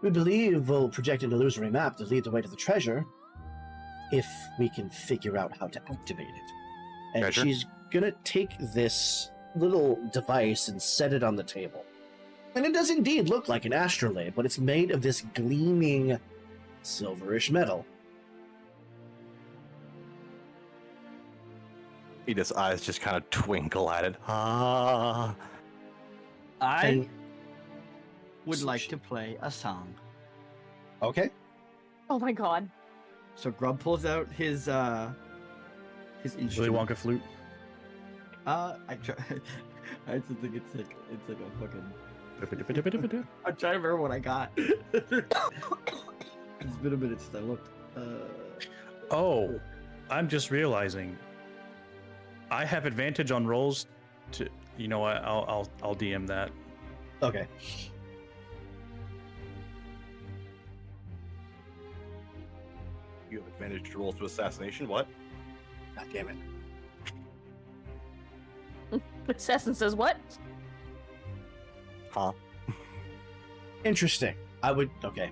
we believe will project an illusory map to lead the way to the treasure, if we can figure out how to activate it. And Treasure? she's gonna take this little device and set it on the table. And it does indeed look like an astrolabe, but it's made of this gleaming silverish metal. Edith's eyes just kind of twinkle at it. Ah. I And- would like to play a song. Okay. Oh my god. So Grub pulls out his Willy instrument. Wonka flute. I try. I just think it's like a fucking. I'm trying to remember what I got. It's been a minute since I looked. Oh, I'm just realizing. I have advantage on rolls. To you know what? I'll DM that. Okay. You have advantage to rolls to assassination. What? God damn it. Assassin says what? Huh? Interesting. Okay.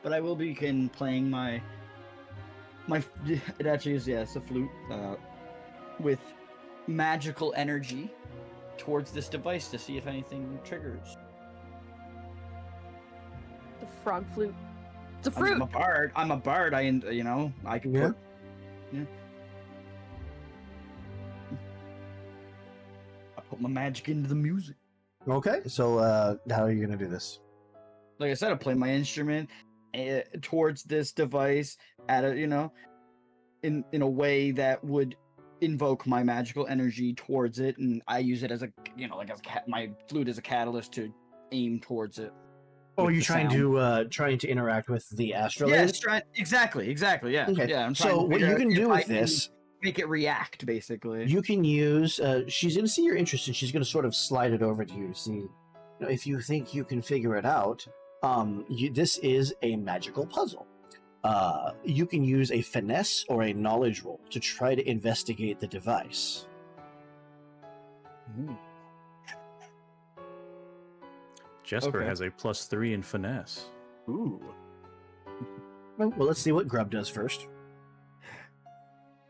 But I will begin playing my. It actually is, yes, a flute with magical energy towards this device to see if anything triggers. The frog flute. It's a I mean, fruit. I'm a bard. I can Yeah. put. Yeah. I put my magic into the music. Okay. So, how are you gonna do this? Like I said, I play my instrument towards this device at a, in a way that would invoke my magical energy towards it, and I use it as a, my flute as a catalyst to aim towards it. Oh, with you're the trying to interact with the astrolabe? Yes, exactly, yeah. Okay. Yeah, I'm trying So to what figure you out can if do I with this, make it react, basically. you can use. She's going to see your interest, and she's going to sort of slide it over to you to see if you think you can figure it out. This is a magical puzzle. You can use a finesse or a knowledge roll to try to investigate the device. Ooh. Jesper Okay. has a +3 in finesse. Ooh. Well, let's see what Grub does first.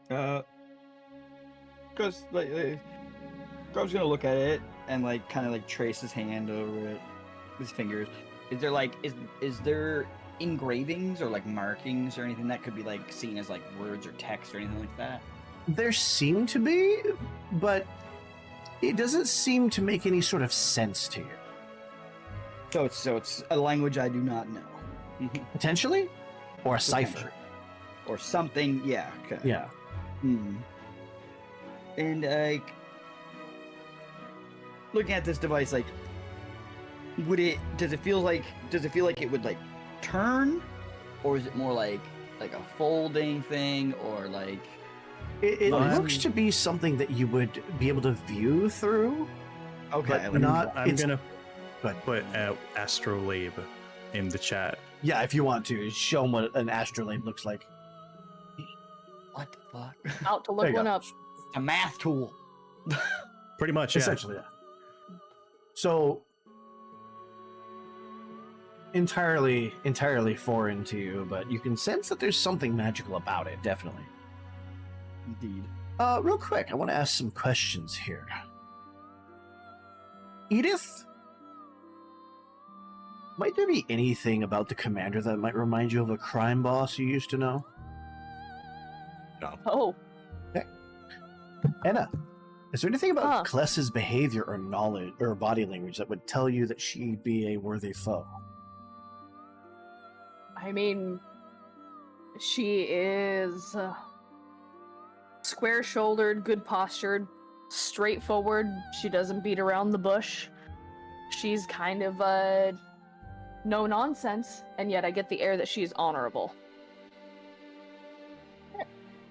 Because Grub's gonna look at it and kind of trace his hand over it, his fingers. Is there is there engravings or markings or anything that could be seen as words or text or anything like that? There seem to be, but it doesn't seem to make any sort of sense to you. So it's a language I do not know. Potentially, or a cipher. Potentially. Or something. Yeah. Okay. Yeah. Hmm. And looking at this device, does it feel like it would turn, or is it more like a folding thing, or It Um, looks to be something that you would be able to view through. okay? But not. I'm it's- gonna But put astrolabe in the chat. yeah, if you want to show them what an astrolabe looks like. What the fuck? Out to There look you one go. up. A math tool. Pretty much, yeah. Essentially, yeah. So entirely foreign to you, but you can sense that there's something magical about it. Definitely. Indeed. Real quick, I want to ask some questions here. Edith, might there be anything about the commander that might remind you of a crime boss you used to know? Oh, Anna, is there anything about Huh. Kless's behavior or knowledge or body language that would tell you that she'd be a worthy foe? I mean, she is square-shouldered, good postured, straightforward. She doesn't beat around the bush. She's kind of no nonsense, and yet I get the air that she's honorable.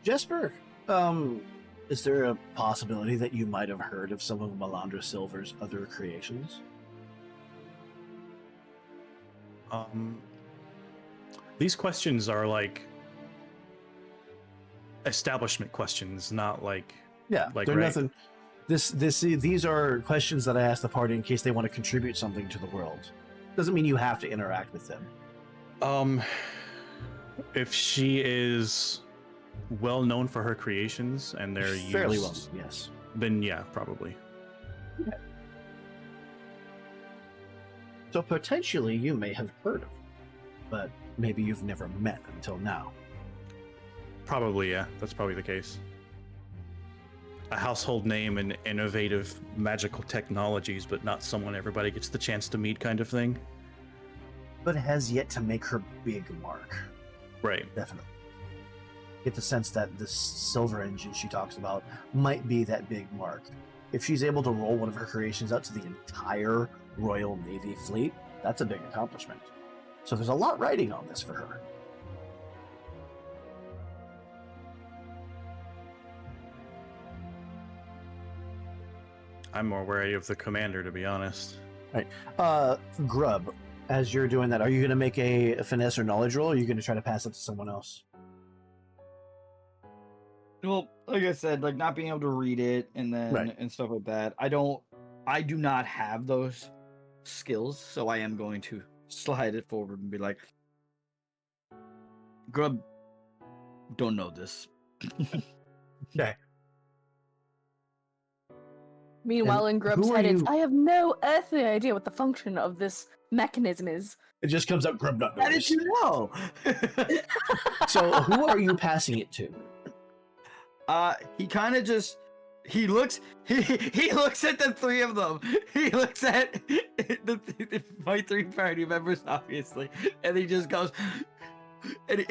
Jesper, is there a possibility that you might have heard of some of Melandra Silver's other creations? These questions are establishment questions, not Yeah, Like, they're right. nothing. These are questions that I ask the party in case they want to contribute something to the world. Doesn't mean you have to interact with them. If she is well known for her creations and they're Fairly well, used, yes. then yeah, probably. So potentially you may have heard of them, but maybe you've never met until now. Probably, yeah. That's probably the case. A household name in innovative magical technologies, but not someone everybody gets the chance to meet kind of thing. But has yet to make her big mark. Right. Definitely. Get the sense that this silver engine she talks about might be that big mark. If she's able to roll one of her creations out to the entire Royal Navy fleet, that's a big accomplishment. So there's a lot riding on this for her. I'm more wary of the commander, to be honest. Grub, as you're doing that, are you going to make a finesse or knowledge roll, or are you going to try to pass it to someone else? Well, like I said, like not being able to read it and then Right. and stuff like that. I do not have those skills, so I am going to slide it forward and be like, Grub, don't know this. Okay. Meanwhile, in Grub's who are head, it's you- I have no earthly idea what the function of this mechanism is. It just comes up, Grub not How did noticed. you know? So who are you passing it to? He kind of just he looks at the three of them. He looks at my three party members, obviously, and he just goes. And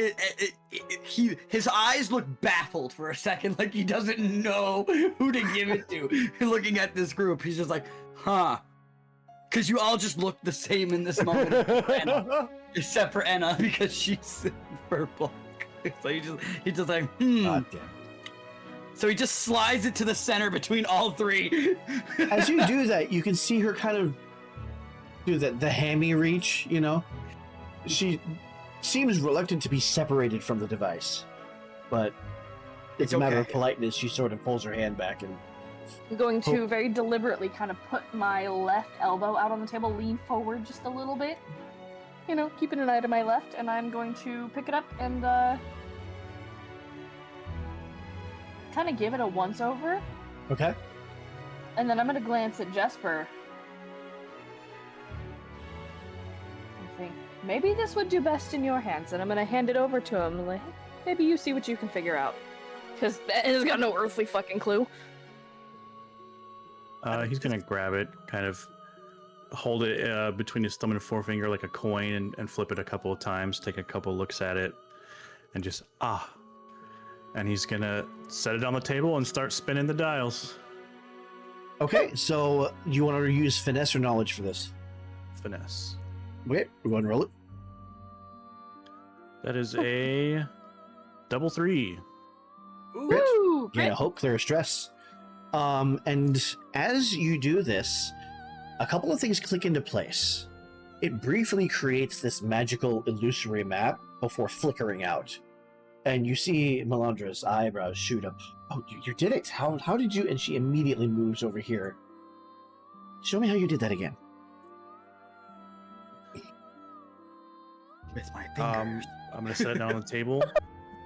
his eyes look baffled for a second, like he doesn't know who to give it to. Looking at this group, he's just like, huh. Because you all just look the same in this moment, except for Enna, because she's purple. So he's just like, God damn. So he just slides it to the center between all three. As you do that, you can see her kind of do the hammy reach, you know? She seems reluctant to be separated from the device, but it's a matter of okay. politeness. She sort of pulls her hand back and I'm going to very deliberately kind of put my left elbow out on the table, lean forward just a little bit, you know, keeping an eye to my left, and I'm going to pick it up and kind of give it a once over, okay. and then I'm going to glance at Jesper and think, maybe this would do best in your hands, and I'm going to hand it over to him, like, maybe you see what you can figure out, because Ben has got no earthly fucking clue. He's gonna grab it, kind of hold it between his thumb and forefinger like a coin, and flip it a couple of times, take a couple looks at it, and just and he's gonna set it on the table and start spinning the dials. Okay, so you want to use finesse or knowledge for this? Finesse. Okay, we're going to roll it. That is a double 3. Woo! Yeah, hope, clear, stress. And as you do this, a couple of things click into place. It briefly creates this magical illusory map before flickering out. And you see Melandra's eyebrows shoot up. Oh, you did it! How did you? And she immediately moves over here. Show me how you did that again. With my fingers. I'm gonna set it down on the table,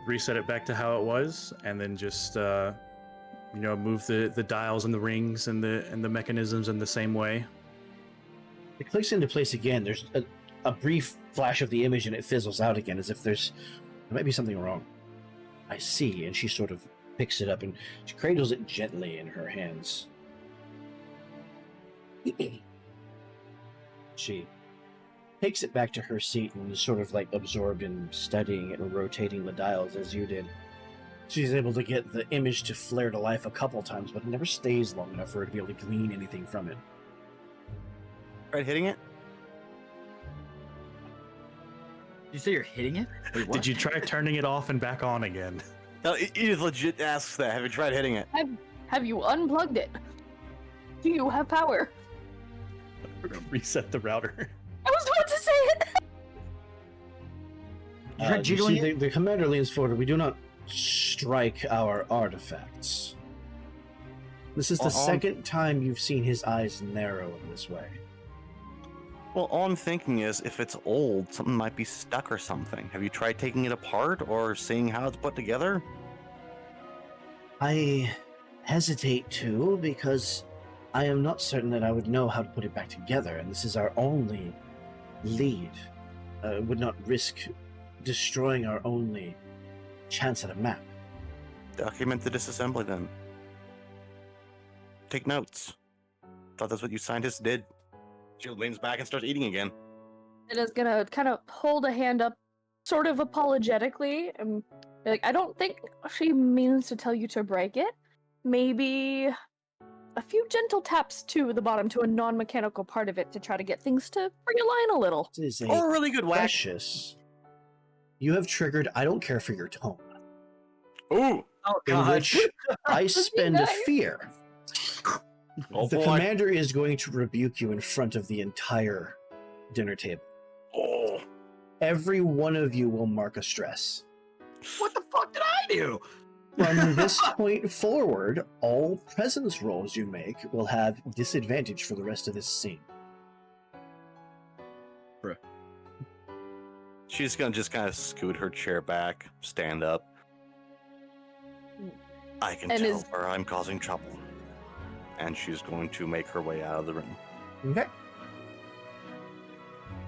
reset it back to how it was, and then just move the dials and the rings and the mechanisms in the same way. It clicks into place again. There's a brief flash of the image and it fizzles out again as if there might be something wrong. I see, and she sort of picks it up and she cradles it gently in her hands. She takes it back to her seat and is sort of like absorbed in studying it and rotating the dials as you did. She's able to get the image to flare to life a couple times, but it never stays long enough for her to be able to glean anything from it. Right, hitting it? You say you're hitting it? Wait, what? Did you try turning it off and back on again? No, Edith legit asks that. Have you tried hitting it? Have you unplugged it? Do you have power? Reset the router. I was about to say it! You heard You jiggling see it? the commander leans forward. We do not strike our artifacts. This is the On- second time you've seen his eyes narrow in this way. Well, all I'm thinking is if it's old, something might be stuck or something. Have you tried taking it apart or seeing how it's put together? I hesitate to, because I am not certain that I would know how to put it back together, and this is our only lead. Would not risk destroying our only chance at a map. Document the disassembly then. Take notes. Thought that's what you scientists did. She leans back and starts eating again. It is gonna kind of hold a hand up, sort of apologetically, and be like, I don't think she means to tell you to break it. Maybe a few gentle taps to the bottom, to a non-mechanical part of it, to try to get things to realign a little. This is Or a really good whack. precious. You have triggered I don't care for your tone, Ooh! Oh in god. which I spend nice. fear. Oh The boy. commander is going to rebuke you in front of the entire dinner table. Oh. Every one of you will mark a stress. What the fuck did I do? From this point forward, all presence rolls you make will have disadvantage for the rest of this scene. She's gonna just kind of scoot her chair back, stand up. I can And tell is- where I'm causing trouble. And she's going to make her way out of the room. Okay.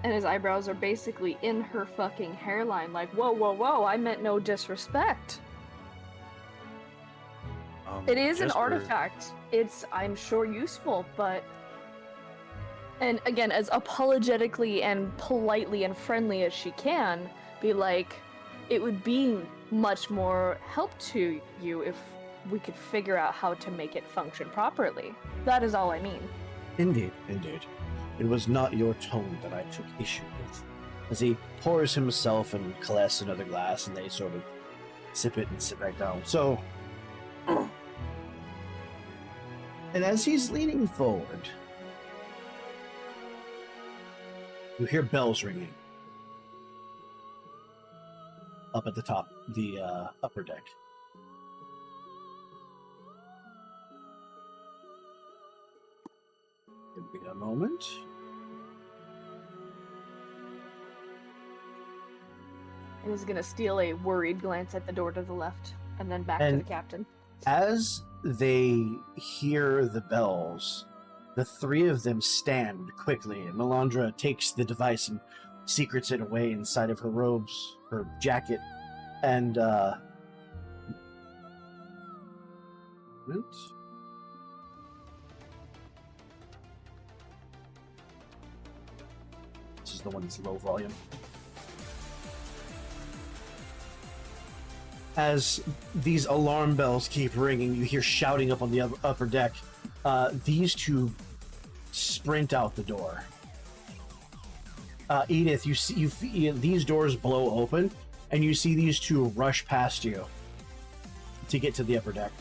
And his eyebrows are basically in her fucking hairline, like, whoa, whoa, whoa, I meant no disrespect. It is an Jesper- artifact. It's, I'm sure, useful, but... And again, as apologetically and politely and friendly as she can, be like, it would be much more help to you if we could figure out how to make it function properly. That is all I mean. Indeed, indeed. It was not your tone that I took issue with. As he pours himself and collects another glass, and they sort of sip it and sit back down. So, and as he's leaning forward, you hear bells ringing up at the top, the upper deck. Give me a moment. And is gonna steal a worried glance at the door to the left, and then back to And- the captain. As they hear the bells, the three of them stand quickly, and Melandra takes the device and secrets it away inside of her robes, her jacket, and this is the one that's low volume. As these alarm bells keep ringing, you hear shouting up on the upper deck. These two sprint out the door. Edith, you see these doors blow open, and you see these two rush past you to get to the upper deck.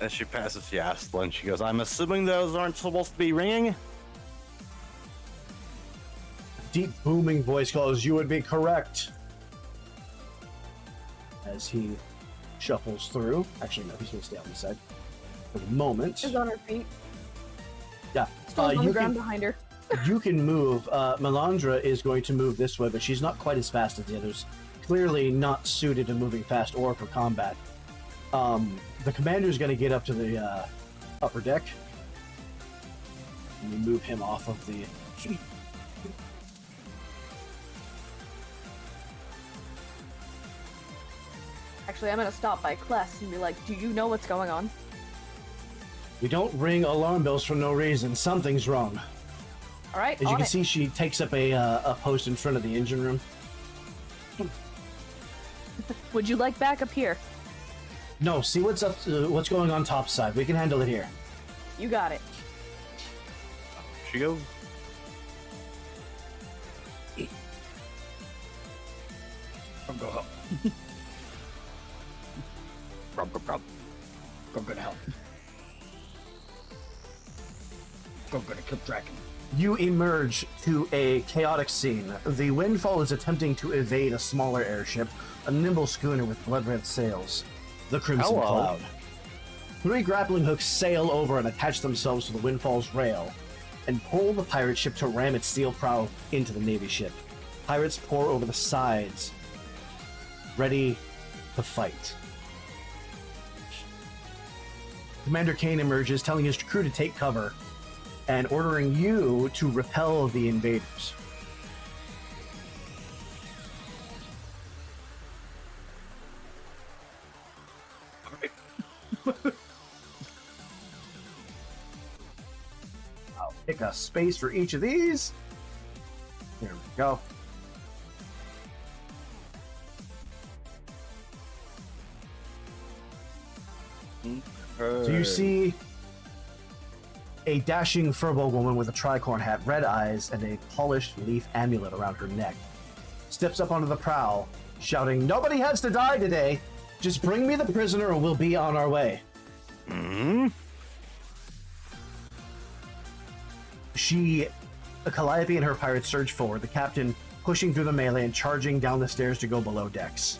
As she passes Yasla, and she goes, I'm assuming those aren't supposed to be ringing? Deep booming voice calls, "You would be correct." As he shuffles through. Actually, no, he's going to stay on the side for the moment. She's on her feet. Yeah. Still on the you ground can behind her. you can move. Melandra is going to move this way, but she's not quite as fast as the others. Clearly not suited to moving fast or for combat. The commander is going to get up to the upper deck. And you move him off of the... Actually, I'm gonna stop by Kless and be like, do you know what's going on? We don't ring alarm bells for no reason. Something's wrong. Alright, As you on can it. see, she takes up a post in front of the engine room. Would you like backup here? No, see what's up. What's going on top side. We can handle it here. You got it. She goes. Come go help. Go good help. Go gonna kill Draken. You emerge to a chaotic scene. The Windfall is attempting to evade a smaller airship, a nimble schooner with blood-red sails, the Crimson Hello. Cloud. 3 grappling hooks sail over and attach themselves to the Windfall's rail and pull the pirate ship to ram its steel prow into the Navy ship. Pirates pour over the sides, ready to fight. Commander Kane emerges, telling his crew to take cover and ordering you to repel the invaders. I'll pick a space for each of these. There we go. So you see a dashing furbolg woman with a tricorn hat, red eyes, and a polished leaf amulet around her neck. Steps up onto the prow, shouting, "Nobody has to die today! Just bring me the prisoner and we'll be on our way." Mm-hmm. Calliope and her pirates surge forward, the captain pushing through the melee and charging down the stairs to go below decks.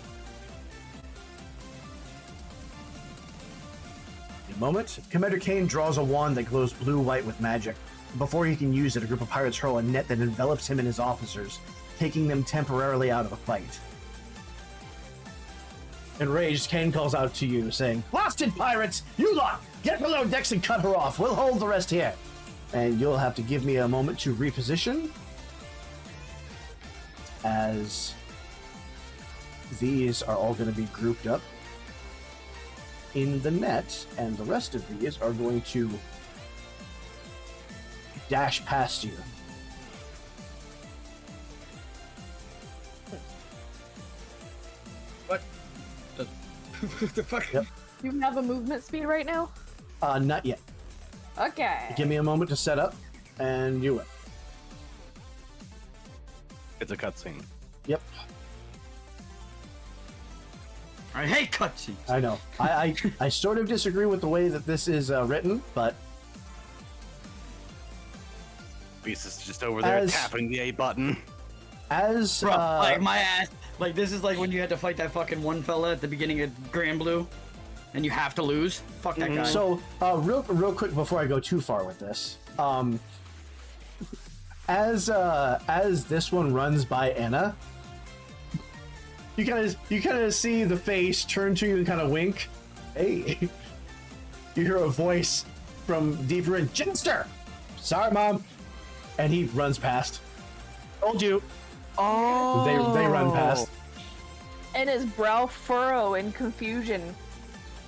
In a moment, Commander Kane draws a wand that glows blue-white with magic. Before he can use it, a group of pirates hurl a net that envelops him and his officers, taking them temporarily out of the fight. Enraged, Kane calls out to you, saying, "Blasted pirates! You lot! Get below decks and cut her off! We'll hold the rest here!" And you'll have to give me a moment to reposition, as these are all going to be grouped up in the net, and the rest of these are going to dash past you. What the fuck? Yep. You have a movement speed right now? Not yet. Okay. Give me a moment to set up, and you will. It's a cutscene. Yep, I hate cutscenes. I know. I sort of disagree with the way that this is written, but Beast is just over there As- tapping the A button. as Bro, like my ass. Like this is like when you had to fight that fucking one fella at the beginning of Grand Blue, and you have to lose. Fuck that guy. so real quick before I go too far with this, as this one runs by Anna, you kind of see the face turn to you and kind of wink. Hey, you hear a voice from deeper in, "Jester, sorry, Mom," and he runs past. Told you. Oh, They run past. And his brow furrow in confusion,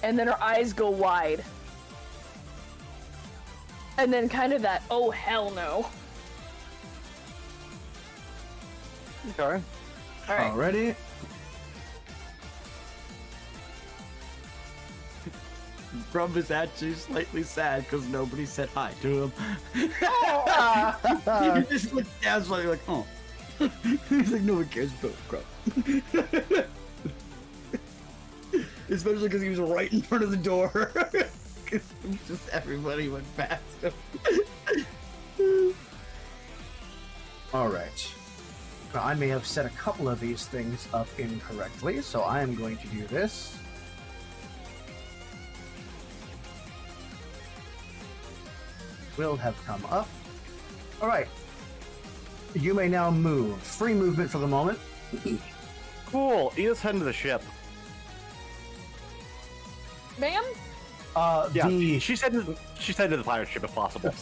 and then her eyes go wide. And then kind of that, "Oh hell no." Okay. Alright. Already. Brum is actually slightly sad because nobody said hi to him. He just looks down slightly like, oh. He's like, no one cares about Grub. Especially because he was right in front of the door. Because just everybody went past him. All right. Now, I may have set a couple of these things up incorrectly, so I am going to do this. Will have come up. All right. You may now move. Free movement for the moment. Cool. Edith's heading to the ship. Ma'am? Yeah, The she's heading to the pirate ship if possible.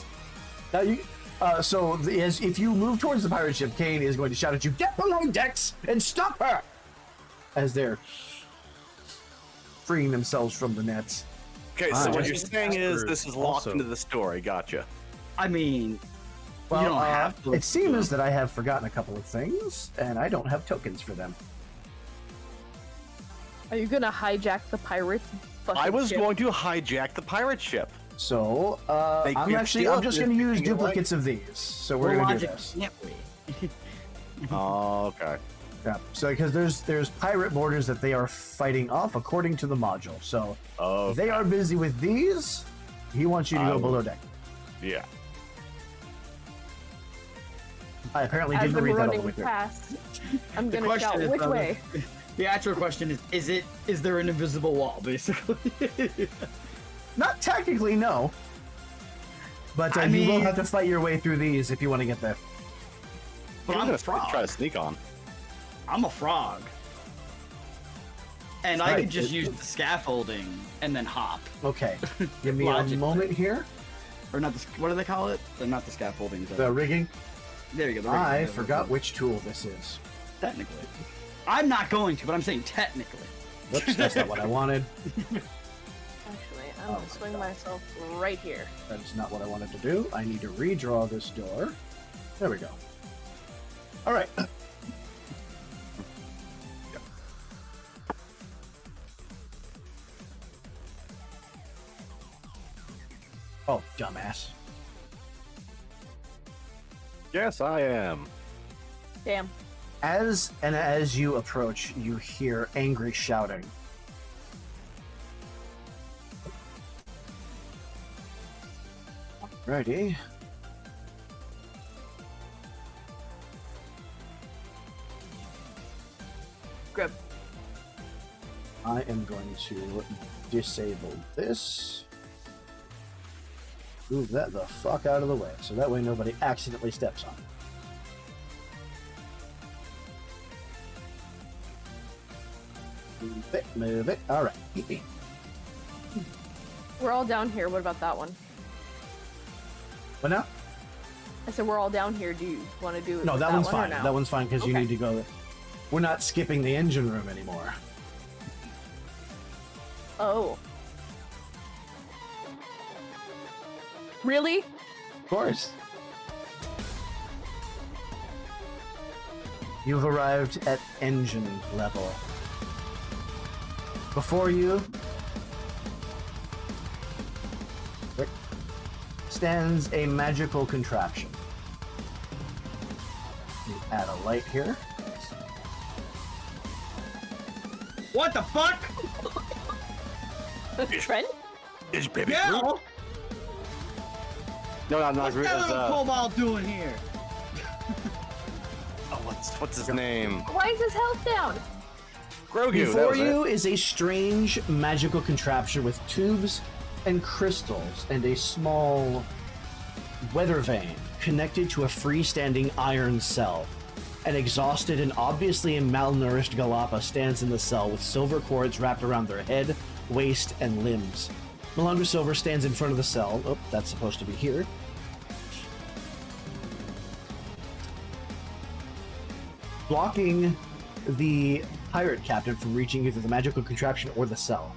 if you move towards the pirate ship, Kane is going to shout at you, "Get below decks and stop her!" As they're freeing themselves from the nets. Okay, so what Just- you're saying is this is locked also- into the story. Gotcha. I mean, Well, you don't have to. it seems that I have forgotten a couple of things, and I don't have tokens for them. Are you gonna hijack the pirates? I was ship? going to hijack the pirate ship. So, They I'm can't steal I'm it just if going to you use can get duplicates of these. So we're going to do this. Can't we? Oh, okay. Yeah. So because there's pirate borders that they are fighting off according to the module. So Oh, they are busy with these. He wants you to I go will- below deck. yeah. I apparently As didn't I'm read that all the running way through. past, I'm The gonna question shout, is, "Which way?" The actual question is there an invisible wall, basically? Not technically, no. But I you will mean- have to fight your way through these if you want to get there. But I'm I'm a gonna frog. try to sneak on. I'm a frog. And I Right, could just it- use the scaffolding and then hop. Okay, give me a Logically. moment here. Or not the, what do they call it? They're not the scaffolding. The rigging. There you go. the rigging. I Yeah, forgot which tool this is. Technically. I'm not going to, but I'm saying technically. Whoops, that's not what I wanted. Actually, I'm Oh gonna my swing God. myself right here. That is not what I wanted to do. I need to redraw this door. There we go. All right. Oh, dumbass. Yes, I am. Damn. As you approach, you hear angry shouting. Righty. Grip. I am going to disable this. Move that the fuck out of the way, so that way nobody accidentally steps on it. Move it, move it. All right. We're all down here. What about that one? But now? I said we're all down here. Do you want to do it? No, with that one's one or fine. no? That one's fine because you Okay. need to go. We're not skipping the engine room anymore. Oh. Really? Of course. You've arrived at engine level. Before you stands a magical contraption. You add a light here. What the fuck? Trent? Is baby Yeah. Groot? No, not What's Groot. that It's, little kobold doing here? oh, what's his name? Why is his health down? Grogu. that Before was it. you is a strange magical contraption with tubes and crystals and a small weather vane connected to a freestanding iron cell. An exhausted and obviously malnourished Galapa stands in the cell with silver cords wrapped around their head, waist, and limbs. Melandra Silver stands in front of the cell. Oh, that's supposed to be here. Blocking the pirate captain from reaching either the magical contraption or the cell.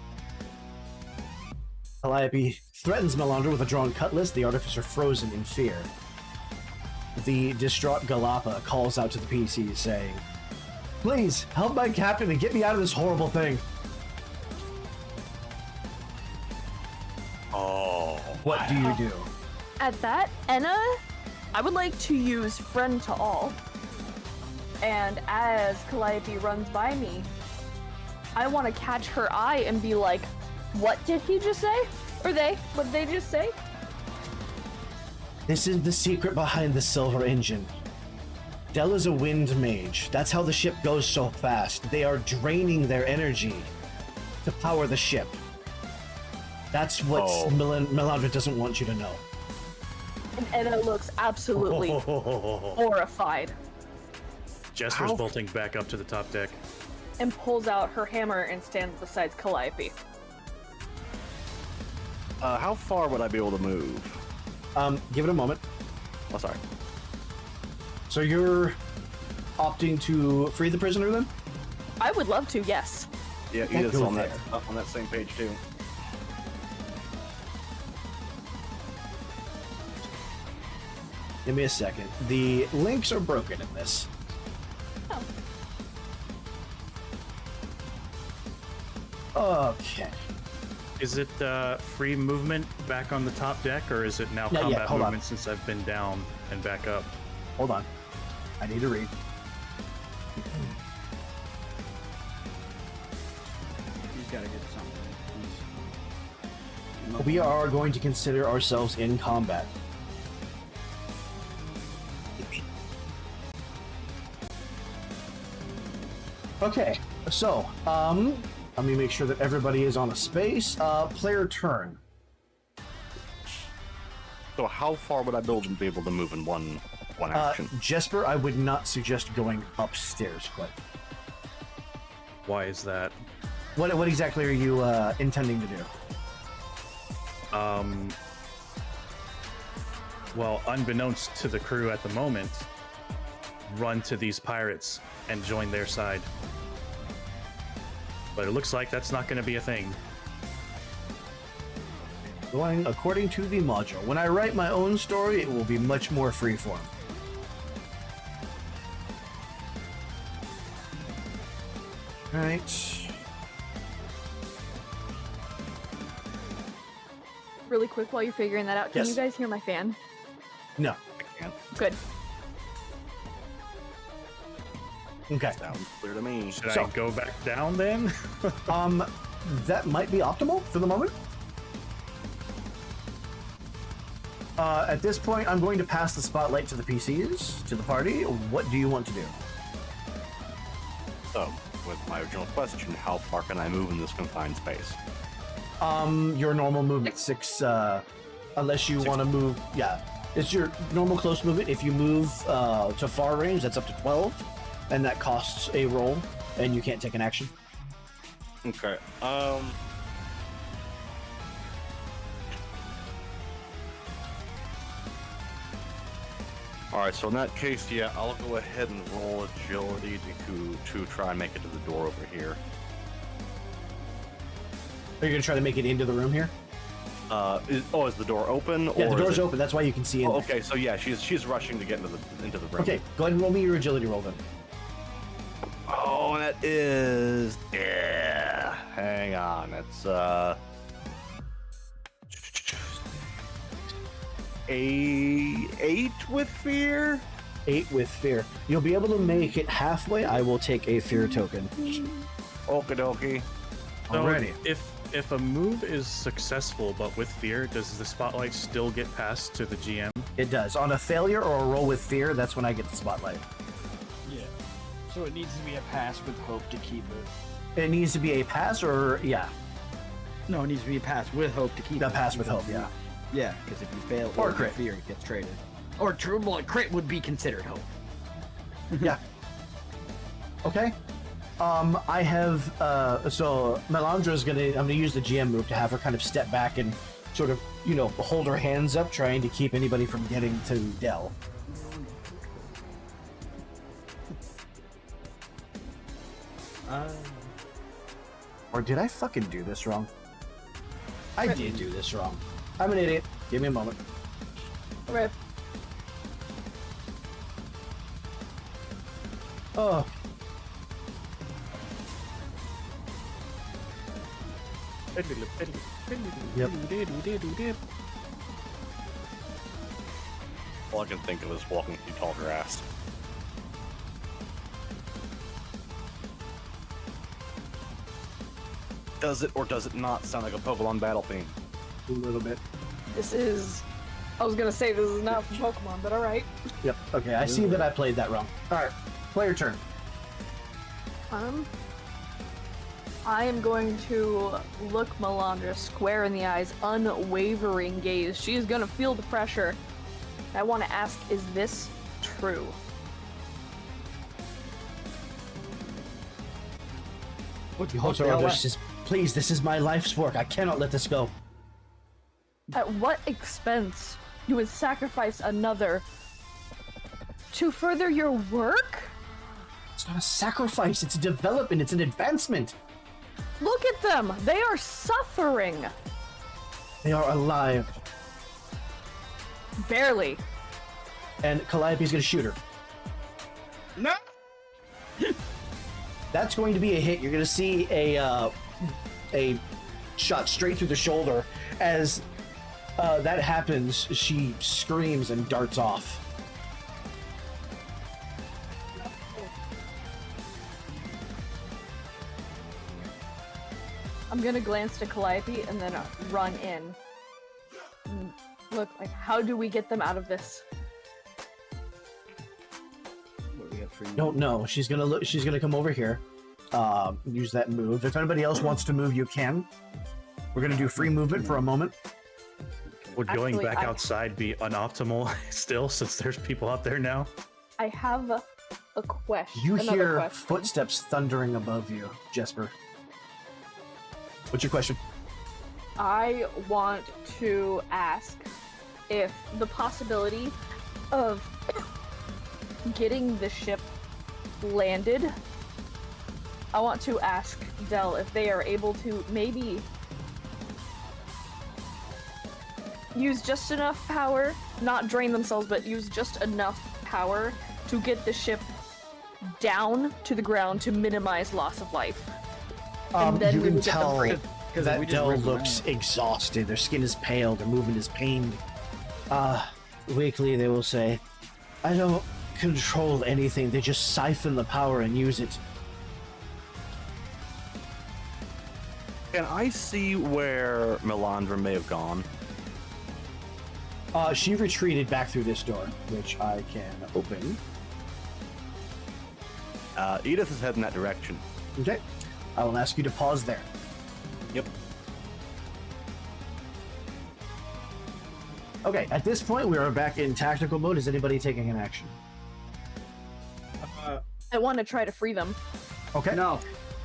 Calliope threatens Melandra with a drawn cutlass, the artificer frozen in fear. The distraught Galapa calls out to the PCs saying, "Please, help my captain and get me out of this horrible thing." Oh. What do you do? At that, Enna, I would like to use Friend to All. And as Calliope runs by me, I want to catch her eye and be like, what did he just say? Or they? What did they just say? This is the secret behind the silver engine. Della's a wind mage. That's how the ship goes so fast. They are draining their energy to power the ship. That's what Oh. Melandra doesn't want you to know. And Enna looks absolutely horrified Jester's How- bolting back up to the top deck. and pulls out her hammer and stands beside Calliope. How far would I be able to move? Give it a moment. Oh, sorry. So you're opting to free the prisoner then? I would love to, yes. Yeah, Can't Edith's go on there. that up on that same page too. Give me a second. The links are broken in this. Okay. Is it free movement back on the top deck, or is it now Yeah, combat hold on. movement since I've been down and back up? Hold on. I need to read. He's gotta get something. He's... We are going to consider ourselves in combat. Okay, so, let me make sure that everybody is on a space. Player turn. So how far would I be able to move in one action? Jesper, I would not suggest going upstairs quite. Why is that? What exactly are you intending to do? Well, unbeknownst to the crew at the moment, run to these pirates and join their side. But it looks like that's not going to be a thing. Going according to the module. When I write my own story, it will be much more freeform. Right. Really quick while you're figuring that out, can Yes. you guys hear my fan? No. I can't. Good. Okay. Sounds clear to me. Should So- I go back down then? That might be optimal for the moment. At this point, I'm going to pass the spotlight to the PCs, to the party. What do you want to do? So, with my original question, how far can I move in this confined space? Your normal movement, 6, unless you want to move, yeah. It's your normal close movement. If you move to far range, that's up to 12, and that costs a roll, and you can't take an action. Okay. All right. So in that case, yeah, I'll go ahead and roll agility to try and make it to the door over here. Are you going to try to make it into the room here? Is the door open? Yeah, or the is door's it- open. That's why you can see in Oh, there. okay, so yeah, she's rushing to get into the room. Okay, go ahead and roll me your agility roll then. Oh, and that is hang on, it's a 8 with fear. 8 with fear. You'll be able to make it halfway. I will take a fear token. Okie dokie. So Alrighty. if a move is successful but with fear, does the spotlight still get passed to the GM? It does. On a failure or a roll with fear, that's when I get the spotlight. Yeah. So it needs to be a pass with hope to keep it. It needs to be a pass or, yeah, No, it needs to be a pass with hope to keep a it. pass with hope, yeah. Yeah, because if you fail Or or crit. fear, it gets traded. Or true, well, a crit would be considered hope. Yeah. Okay. I have, so Melandra's I'm gonna use the GM move to have her kind of step back and sort of, hold her hands up, trying to keep anybody from getting to Dell. Or did I fucking do this wrong? I did do this wrong. I'm an idiot. Give me a moment. Rip. Oh. Yep. All I can think of is walking through tall grass. Does it or does it not sound like a Pokemon battle theme? A little bit. I was gonna say this is not from Pokemon, but alright. Yep. Okay, I see that I played that wrong. Alright, player turn. I am going to look Melandra square in the eyes, unwavering gaze. She's gonna feel the pressure. I want to ask, is this true? What's You hold her over, she says, please, this is my life's work. I cannot let this go. At what expense you would sacrifice another to further your work? It's not a sacrifice, it's a development, it's an advancement. Look at them! They are suffering! They are alive. Barely. And Calliope's gonna shoot her. No! That's going to be a hit. You're gonna see a shot straight through the shoulder. As that happens, she screams and darts off. I'm gonna glance to Calliope and then run in. Look, like, how do we get them out of this? What do we have for you? Don't know. She's gonna look. She's gonna come over here. Use that move. If anybody else wants to move, you can. We're gonna do free movement for a moment. Would going Actually, back outside be unoptimal still, since there's people out there now? I have a question. You another hear question. footsteps thundering above you, Jesper. What's your question? I want to ask if the possibility of getting the ship landed. I want to ask Dell if they are able to maybe use just enough power, not drain themselves, but use just enough power to get the ship down to the ground to minimize loss of life. And then You we can would get them tell free. that we just Dell ripped them looks out. exhausted. Their skin is pale. Their movement is pained. Weakly, they will say, I don't control anything. They just siphon the power and use it. Can I see where Melandra may have gone? She retreated back through this door, which I can open. Edith is heading that direction. Okay. I will ask you to pause there. Yep. Okay, at this point, we are back in tactical mode. Is anybody taking an action? I want to try to free them. Okay. No.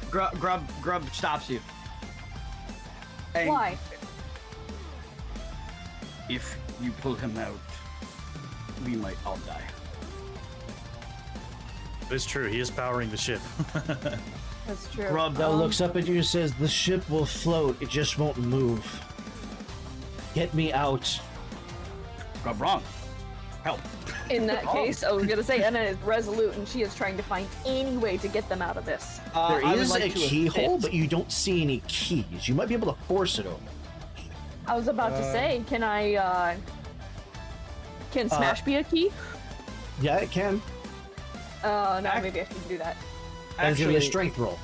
Grub stops you. And Why? if you pull him out, we might all die. It's true. He is powering the ship. That's true. Grub Dell looks up at you and says, the ship will float. It just won't move. Get me out. Grub wrong. Help. In that case, I was gonna say Anna is resolute and she is trying to find any way to get them out of this. There I would is like a to keyhole, assist. but you don't see any keys. You might be able to force it open. I was about to say, can I, can Smash be a key? Yeah, it can. No, maybe I should do that. And it's going to be a strength roll.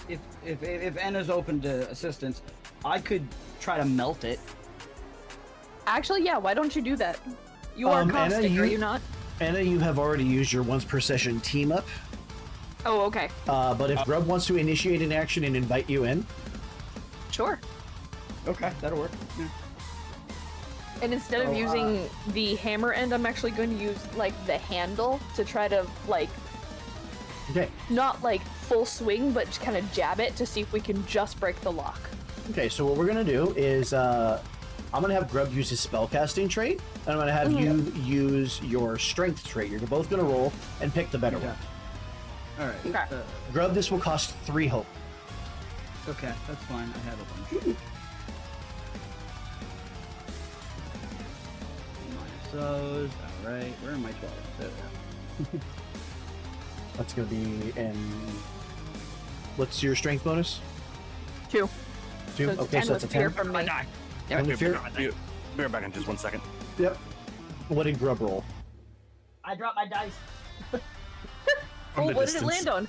If Anna's open to assistance, I could try to melt it. Actually, yeah, why don't you do that? You are Anna, caustic, you- are you not? Anna, you have already used your once per session team up. Oh, okay. But if Grub wants to initiate an action and invite you in, Sure. Okay, that'll work. Yeah. And instead of using the hammer end, I'm actually going to use, like, the handle to try to, like, okay. not, like, full swing, but just kind of jab it to see if we can just break the lock. Okay, so what we're going to do is I'm going to have Grub use his spellcasting trait, and I'm going to have you use your strength trait. You're both going to roll and pick the better one. All right. Okay. Grub, this will cost 3 hope. Okay, that's fine. I have a bunch. Minus those. All right. Where are my 12? There we are. That's going to be in... What's your strength bonus? 2. 2? So it's Okay, 10 so that's a with fear 10. from me. And with fear? Be right back in just 1 second. Yep. What did Grub roll? I dropped my dice. From the What did it distance. land on?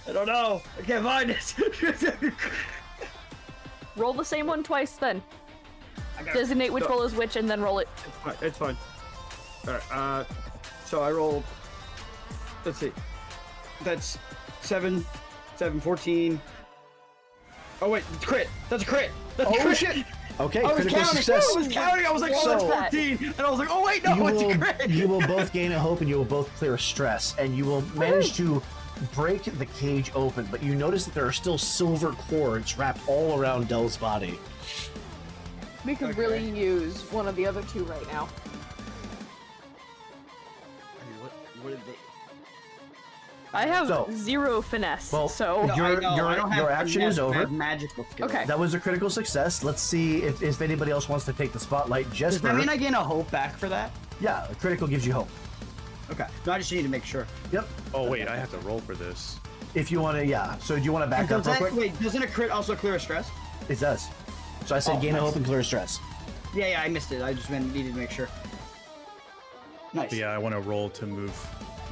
I don't know. I can't find it. Roll the same one twice then. I got Designate which roll is which and then roll it. It's fine. It's fine. All right. So I rolled. Let's see. That's 7, 14. Oh wait, it's crit. That's a crit. That's a Oh crit. shit! Okay, I was critical counting. success. I was counting. I was like, oh, So- that's 14, and I was like, oh wait, no, it's a crit. You will both gain a hope and you will both clear a stress, and you will manage to break the cage open, but you notice that there are still silver cords wrapped all around Dell's body. We could really use one of the other two right now. What did they? I have So- 0 finesse, Well, so No, Your- I don't have your action finesse, is but I over. have magical skill. Okay. That was a critical success. Let's see if anybody else wants to take the spotlight. Does Jesper, that mean I gain a hope back for that? yeah, a critical gives you hope. Okay. No, I just need to make sure. Yep. Oh wait, I have to roll for this. If you want to, yeah. So do you want to back up Does real that, quick? wait, doesn't a crit also clear a stress? It does. So I said Oh, gain a nice. hope and clear a stress. Yeah, I missed it. I just needed to make sure. Nice. But yeah, I want to roll to move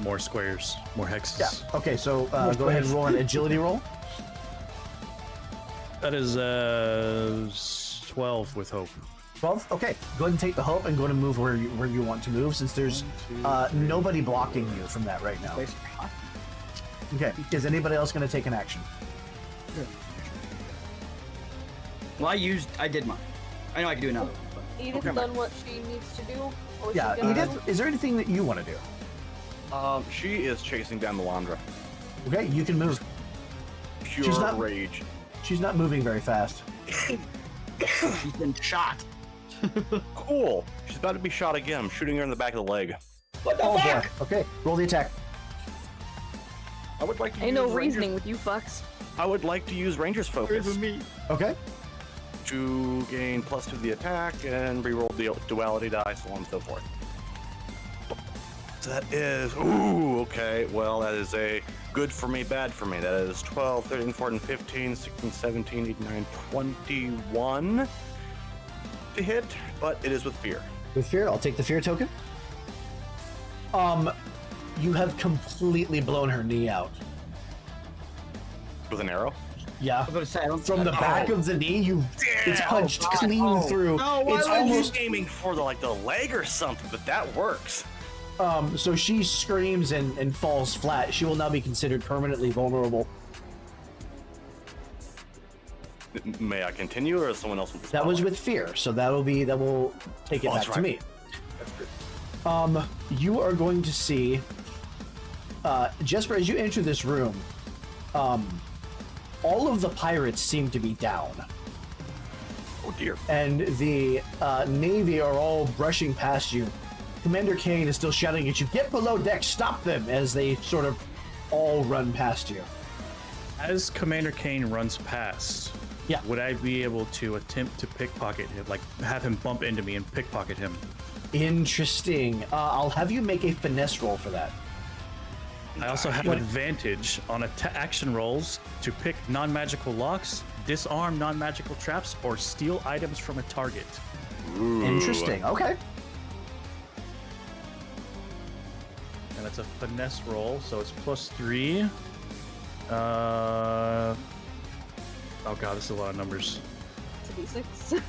more squares, more hexes. Yeah. Okay, so go ahead and roll an agility roll. That is 12 with hope. 12? Okay, go ahead and take the hope and go to move where you want to move, since there's nobody blocking you from that right now. Okay, is anybody else going to take an action? Well, I did mine. I know I can do another one. But... Edith Okay. done what she needs to do. Or Yeah, she's gonna Edith, is there anything that you want to do? She is chasing down the Landra. Okay, you can move. Pure She's not- rage. She's not moving very fast. She's been shot. Cool. She's about to be shot again. I'm shooting her in the back of the leg. What the Oh fuck? boy. Okay, roll the attack. I would like to Ain't use no Ranger's- reasoning with you fucks. I would like to use Ranger's Focus me. Okay. to gain +2 to the attack and reroll the duality die, so on and so forth. So that is, ooh, okay. Well, that is a good for me, bad for me. That is 12, 13, 14, 15, 16, 17, 18, 19, 21 to hit, but it is with fear. With fear, I'll take the fear token. You have completely blown her knee out. With an arrow? Yeah. I was gonna say, I don't From the back of the knee, it's punched clean through. No, why It's would you- almost aiming for the leg or something, but that works. so she screams and falls flat. She will now be considered permanently vulnerable. May I continue, or is someone else with the That was spotlight? with fear, so that will take it Oh, back that's to right. me. You are going to see Jesper, as you enter this room, all of the pirates seem to be down. Oh dear. And the Navy are all brushing past you. Commander Kane is still shouting at you, "Get below deck, stop them," as they sort of all run past you. As Commander Kane runs past, Yeah. would I be able to attempt to pickpocket him, like have him bump into me and pickpocket him? Interesting. I'll have you make a finesse roll for that. I also have What? advantage on action rolls to pick non-magical locks, disarm non-magical traps, or steal items from a target. Ooh. Interesting. Okay. And that's a finesse roll, so it's +3. Oh god, this is a lot of numbers. It's a D6.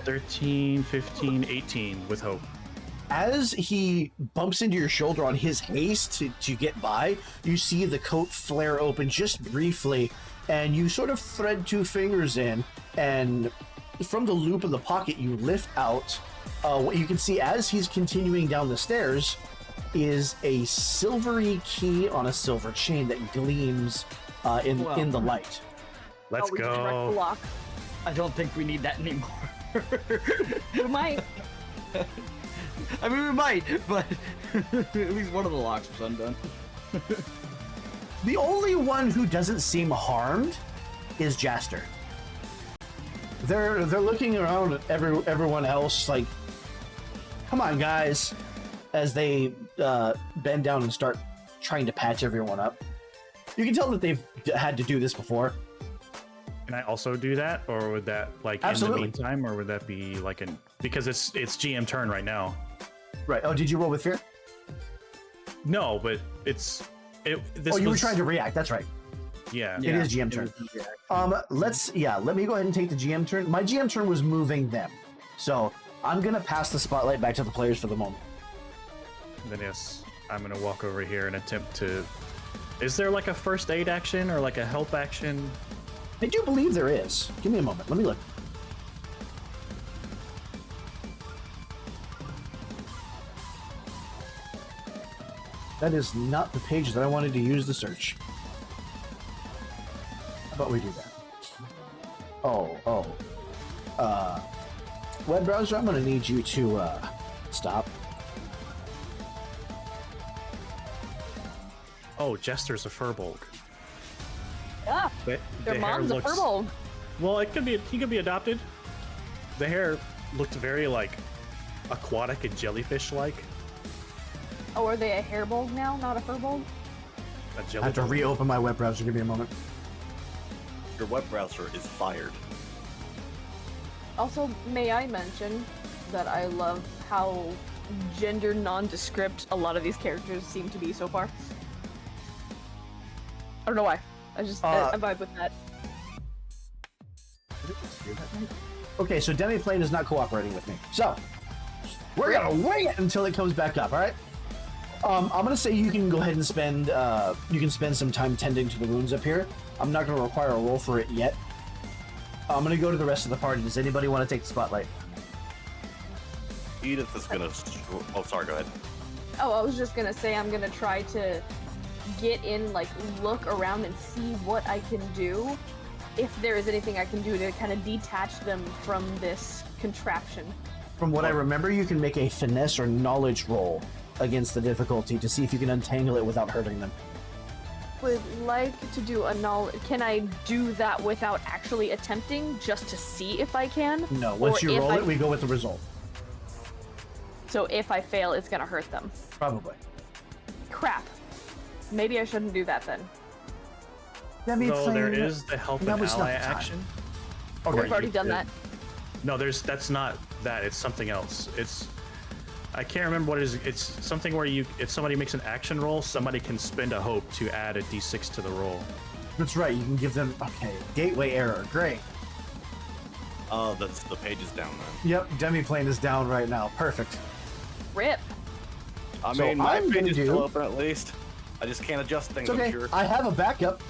13, 15, 18 with hope. As he bumps into your shoulder on his haste to get by, you see the coat flare open just briefly, and you sort of thread two fingers in, and from the loop of the pocket, you lift out what you can see as he's continuing down the stairs is a silvery key on a silver chain that gleams in the light. Let's Oh, we can direct the go. lock. I don't think we need that anymore. We might. I mean, we might, but at least one of the locks was undone. The only one who doesn't seem harmed is Jaster. They're looking around at everyone else like, "Come on, guys," as they bend down and start trying to patch everyone up. You can tell that they've had to do this before. Can I also do that, or would that Absolutely. in the meantime, or would that be like an because it's GM turn right now? Right. Oh, did you roll with fear? No, but this You were trying to react. That's right. Yeah. It is GM turn. Let me go ahead and take the GM turn. My GM turn was moving them. So I'm gonna pass the spotlight back to the players for the moment. Then yes, I'm gonna walk over here and attempt to. Is there like a first aid action or like a help action? I do believe there is. Give me a moment. Let me look. That is not the page that I wanted to use the search. How about we do that? Web browser, I'm going to need you to stop. Oh, Jester's a furbolg. Yeah, The their hair mom's looks- a furball. Well, he could be adopted. The hair looked very like aquatic and jellyfish-like. Oh, are they a hairbulg now, not a furbulg? A I have to jellyfish. reopen my web browser. Give me a moment. Your web browser is fired. Also, may I mention that I love how gender nondescript a lot of these characters seem to be so far. I don't know why. I vibe with that. Okay, so Demiplane is not cooperating with me. So, we're gonna wing it until it comes back up, alright? I'm gonna say you can go ahead and spend some time tending to the wounds up here. I'm not gonna require a roll for it yet. I'm gonna go to the rest of the party. Does anybody want to take the spotlight? Edith is gonna. Oh, sorry. Go ahead. Oh, I was just gonna say I'm gonna try to get in, like, look around and see what I can do. If there is anything I can do to kind of detach them from this contraption. From what I remember, you can make a finesse or knowledge roll against the difficulty to see if you can untangle it without hurting them. Would like to do a knowledge. Can I do that without actually attempting, just to see if I can? No, once Or you if roll I- it, we go with the result. So if I fail, it's gonna hurt them. Probably. Crap. Maybe I shouldn't do that then. No, there is the help an That was not ally the time. action. Okay. We've already done that. No, that's not that. It's something else. I can't remember what it is. It's something where if somebody makes an action roll, somebody can spend a hope to add a d6 to the roll. That's right. You can give them. Okay. Gateway error. Great. That's the page is down then. Yep. Demiplane is down right now. Perfect. Rip. I So mean, my I'm page gonna is do- still open at least. I just can't adjust things. It's okay. I'm sure. I have a backup.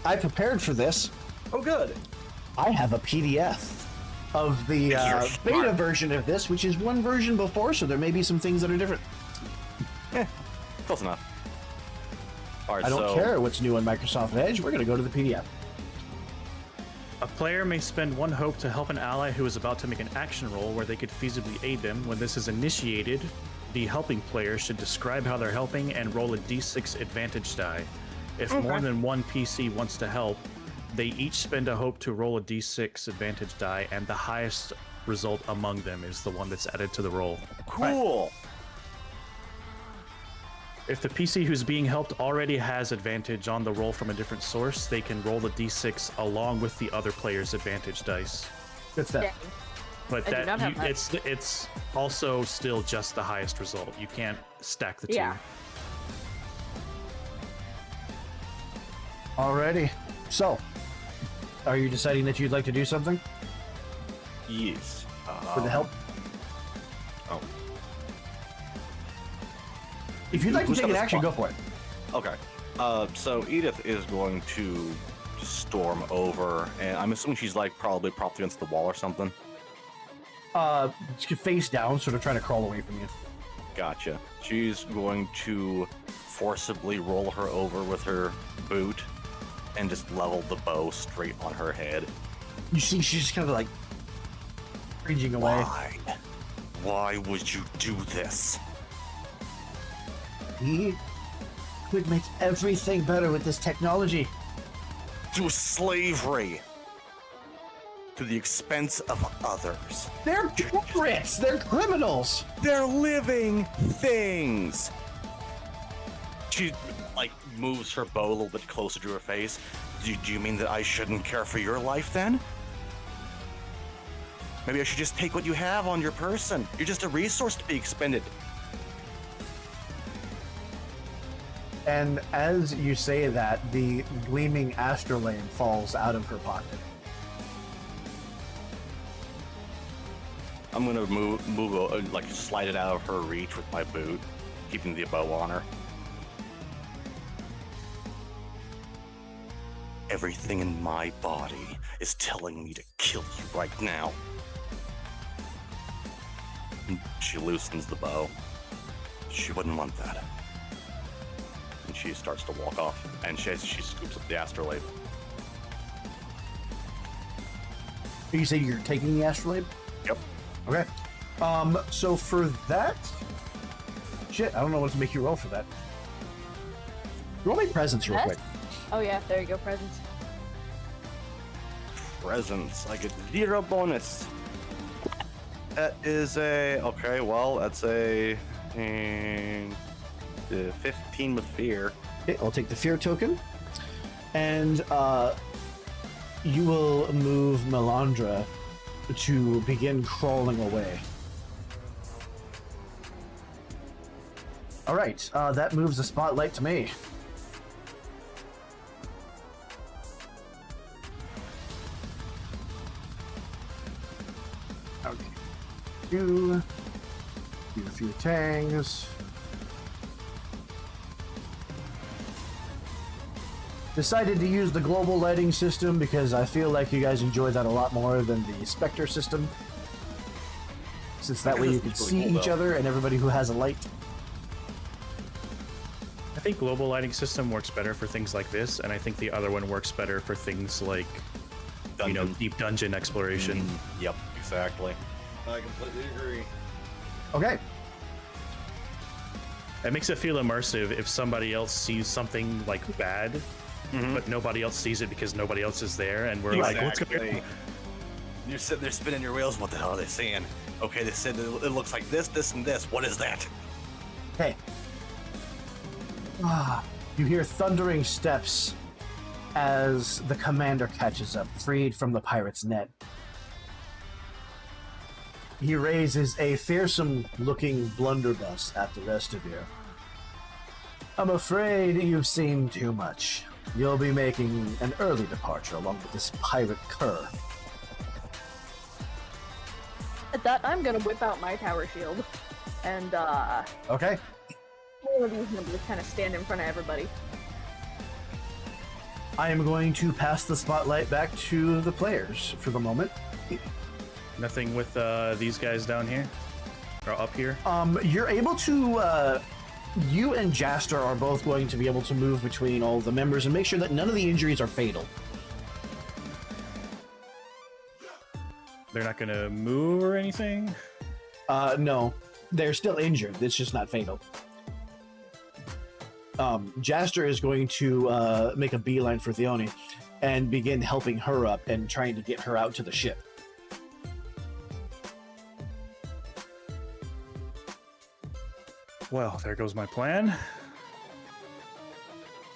I prepared for this. Oh, good. I have a PDF of the You're beta smart. version of this, which is one version before, so there may be some things that are different. Close enough. All right. I don't so, care what's new on Microsoft Edge. We're going to go to the PDF. A player may spend one hope to help an ally who is about to make an action roll where they could feasibly aid them. When this is initiated, the helping player should describe how they're helping and roll a d6 advantage die. If more than one PC wants to help, they each spend a hope to roll a d6 advantage die, and the highest result among them is the one that's added to the roll. Cool. If the PC who's being helped already has advantage on the roll from a different source, they can roll the d6 along with the other player's advantage dice. Good stuff. Dang. But I do not have that. it's also still just the highest result. You can't stack the two. Yeah. Alrighty. So, are you deciding that you'd like to do something Yes. for the help? Oh. If you'd like to Who's take an got the action, go spot? for it. Okay. So Edith is going to storm over, and I'm assuming she's like probably propped against the wall or something. Face down, sort of trying to crawl away from you. Gotcha. She's going to forcibly roll her over with her boot and just level the bow straight on her head. You see, she's just kind of like cringing away. Why? Why would you do this? We could make everything better with this technology. Through slavery. To the expense of others. They're pirates. They're criminals. They're living things. She like moves her bow a little bit closer to her face. Do you mean that I shouldn't care for your life then? Maybe I should just take what you have on your person. You're just a resource to be expended. And as you say that, the gleaming astrolabe falls out of her pocket. I'm gonna move, like slide it out of her reach with my boot, keeping the bow on her. Everything in my body is telling me to kill you right now. And she loosens the bow. She wouldn't want that. And she starts to walk off, and she scoops up the astrolabe. You say you're taking the astrolabe? Yep. Okay. So for that, shit, I don't know what to make you roll for that. Roll me presence real quick. Oh yeah, there you go, presents. Presence. I get 0 bonus. That is a okay. Well, that's a 15 with fear. Okay, I'll take the fear token, and you will move Melandra to begin crawling away. All right, that moves the spotlight to me. Okay. Do a few tangs. decided to use the global lighting system because I feel like you guys enjoy that a lot more than the Spectre system. Since that way you can see each other and everybody who has a light. I think global lighting system works better for things like this, and I think the other one works better for things like, deep dungeon exploration. Yep, exactly. I completely agree. Okay. It makes it feel immersive if somebody else sees something like bad, but nobody else sees it because nobody else is there, and we're like, what's going on? You're sitting there spinning your wheels. What the hell are they saying? Okay, they said it looks like this, this, and this. What is that? Hey. You hear thundering steps as the commander catches up, freed from the pirate's net. He raises a fearsome-looking blunderbuss at the rest of you. I'm afraid you've seen too much. You'll be making an early departure along with this pirate cur. At that, I'm gonna whip out my tower shield. And, Okay. one of these numbers kind of stand in front of everybody. I am going to pass the spotlight back to the players for the moment. Nothing with these guys down here? Or up here? You're able to, you and Jaster are both going to be able to move between all the members and make sure that none of the injuries are fatal. They're not going to move or anything? No. They're still injured. It's just not fatal. Jaster is going to make a beeline for Theone and begin helping her up and trying to get her out to the ship. Well, there goes my plan.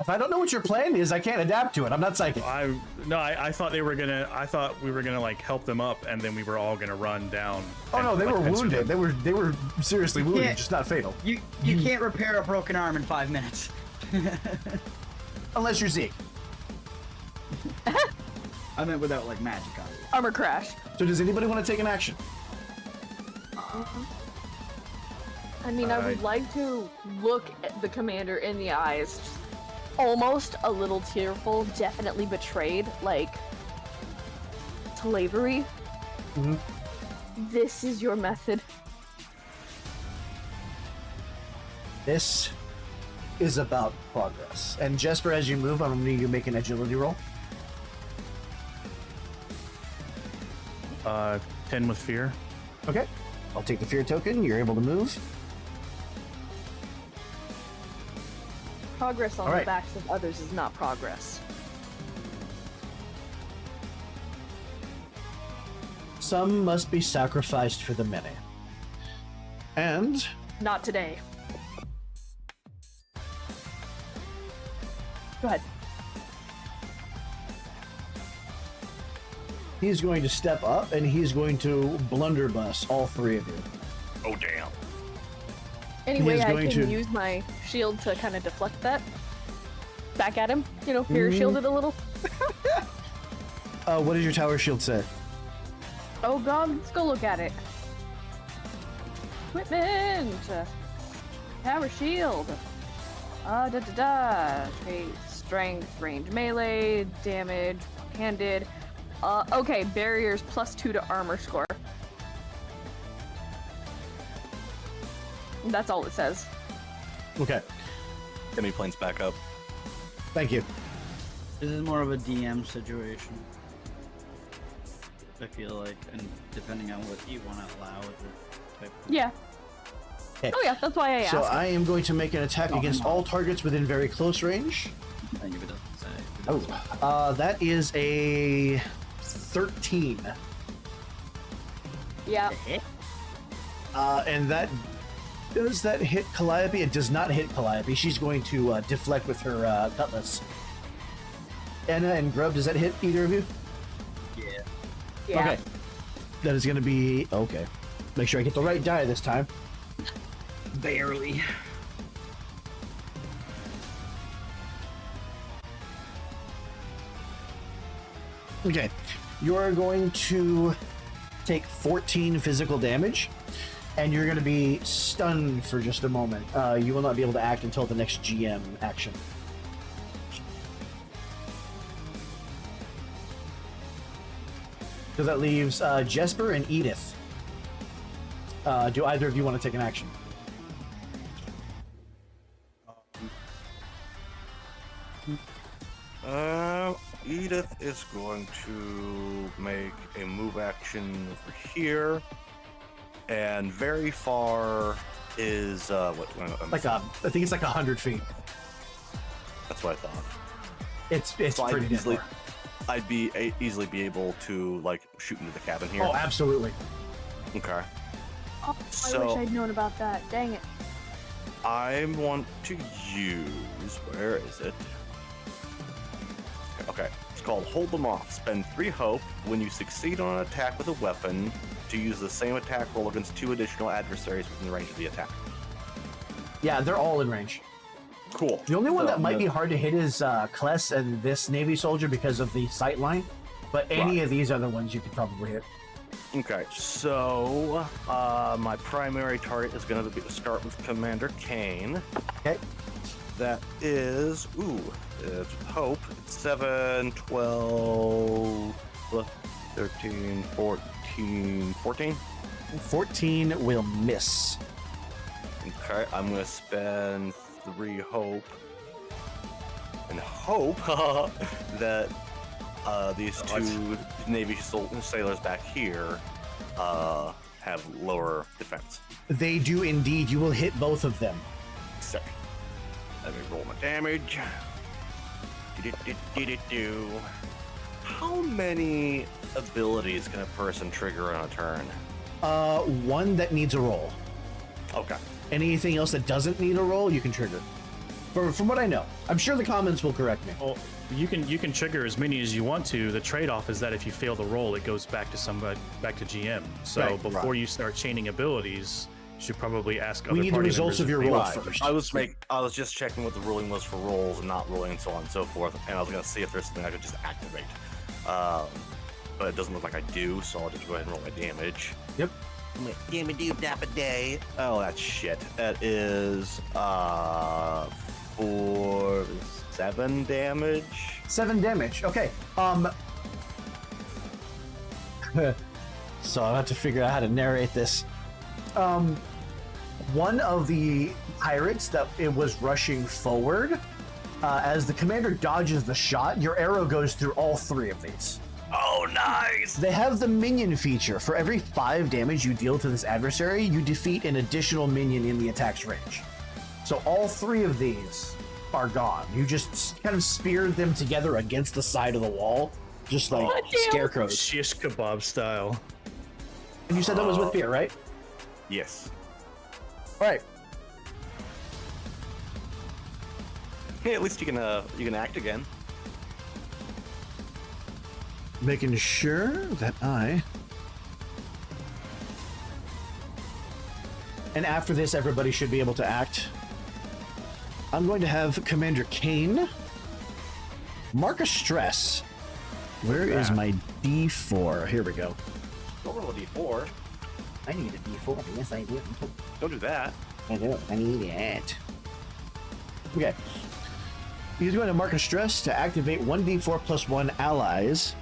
If I don't know what your plan is, I can't adapt to it. I'm not psychic. I thought we were gonna like help them up, and then we were all gonna run down. Oh no, they like, were wounded. They were seriously wounded, can't- just not fatal. You can't repair a broken arm in 5 minutes. Unless you're Zeke. I meant without like magic on it. Armor crash. So does anybody want to take an action? I mean, I would like to look at the commander in the eyes, almost a little tearful, definitely betrayed, like slavery. This is your method. This is about progress. And Jesper, as you move, I'm going to need you to make an agility roll. 10 with fear. Okay. I'll take the fear token. You're able to move. Progress on All the right. backs of others is not progress. Some must be sacrificed for the many. And Not today. Go ahead. he's going to step up and he's going to blunderbuss all three of you. Oh, damn. Anyway, is I going can to- use my shield to kind of deflect that. Back at him. You know, mirror shielded a little. What does your tower shield say? Oh god, let's go look at it. Equipment! Tower shield. Trait, strength, range melee, damage, handed. Okay, barriers +2 to armor score. That's all it says. Okay, Enemy planes back up. thank you. This is more of a DM situation. I feel like, and depending on what you want to allow with the type of... Yeah. Okay. Oh yeah, that's why I asked. So I am going to make an attack Oh, against no. all targets within very close range. Thank you, but it doesn't say. It doesn't say. Oh, that is a 13. Yeah. And that does that hit Calliope? It does not hit Calliope. She's going to deflect with her cutlass. Anna and Grub, does that hit either of you? Yeah. Okay. That is going to be okay. Make sure I get the right die this time. Barely. Okay. You're going to take 14 physical damage, and you're going to be stunned for just a moment. You will not be able to act until the next GM action. So that leaves Jesper and Edith. Do either of you want to take an action? Edith is going to make a move action over here, and very far is what? I think it's like 100 feet. That's what I thought. It's So pretty I'd easily, far. easily be able to like shoot into the cabin here. Oh, absolutely. Okay. Oh, So- I wish I'd known about that. Dang it. I want to use. Where is it? Okay, it's called Hold Them Off. Spend 3 hope when you succeed on an attack with a weapon to use the same attack roll against 2 additional adversaries within the range of the attack. Yeah, they're all in range. Cool. The only one So, that might be hard to hit is Kless and this Navy soldier because of the sight line. But any of these other ones you could probably hit. Okay, so my primary target is going to be to start with Commander Kane. Okay. That is, it's hope. It's 7, 12, 13, 14, 14. 14 will miss. Okay, I'm going to spend 3 hope. And hope that these 2 Navy sailors back here have lower defense. They do indeed. You will hit both of them. Sick. Let me roll my damage. Do-do-do-do-do-do. How many abilities can a person trigger on a turn? One that needs a roll. Okay. Anything else that doesn't need a roll, you can trigger. From what I know, I'm sure the comments will correct me. Well, you can trigger as many as you want to. The trade-off is that if you fail the roll, it goes back to back to GM. So Right, before you start chaining abilities, you should probably ask other We need the party results members of if your they roll want. first. I was just checking what the ruling was for rolls and not rolling and so on and so forth, and I was gonna see if there's something I could just activate. But it doesn't look like I do, so I'll just go ahead and roll my damage. Yep. Gimme do dap a day. Oh, that's shit. That is 7 damage. 7 damage. Okay. So I have to figure out how to narrate this. One of the pirates that it was rushing forward, as the commander dodges the shot, your arrow goes through all 3 of these. Oh, nice! They have the minion feature. For every 5 damage you deal to this adversary, you defeat an additional minion in the attack's range. So all 3 of these are gone. You just kind of speared them together against the side of the wall, just like scarecrows. Shish kebab style. And you said that was with fear, right? Yes. All right. Hey, at least you can act again. Making sure that And after this, everybody should be able to act. I'm going to have Commander Kane mark a stress. Where is my D4? Here we go. Don't roll a d4. I need a D4. Yes, I do. Don't do that. I do. I need it. Okay. He's going to mark a stress to activate 1d4 plus 1 allies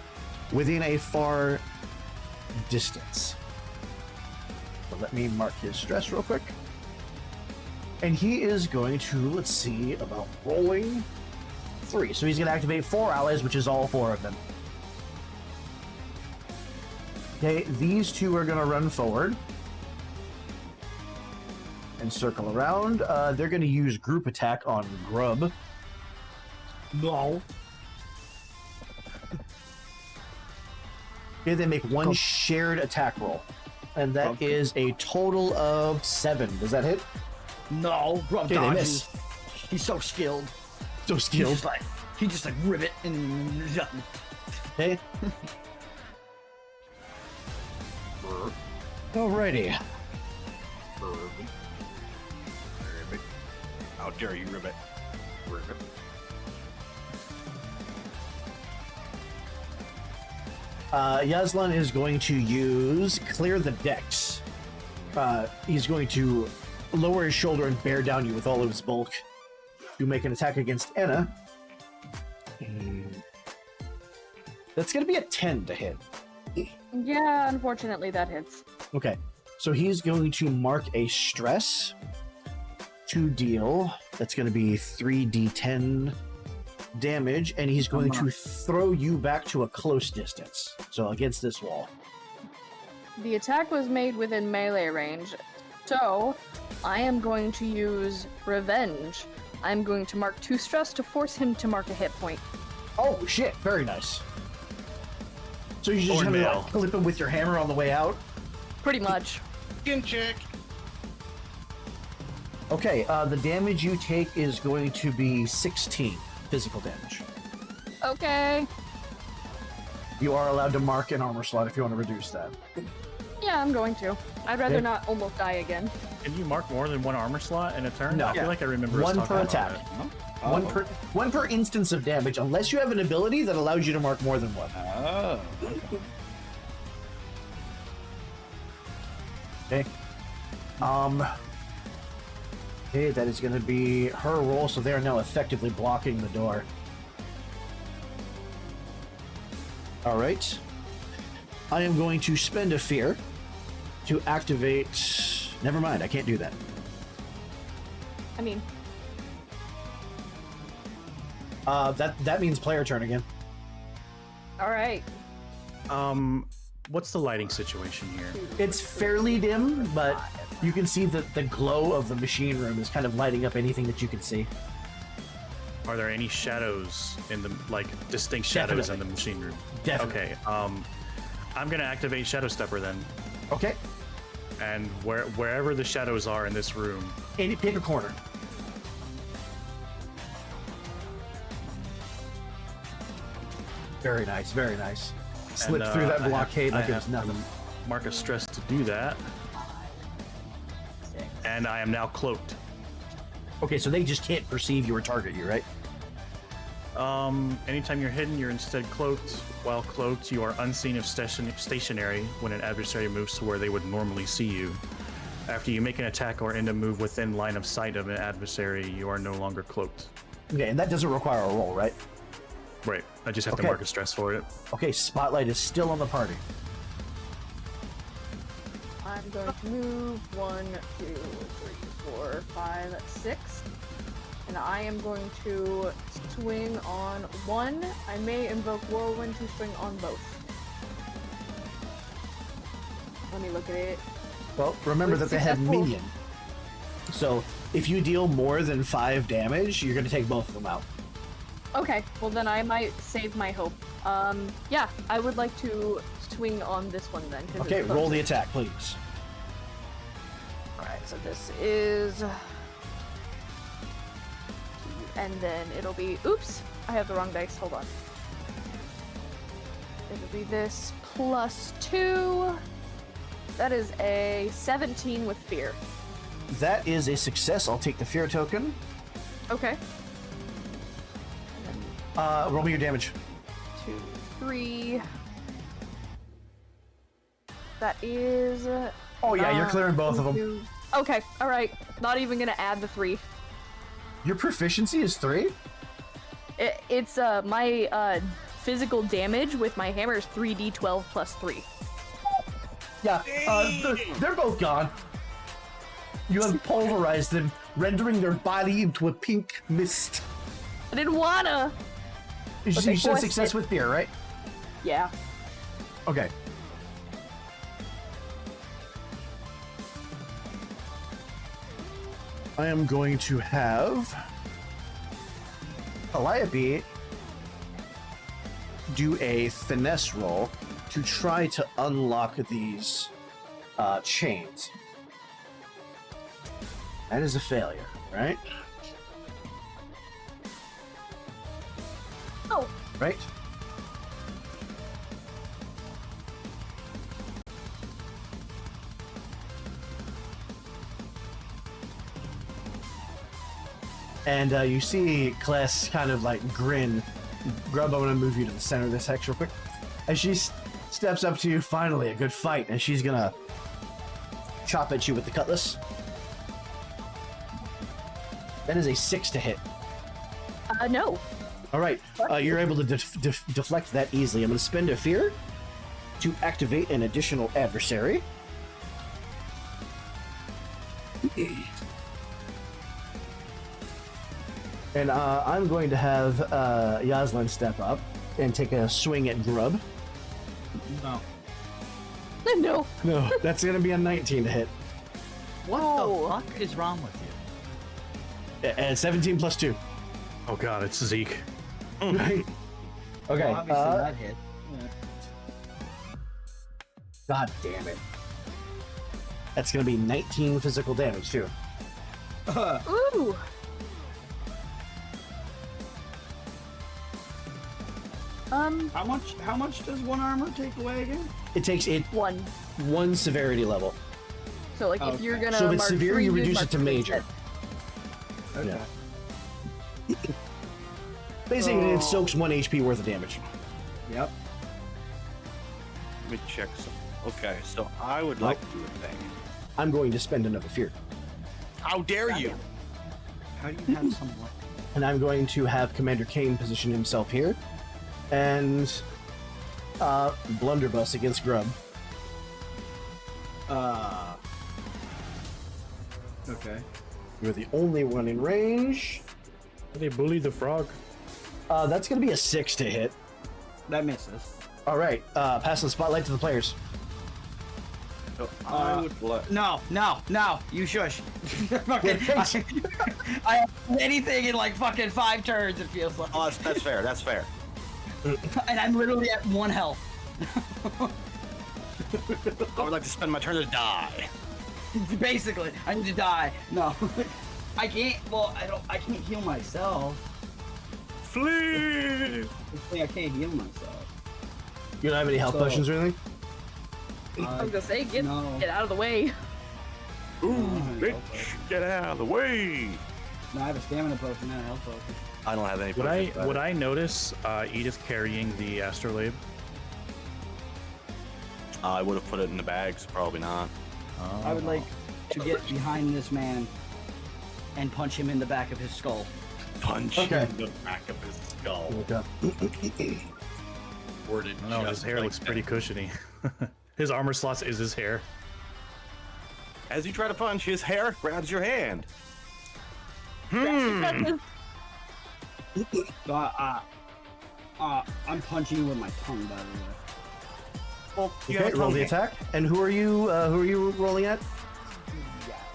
within a far distance. So let me mark his stress real quick. And he is going to, let's see, about rolling 3. So he's going to activate 4 allies, which is all 4 of them. Okay, these 2 are going to run forward and circle around. They're going to use group attack on Grub. No. Okay, they make 1 shared attack roll. And that is a total of 7. Does that hit? No. Grub Okay, they dodges. miss. He's so skilled. So He's skilled. just like ribbit and done. Okay. Alrighty. How dare you, Ribbit? Ribbit. Yaslan is going to use Clear the Decks. He's going to lower his shoulder and bear down you with all of his bulk to make an attack against Anna. That's going to be a 10 to hit. Yeah, unfortunately that hits. Okay, so he's going to mark a stress to deal. That's going to be 3d10 damage, and he's going to throw you back to a close distance. So against this wall. The attack was made within melee range, so I am going to use Revenge. I'm going to mark 2 stress to force him to mark a hit point. Oh shit! Very nice. So you just Or have to nail. like, clip him with your hammer on the way out. Pretty much. Skin check. Okay, the damage you take is going to be 16 physical damage. Okay. You are allowed to mark an armor slot if you want to reduce that. Yeah, I'm going to. I'd rather Okay. not almost die again. Can you mark more than 1 armor slot in a turn? No. I feel like I remember us One talking per about attack. that. One per instance of damage, unless you have an ability that allows you to mark more than one. Oh. Okay. Okay, that is going to be her roll, so they are now effectively blocking the door. All right. I am going to spend a fear to activate. Never mind, I can't do that. I mean, That means player turn again. alright. What's the lighting situation here? It's fairly dim, but you can see that the glow of the machine room is kind of lighting up anything that you can see. Are there any shadows in the distinct shadows in the machine room? Definitely. Okay. I'm gonna activate Shadow Stepper then, Okay. and wherever the shadows are in this room, Pick a corner. Very nice, very nice. Slip and, through that I have- blockade like I it was have nothing. to mark a stress to do that, 6. and I am now cloaked. Okay, so they just can't perceive you or target you, right? Anytime you're hidden, you're instead cloaked. While cloaked, you are unseen if stationary when an adversary moves to where they would normally see you. After you make an attack or end a move within line of sight of an adversary, you are no longer cloaked. Okay, and that doesn't require a roll, right? Right. I just have Okay. to mark a stress for it. Okay, spotlight is still on the party. I'm going to move 1, 2, 3, 4, 5, 6. And I am going to swing on 1. I may invoke Whirlwind to swing on both. Let me look at it. Well, remember With that they have successful- minion. So if you deal more than 5 damage, you're going to take both of them out. Okay, well then I might save my hope. Yeah, I would like to swing on this one then. 'Cause Okay, it's roll close. the attack, please. Alright, so this is... And then it'll be... Oops! I have the wrong dice, hold on. It'll be this plus 2. That is a 17 with fear. That is a success. I'll take the fear token. Okay. Roll me your damage. 2, 3. That is... Oh yeah, you're clearing both of them. 2. Okay, alright. Not even gonna add the 3. Your proficiency is 3? It's my physical damage with my hammer is 3d12 plus 3. Yeah, they're both gone. You have pulverized them, rendering their body into a pink mist. I didn't wanna. You But they said forced success it. with fear, right? Yeah. Okay. I am going to have Calliope do a finesse roll to try to unlock these chains. That is a failure, right? Oh, Right? And you see Kless kind of like grin. Grub, I'm gonna move you to the center of this hex real quick. As she steps up to you, finally, a good fight, and she's gonna chop at you with the cutlass. That is a 6 to hit. no. All right, you're able to deflect that easily. I'm gonna spend a fear to activate an additional adversary. And I'm going to have Yaslin step up and take a swing at Grub. No. No. No, that's going to be a 19 to hit. What Oh. the fuck is wrong with you? And 17 plus 2. Oh god, it's Zeke. Okay. Well, obviously that hit. God damn it. That's going to be 19 physical damage, too. Ooh. How much does one armor take away again? It takes it 1 severity level. So like if Okay. you're gonna So if it's mark severe, 3, you you'd reduce mark it to 3 major. instead. Okay. Basically, it Oh. soaks 1 HP worth of damage. Yep. Let me check some. Okay, so I would like to do a thing. I'm going to spend another fear. How dare you? How do you have some luck? And I'm going to have Commander Kane position himself here. And blunderbuss against Grub. Okay. You're the only one in range. They bullied the frog. That's going to be a 6 to hit. That misses. All right, pass the spotlight to the players. So I would let. No, you shush. Fucking, I have anything in like fucking 5 turns, it feels like. Oh, that's fair. That's fair. And I'm literally at 1 health. I would like to spend my turn to die. Basically, I need to die. No. I can't, I can't heal myself. Flee! I can't heal myself. You don't have any health So- potions or anything? I was gonna say, get No. out of the way. Ooh, No, bitch, get out of the way! No, I have a stamina potion and a health potion. I don't have any. Would I notice Edith carrying the astrolabe? I would have put it in the bags. Probably not. I would like to get behind this man and punch him in the back of his skull. Punch Okay. in the back of his skull. Okay. Worded No, his just hair like looks that. pretty cushiony. His armor slots is his hair. As you try to punch, his hair grabs your hand. So, I'm punching you with my tongue, by the way. Well, you Okay, have a roll tongue the hand. attack. And who are you rolling at?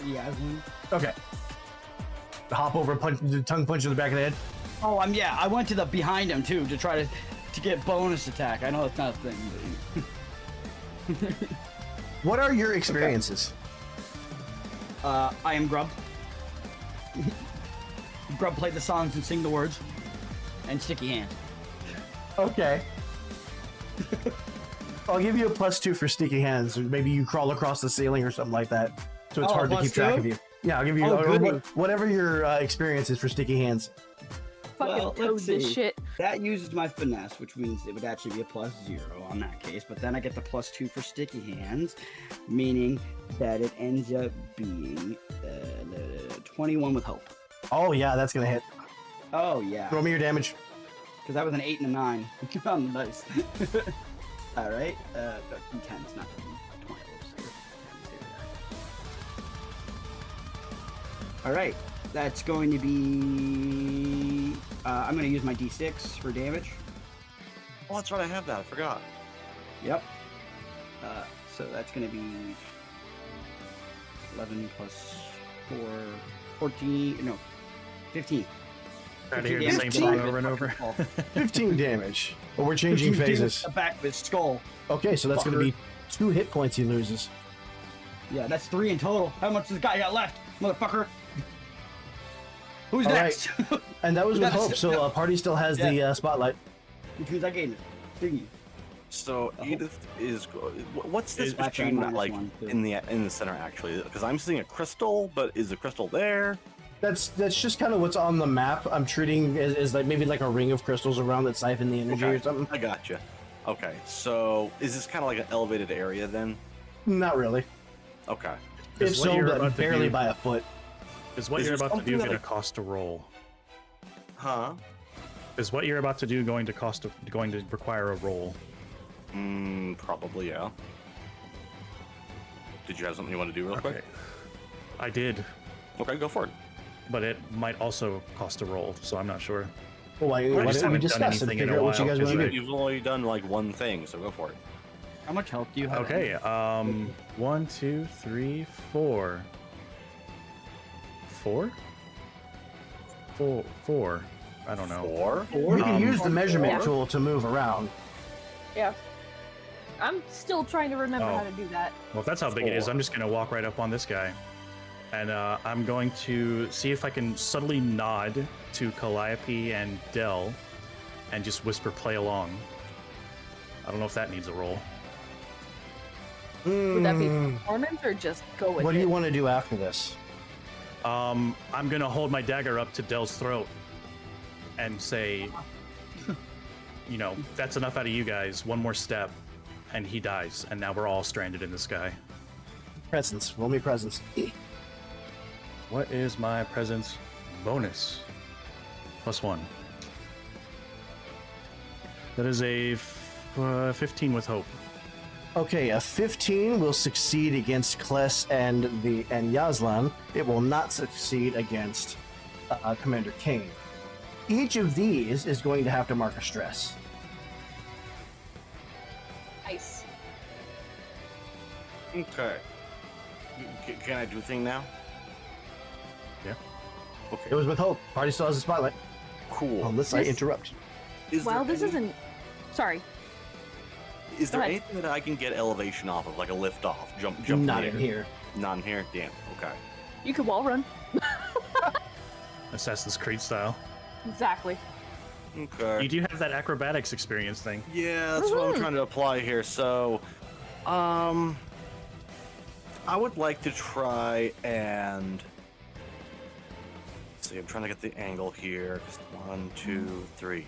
Yeah, Yasmin. Okay. Hop over, tongue punch in the back of the head. Oh, I went to the behind him too to try to get bonus attack. I know that's not a thing. But... What are your experiences? I am Grub. Grub played the songs and sing the words. And Sticky Hand. Okay. I'll give you a +2 for sticky hands. Or maybe you crawl across the ceiling or something like that. So it's Oh, hard to keep track +2? of you. Yeah, I'll give you Oh, goody. whatever your experience is for sticky hands. Fucking Well, toad let's this see. shit. That uses my finesse, which means it would actually be a +0 on that case. But then I get the +2 for Sticky Hands, meaning that it ends up being 21 with Hope. Oh yeah, that's gonna hit. Oh, yeah. Roll me your damage. Because that was an 8 and a 9 on the dice. All right. 10, it's not 20. All right. That's going to be. I'm going to use my d6 for damage. Oh, that's right. I have that. I forgot. Yep. So that's going to be 11 plus 4, 14. No, 15. Try to hear the 15 same damage. song over and over. 15 damage. But we're changing 15 phases. The back of his skull. Okay, so that's gonna be 2 hit points he loses. Yeah, that's 3 in total. How much does this guy got left, motherfucker? Who's All next? And that was with That's- Hope, so Party still has the spotlight. Which means I gained it. Thingy. So Edith is. What's this Is- machine minus like 1, too. in the center actually? Because I'm seeing a crystal, but is the crystal there? That's just kind of what's on the map. I'm treating as like maybe like a ring of crystals around that siphon the energy or something. I gotcha. Okay, so is this kind of like an elevated area then? Not really. Okay. If Is what so, you're but about to barely do- by a foot. Is what Is you're there about to do something going to that cost a roll? Huh? Is what you're about to do going to require a roll? Probably, yeah. Did you have something you want to do real quick? I did, Okay, go for it. but it might also cost a roll, so I'm not sure. Well, why I don't just we haven't done discuss and anything in figure a out what you while, guys want to do? You've only done like one thing, so go for it. How much health do you have? Okay, 1, 2, 3, 4. 4? 4. I don't know. 4? You can use the measurement Yeah. tool to move around. Yeah. I'm still trying to remember Oh. how to do that. Well, if that's how big it is, I'm just gonna walk right up on this guy, and I'm going to see if I can subtly nod to Calliope and Dell, and just whisper "play along." I don't know if that needs a roll. Would that be performance or just go with What it? do you want to do after this? I'm gonna hold my dagger up to Dell's throat, and say, you know, that's enough out of you guys. One more step, and he dies, and now we're all stranded in the sky. Presence. Roll me presence. What is my presence bonus? +1. That is a 15 with hope. Okay, a 15 will succeed against Kles and Yazlan. It will not succeed against Commander Kane. Each of these is going to have to mark a stress. Nice. Okay. Can I do a thing now? Yeah. It Okay. was with hope. Party still has a spotlight. Cool. Unless I This- interrupt. Is Well, there this any- isn't. Sorry. Is there Go ahead. anything that I can get elevation off of, like a lift off, jump in Not the in air? here. Not in here. Damn. Okay. You could wall run. Assassin's Creed style. Exactly. Okay. You do have that acrobatics experience thing. Yeah, that's what I'm trying to apply here. So, I would like to try and let's see. I'm trying to get the angle here. Just 1, 2, 3.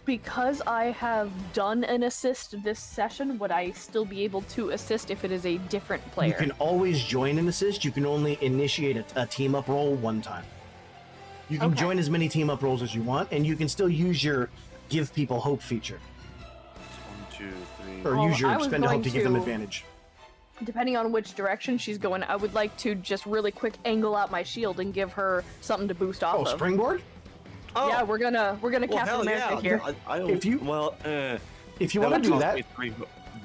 Because I have done an assist this session, would I still be able to assist if it is a different player? You can always join an assist. You can only initiate a team up roll one time. You can Okay. join as many team up rolls as you want, and you can still use your give people hope feature, 1, 2, 3. or Well, use your I was spend a hope going to give them to- advantage. Depending on which direction she's going, I would like to just really quick angle out my shield and give her something to boost off Oh, of. springboard! Oh, Yeah, we're gonna well, Captain hell America yeah. here. I don't, If you- well, If you that want to would do cost that, me 3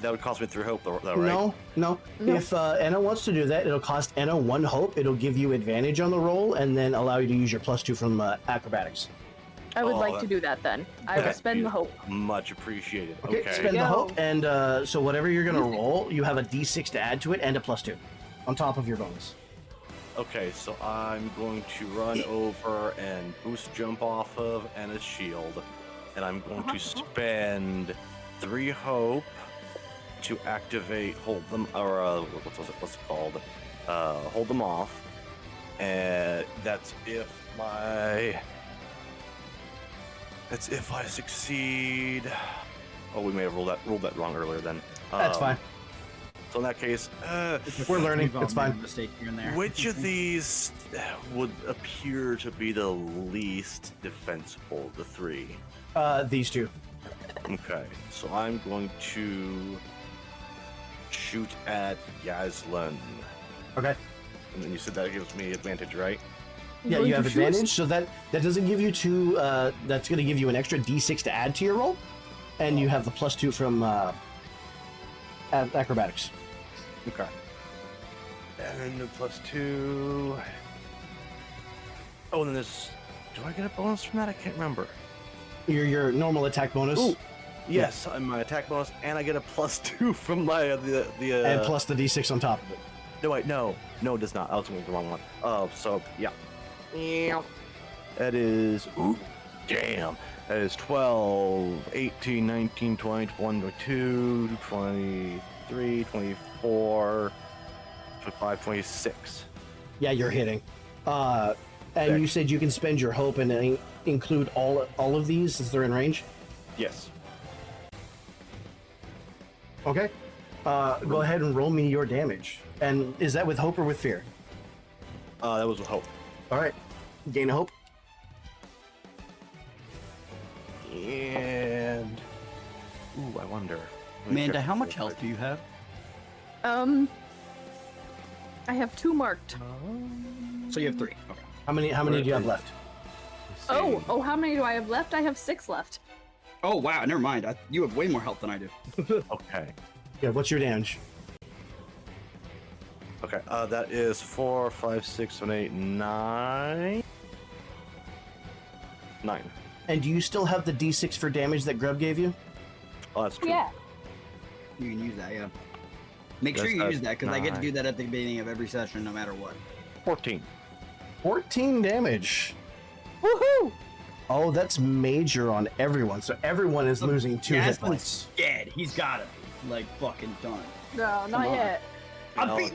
that would cost me 3 hope, though, right? no. No. If Enna wants to do that, it'll cost Enna 1 hope. It'll give you advantage on the roll, and then allow you to use your +2 from acrobatics. I would Oh, like that- to do that then. I will Okay. spend the hope. Much appreciated. Okay, Okay. spend the Yo. hope, and so whatever you're gonna roll, you have a d6 to add to it, and a +2 on top of your bonus. Okay, so I'm going to run over and boost jump off of Anna's shield, and I'm going to spend 3 hope to activate hold them, or what's it called? Hold them off, and that's if I succeed. Oh, we may have rolled that wrong earlier then. That's fine. So in that case, We're learning. We've all It's made a fine. mistake here and there. which of these would appear to be the least defensible? The 3. These two. Okay, so I'm going to shoot at Yazlan. Okay. And then you said that gives me advantage, right? Yeah, Going you to have shoot? advantage, so that doesn't give you two. That's going to give you an extra d6 to add to your roll, and you have the +2 from acrobatics. Okay. And the +2. Oh, and then this. Do I get a bonus from that? I can't remember. Your normal attack bonus, Ooh, yes, my attack bonus, and I get a +2 from my the. and plus the d6 on top of it. No, wait, no, it does not. I was looking at the wrong one. Oh, so yeah. That is. Ooh, damn. That is 12, 18, 19, 20, 22, 23, 24, 25, 26. Yeah, you're hitting. And you said you can spend your hope and include all of these since they're in range. Yes. Okay. Go ahead and roll me your damage. And is that with hope or with fear? That was with hope. All right. Gain a hope. And. Ooh, I wonder. Amanda, how much health do you have? I have 2 marked. So you have 3. Okay. How many do you have left? Oh, how many do I have left? I have 6 left. Oh wow, never mind. You have way more health than I do. Okay. Yeah, what's your damage? Okay. That is 4, 5, 6, 7, 8, 9. 9. And do you still have the D6 for damage that Grub gave you? Oh, that's true. Yeah. You can use that, yeah. Make sure Yes, you that's use that, because I get to 9. do that at the beginning of every session, no matter what. 14. 14 damage. Woohoo! Oh, that's major on everyone. So everyone is losing 2 hit Jasmine's points. dead. He's got it. Like, fucking done. No, not on. yet.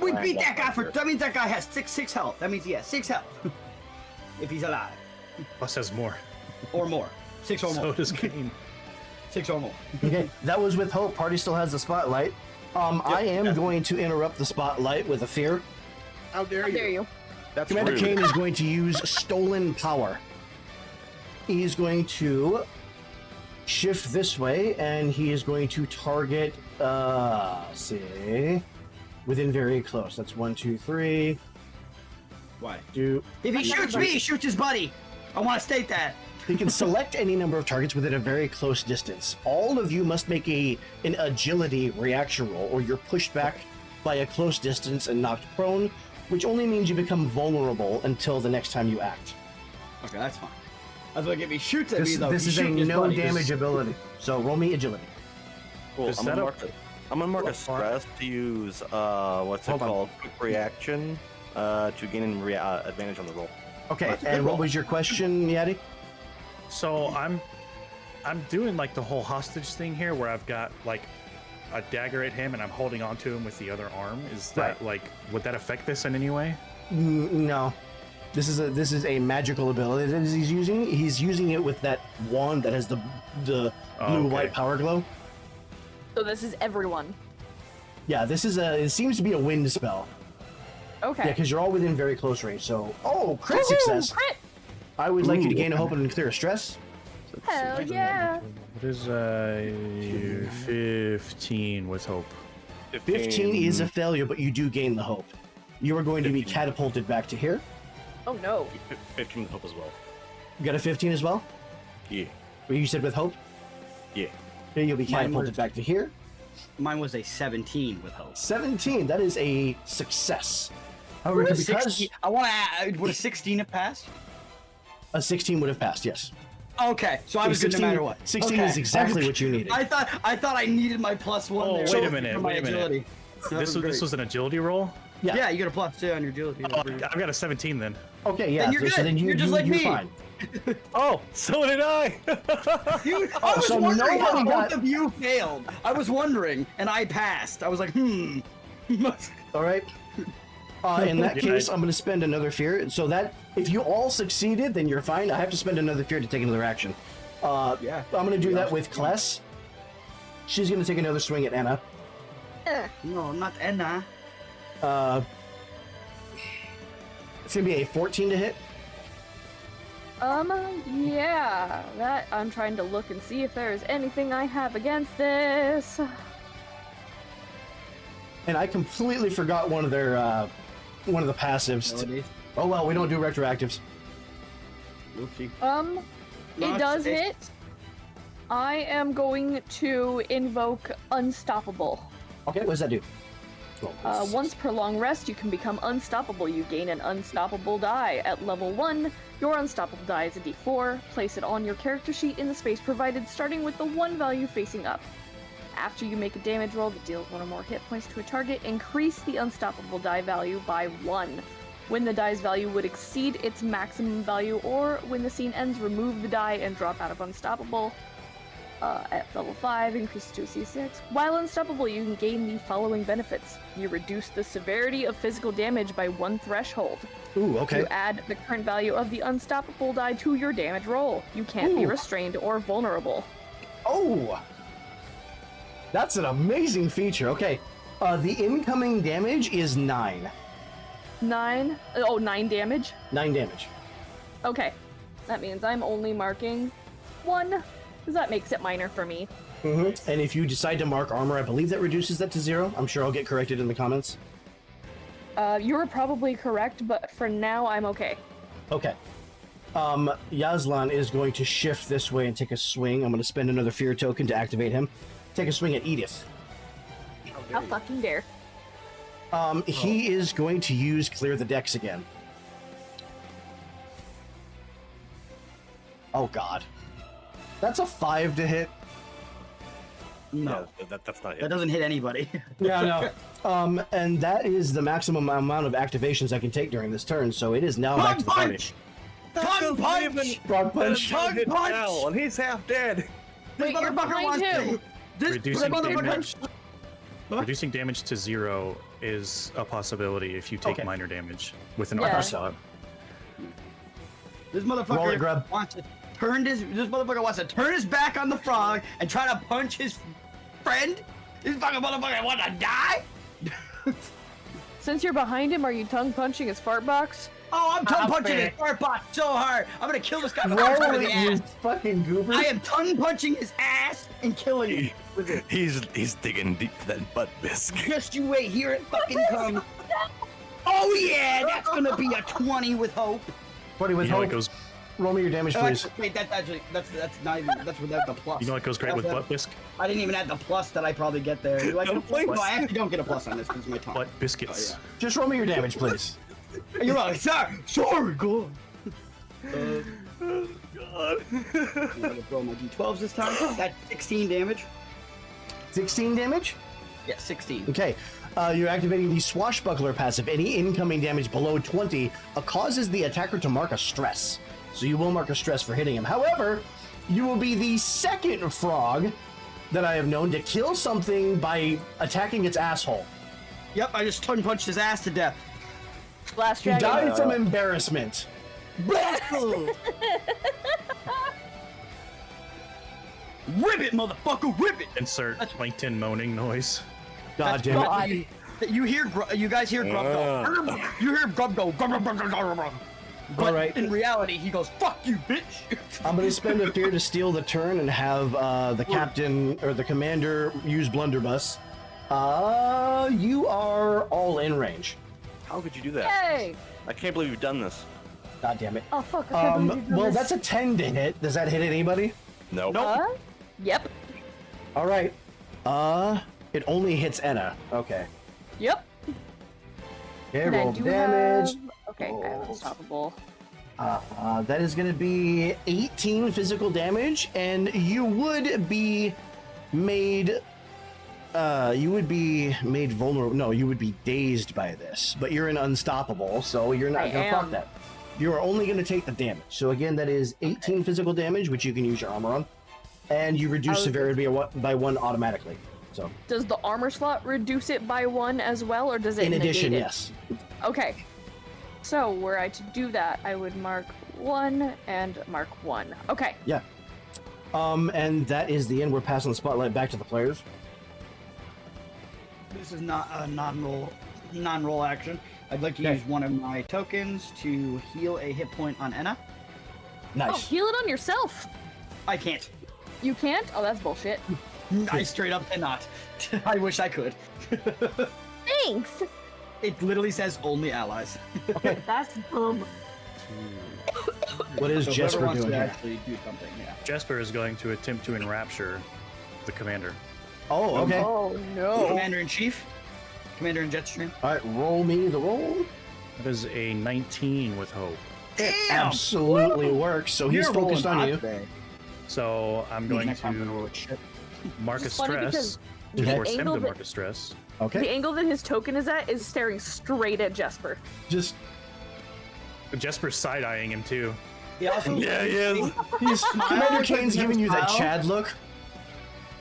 We beat that guy for... That means that guy has 6 health. That means he has 6 health. If he's alive. Plus has more. Or more. 6 or So more. does Kane. 6 or more. Okay, that was with Hope. Party still has the spotlight. I am going to interrupt the spotlight with a fear. How dare How dare you? That's Commander rude. Kane is going to use Stolen Power. He's going to shift this way, and he is going to target, see, within very close. That's 1, 2, 3. Why? Do If he shoots me, he shoots his buddy. I want to state that. he can select any number of targets within a very close distance. All of you must make an agility reaction roll, or you're pushed back by a close distance and knocked prone, which only means you become vulnerable until the next time you act. Okay, that's fine. That's like if he shoots at me, This, though. this he's is a shooting his no buddy. damage ability. So roll me agility. Cool. Is I'm that gonna a- mark I'm gonna mark a stress to use what's it Hold on. called? Quick reaction to gain advantage on the roll. Okay, That's a good and what roll. was your question, Yeti? So I'm doing like the whole hostage thing here, where I've got like a dagger at him and I'm holding onto him with the other arm. Is that Right. like, would that affect this in any way? No. This is a magical ability that he's using. He's using it with that wand that has the Oh, blue okay. white power glow. So this is everyone. Yeah, it seems to be a wind spell. Okay. Yeah, because you're all within very close range. So, crit Woohoo, success. Crit! I would like you to Ooh. gain a hope and clear a stress. Hell yeah! What is 15 with hope? 15 is a failure, but you do gain the hope. You are going to be 15. catapulted back to here. Oh no. 15 hope as well. You got a 15 as well? Yeah. What you said with hope? Yeah. Then you'll be Mine catapulted was- back to here. Mine was a 17 with hope. 17, that is a success. However, because 16 I want to add, would a 16 have passed? a 16 would have passed, yes. Okay, so I was good no matter what. 16 Okay. is exactly what you needed. I thought I needed my +1 Oh, there. wait a minute, for my wait a minute. agility. So This that was great. an agility roll. Yeah, you get a +2 on your agility. Oh, I've got a 17 then. Okay, yeah. Then you're so good. then You're just like you're me. fine. Oh, so did I. You, I was so wondering how nobody got- both of you failed. I was wondering, and I passed. I was like, All right. In that Yeah, case, I'm going to spend another fear. So that if you all succeeded, then you're fine. I have to spend another fear to take another action. Yeah. I'm going to do that with Kless. She's going to take another swing at Anna. No, not Enna. It's going to be a 14 to hit. Yeah. That I'm trying to look and see if there is anything I have against this. And I completely forgot one of their one of the passives. Oh well, we don't do retroactives. Oopsie. It does hit. I am going to invoke Unstoppable. Okay, what does that do? Once per long rest, you can become unstoppable. You gain an unstoppable die. At level 1, your unstoppable die is a d4. Place it on your character sheet in the space provided, starting with the 1 value facing up. After you make a damage roll that deals 1 or more hit points to a target, increase the unstoppable die value by 1. When the die's value would exceed its maximum value, or when the scene ends, remove the die and drop out of unstoppable. At level 5, increases to a C6. While unstoppable, you can gain the following benefits. You reduce the severity of physical damage by 1 threshold. Ooh, okay. You add the current value of the unstoppable die to your damage roll. You can't be Ooh. restrained or vulnerable. Oh! That's an amazing feature. Okay. The incoming damage is 9. 9 damage? 9 damage. Okay. That means I'm only marking 1, because that makes it minor for me. And if you decide to mark armor, I believe that reduces that to 0. I'm sure I'll get corrected in the comments. You were probably correct, but for now, I'm okay. Okay. Yazlan is going to shift this way and take a swing. I'm going to spend another fear token to activate him. Take a swing at Edith. How fucking dare. He is going to use Clear the Decks again. Oh, God. That's a 5 to hit. No, That's not that it. doesn't hit anybody. Yeah, no. And that is the maximum amount of activations I can take during this turn, so it is now back to the party. Tongue punch! Frog punch. Tongue punch! And he's half dead. Wait, you're behind him. Reducing motherfucker damage. Huh? Reducing damage to 0 is a possibility if you take Okay. minor damage with an Yeah. armor slot. This Roll it, motherfucker Grub. wants to turn his. This motherfucker wants to turn his back on the frog and try to punch his friend. This fucking motherfucker want to die. Since you're behind him, are you tongue punching his fart box? Oh, I'm tongue punching his fart bot so hard. I'm gonna kill this guy. Roll first with it, the you ass. fucking goober. I am tongue punching his ass and killing him with it. He's digging deep for that butt bisque. Just you wait, here it fucking comes. Oh yeah, that's gonna be a 20 with hope. 20 with You know hope. it goes. Roll me your damage, please. Wait, that's not even. That's without the plus. You know it goes great with butt bisque. I didn't even add the plus that I probably get there. Do I get a plus? No, I actually don't get a plus on this because it's my tongue. Butt biscuits. Just roll me your damage, please. You're right, sorry, go on. I'm gonna throw my d12s this time. That's 16 damage. 16 damage? Yeah, 16. Okay. You're activating the Swashbuckler passive. Any incoming damage below 20 causes the attacker to mark a stress. So you will mark a stress for hitting him. However, you will be the second frog that I have known to kill something by attacking its asshole. Yep, I just tongue punched his ass to death. Last You dragon. died from embarrassment. Rip it, motherfucker, rip it! Insert plankton moaning noise. God That's damn it. God. You guys hear Grub go. You hear Grub go. Grub, grub, grub, grub, grub, grub. But All right. in reality, he goes, "Fuck you, bitch." I'm going to spend a fear to steal the turn and have the captain or the commander use blunderbuss. You are all in range. How could you do that? Yay! I can't believe you've done this. God damn it. Oh fuck! I can't believe you've done Well, this. that's a 10 to hit. Does that hit anybody? Nope. Yep. All right. It only hits Enna. Okay. Yep. Okay, And I roll do damage. have- Okay, I have unstoppable. That is going to be 18 physical damage, and you would be made. You would be made vulnerable. No, you would be dazed by this, but you're an unstoppable, so you're not I going to fuck am. that. You are only going to take the damage. So again, that is 18 physical damage, which you can use your armor on, and you reduce was- severity by 1 automatically. So Does the armor slot reduce it by 1 as well, or does it in addition, negate it? yes. Okay. So were I to do that, I would mark 1 and mark 1. Okay. Yeah. And that is the end. We're passing the spotlight back to the players. This is not a non-roll action. I'd like to use one of my tokens to heal a hit point on Enna. Oh, Nice. heal it on yourself. I can't. You can't? Oh, that's bullshit. I straight up cannot. I wish I could. Thanks. It literally says only allies. That's dumb. What is So whoever Jesper wants doing to here? actually do something, yeah. Jesper is going to attempt to enrapture the commander. Oh, okay. All Oh no. Commander-in-Chief? Commander in Jetstream? right, roll me the roll. That is a 19 with hope. It absolutely works. So he's You're focused rolling on hot you. today. So I'm going Next time I'm gonna roll to with shit. mark a It's funny stress because to the force him angle to that- mark a stress. the Okay. angle that his token is at is staring straight at Jesper. Just Jesper's side-eyeing him too. He also Yeah, he is. he's Commander Kane's giving you that Smile. Chad look.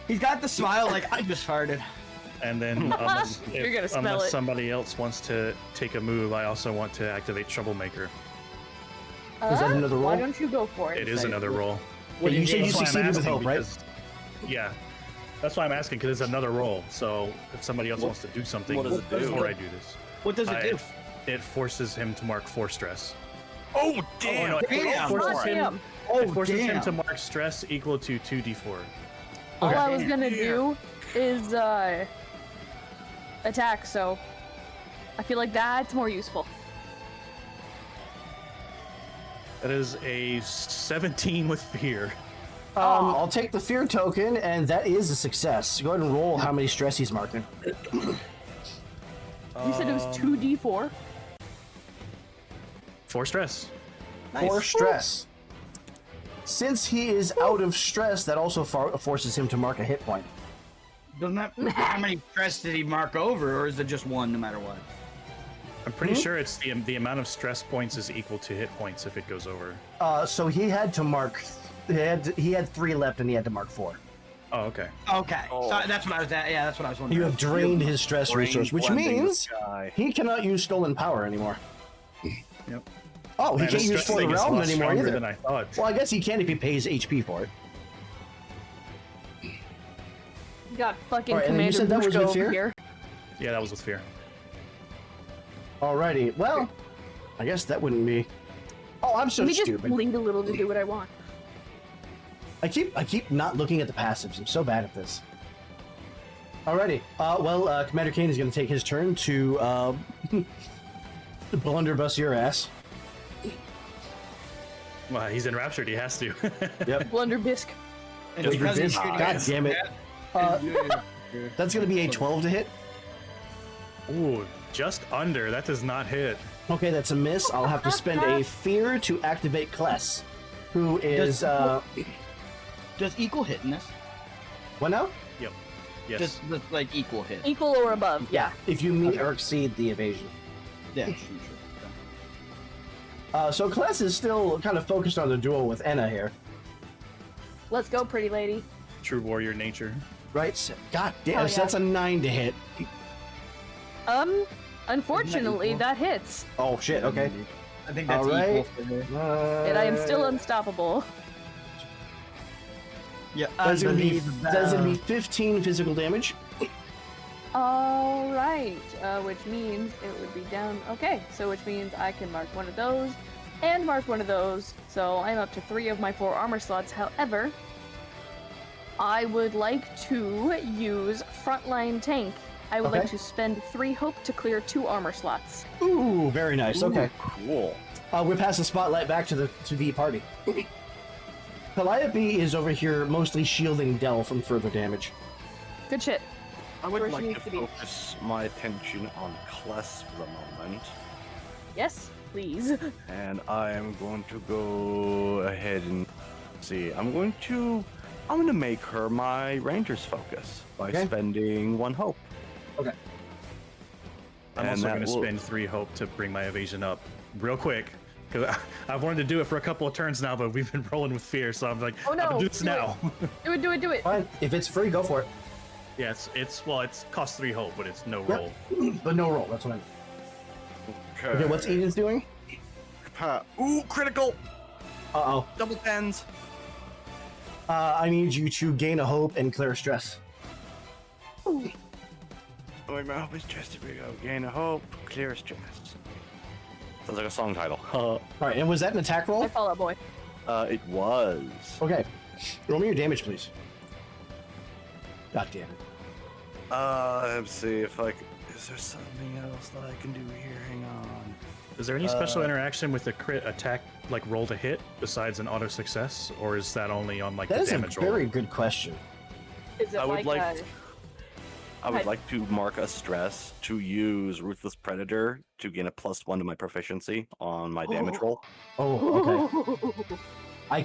He's got the smile like I just farted. And then You're gonna smell unless it. somebody else wants to take a move, I also want to activate Troublemaker. Is that another Why roll? don't you go for it? It is another roll. Wait, you said you That's why I'm succeeded with asking hope, right? because- Yeah. That's why I'm asking, because it's another roll. So if somebody else wants to do something what does it do? before I do this, What does it do? it forces him to mark 4 stress. Oh, Oh, damn. no, Damn. it forces, God him, damn. Oh, it forces him damn. to mark stress equal to 2d4. All Okay. I was gonna do is attack, so I feel like that's more useful. That is a 17 with fear. I'll take the fear token, and that is a success. Go ahead and roll how many stress he's marking. You said it was 2d4. 4 stress. 4 stress. Since he is out of stress, that also forces him to mark a hit point. Doesn't that? How many stress did he mark over, or is it just one no matter what? I'm pretty sure it's the amount of stress points is equal to hit points if it goes over. So he had to mark. He had 3 left, and he had to mark 4. Oh, okay. Okay, Oh. so that's what I was at. Yeah, that's what I was wondering. You have drained his stress Brain resource, which blending means this guy. he cannot use stolen power anymore. Yep. Oh, he Man, can't this use stress stolen thing is a realm lot anymore stronger either. than I thought. Well, I guess he can if he pays HP for it. Got fucking Alright, and then you Commander said that was Bushko with over fear? here. Yeah, that was with fear. Alrighty. Well, I guess that wouldn't be. Oh, I'm so Let me just stupid. bleed a little to do what I want. I keep not looking at the passives. I'm so bad at this. Alrighty. Commander Kane is going to take his turn to blunderbuss your ass. Well, he's enraptured. He has to. Yep. Blunderbisk. And Just because he's resist. shooting God us- damn it. That's going to be a 12 to hit. Ooh, just under. That does not hit. Okay, that's a miss. I'll have to spend a fear to activate Kless, who is Does equal hit in this? what now? Yep. Yes. Just like equal hit. Equal or above, yeah. If you meet or exceed the evasion. Yeah, sure. So Kless is still kind of focused on the duel with Enna here, Let's go, pretty lady. True warrior nature. right? So, God damn, Oh, so yeah. that's a 9 to hit. Unfortunately, equal? that hits. Oh shit. Okay. I think that's All right. equal for her. And I am still unstoppable. Yeah, That's gonna be unbelievable. 15 physical damage. Alright, which means it would be down. Okay, so which means I can mark one of those and mark one of those. So I'm up to 3 of my 4 armor slots. However, I would like to use frontline tank. I would like Okay. to spend 3 hope to clear 2 armor slots. Ooh, very nice. Okay. Cool. We'll pass the spotlight back to the party. Calliope is over here mostly shielding Dell from further damage. Good shit. I would Where she like needs to to be. focus my attention on Kless for the moment. Yes, please. And I am going to go ahead and see. I'm going to make her my ranger's focus by Okay. spending 1 hope. Okay. I'm And also that going to will- spend 3 hope to bring my evasion up real quick. Because I've wanted to do it for a couple of turns now, but we've been rolling with fear, so I'm like, Oh, no, I'm gonna do this do it. now. Do it. Fine. If it's free, go for it. Yeah, it's cost 3 hope, but it's no Yep. roll. But no roll. That's what I mean. Okay, what's Eden's doing? Ooh, critical! Uh-oh. Double 10s! I need you to gain a hope and clear stress. Oh, my hope is just here we go. Gain a hope, clear stress. Sounds like a song title. Alright, and was that an attack roll? My Fallout Boy. It was. Okay. Roll me your damage, please. God damn it. Let's see if I can... Is there something else that I can do here? Hang on. Is there any special interaction with the crit attack, like roll to hit, besides an auto success, or is that only on like That the is a damage roll? very good question. Is it I would like, like I would Hi. like to mark a stress to use Ruthless Predator to gain a +1 to my proficiency on my damage roll. Oh, okay. I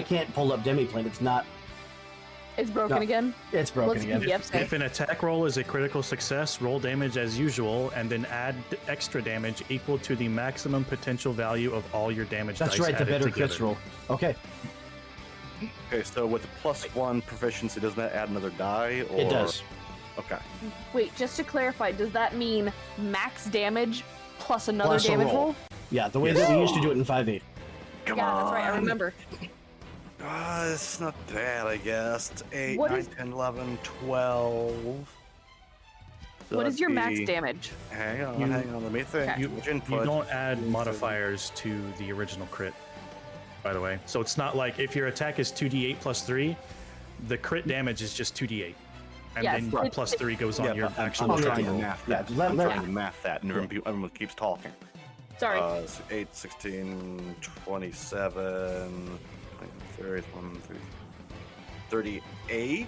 can't pull up Demiplane. It's not. It's broken No. again. It's broken Let's again. do Yep, same. If an attack roll is a critical success, roll damage as usual, and then add extra damage equal to the maximum potential value of all your damage That's dice right. The added better together. crits roll. Okay, Okay, so with a +1 proficiency, doesn't that add another die? Or... it does. Okay. Wait, just to clarify, does that mean max damage plus another Plus a damage roll. roll? Yeah, the way that we used to do it in 5e. Come Yeah, on. that's right. I remember. It's not bad, I guess. It's 8, What 9, is- 10, 11, 12. So What is that'd your max be- damage? Hang on, You- let me think. Okay. Which You input? don't add modifiers to the original crit, by the way. So it's not like if your attack is 2d8 plus 3, the crit damage is just 2d8, and Yes, then it's- plus 3 goes on your but actual I'm yeah, trying attack to roll. math Yeah, that. let- I'm let- trying to math that, and everyone keeps talking. Sorry. It's 8, 16, 27, 31, 38,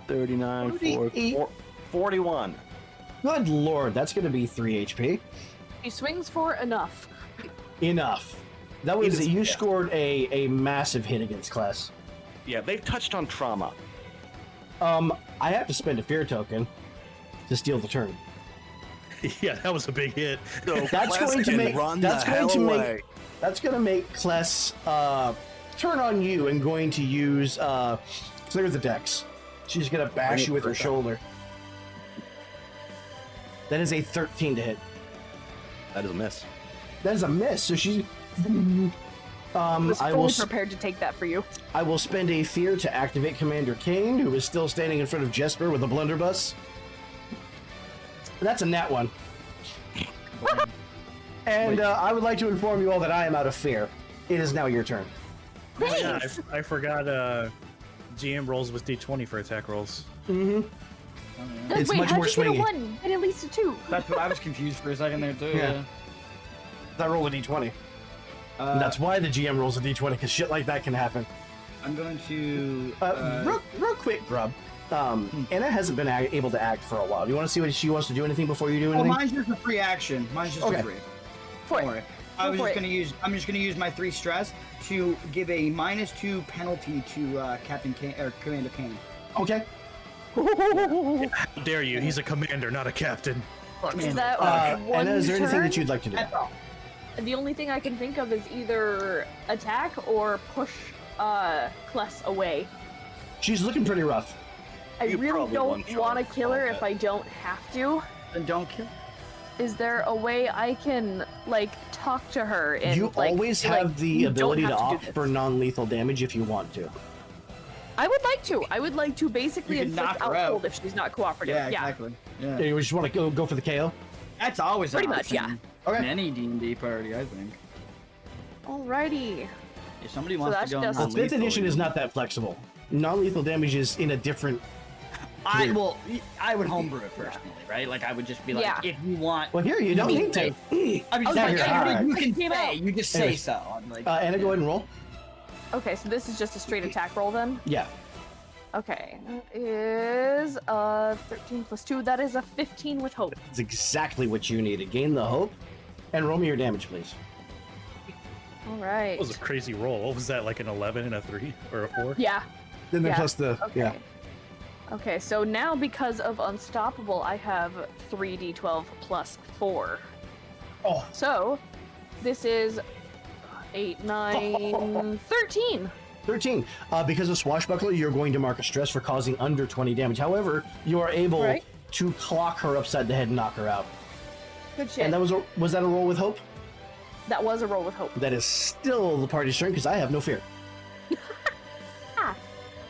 39, 38. 41. Good lord, that's going to be 3 HP. He swings for enough. Enough. That was is- you yeah. scored a massive hit against class. Yeah, they've touched on trauma. I have to spend a fear token to steal the turn. Yeah, that was a big hit. So That's Quest going to can make- run that's the going hell to make- away. That's going to make Kless turn on you and going to use clear the decks. She's going to bash you with her shoulder. That is a 13 to hit. That is a miss. That is a miss. So she's. I was I fully will. prepared to take that for you. I will spend a fear to activate Commander Kane, who is still standing in front of Jesper with a blunderbuss. That's a nat one. And I would like to inform you all that I am out of fear. It is now your turn. Oh, yeah, Thanks. I forgot GM rolls with d20 for attack rolls. Mm-hmm. It's Wait, much how'd more you get swingy. a 1 and at least a 2? That's what I was confused for a second there too. Yeah. I roll a d20. And that's why the GM rolls a d20, because shit like that can happen. I'm going to. Real quick, Grub. Anna hasn't been able to act for a while. Do you want to see what she wants to do? Anything before you do Oh, anything? mine's just a free action. Mine's just Okay. a free. For Don't it. worry. I was Go for just it. gonna use. I'm just gonna use my 3 stress to give a -2 penalty to Captain Kane or Commander Kane. Okay. How dare you? He's a commander, not a captain. Is that one Anna, is there anything turn? that you'd like to do? That's all. The only thing I can think of is either attack or push Kless away. She's looking pretty rough. I You really probably don't one-shot want to her kill her with if that. I don't have to. Then don't kill. Is there a way I can like talk to her and You like, always be like, have the "You don't ability to have do opt this." for non-lethal damage if you want to. I would like to. I would like to basically You can inflict knock her out. outhold if she's not cooperative. Yeah, Yeah. exactly. Yeah. You just want to go for the KO? That's always Pretty an much, yeah. option Okay. in any D&D party, I think. Alrighty. If somebody wants to that's go just- Well, 5th non-lethal, edition is not that flexible. Non-lethal damage is in a different... I would homebrew it personally, right? Like I would just be like, Yeah. if you want. Well, here, you don't Me need to. I mean, I was like, you alright. can Came say, out. you just say Anyways. so. I'm like, Anna, go ahead and roll. Okay, so this is just a straight attack roll then. Yeah. Okay, that is 13 plus 2. That is a 15 with hope. It's exactly what you need to gain the hope. And roll me your damage, please. All right. That was a crazy roll. What was that, like an 11 and a 3? Or a 4? Yeah. Then Yeah, plus the... Okay. Yeah. Okay, so now because of Unstoppable, I have 3d12 plus 4. Oh, So this is 8, 9, 13. 13. Because of Swashbuckler, you're going to mark a stress for causing under 20 damage. However, you are able Right. to clock her upside the head and knock her out. Good shit. And that was that a roll with hope? That was a roll with hope. That is still the party's turn because I have no fear.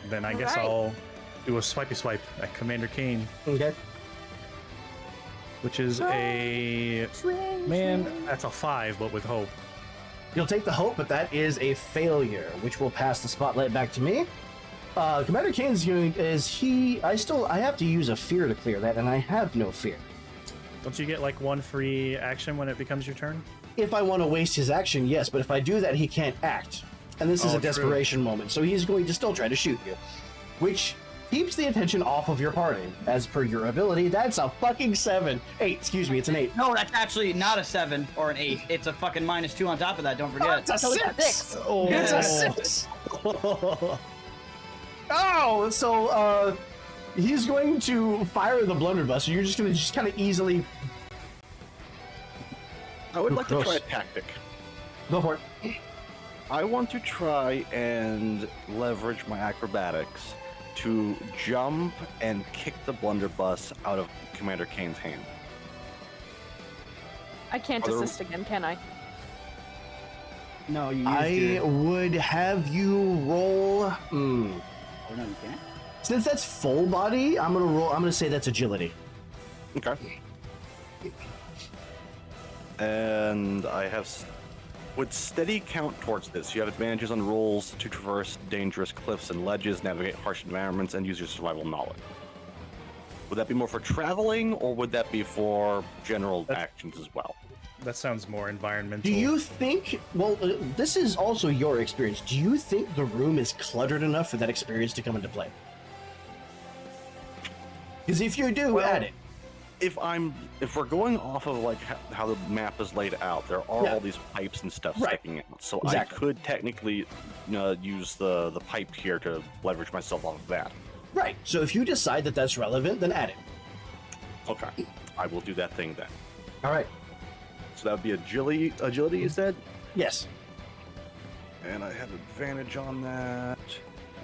Then I guess Alright. I'll do a swipey swipe at Commander Kane, Okay. which is a... Swing, Man, swing. that's a 5, but with hope. You'll take the hope, but that is a failure, which will pass the spotlight back to me. Commander Kane's going I have to use a fear to clear that, and I have no fear. Don't you get like one free action when it becomes your turn? If I want to waste his action, yes, but if I do that, he can't act. And this is Oh, a true. desperation moment, so he's going to still try to shoot you. Which keeps the attention off of your party. As per your ability, that's a fucking 7. 8, excuse me, it's an 8. no, that's actually not a 7 or an 8. It's a fucking -2 on top of that. Don't forget. It's a So it's a 6! six. Oh. It's a 6! Oh, so, he's going to fire the blunderbuss, so you're just going to kind of easily... I would Ooh, like to try gross. a tactic. Go for it. I want to try and leverage my acrobatics to jump and kick the blunderbuss out of Commander Kane's hand. I can't Other- assist again, can I? No, you used I your... would have you roll... Oh, no, you can't. Since that's full body, I'm gonna say that's agility. Okay. And I have Would steady count towards this? You have advantages on rolls to traverse dangerous cliffs and ledges, navigate harsh environments, and use your survival knowledge. Would that be more for traveling, or would that be for general actions as well? That sounds more environmental. Do you think, well, this is also your experience. Do you think the room is cluttered enough for that experience to come into play? Because if you do, add it. If we're going off of like how the map is laid out, there are all these pipes and stuff sticking out. So exactly. I could technically use the pipe here to leverage myself off of that. Right. So if you decide that that's relevant, then add it. Okay. I will do that thing then. All right. So that would be agility. Agility, you said? Yes. And I have advantage on that,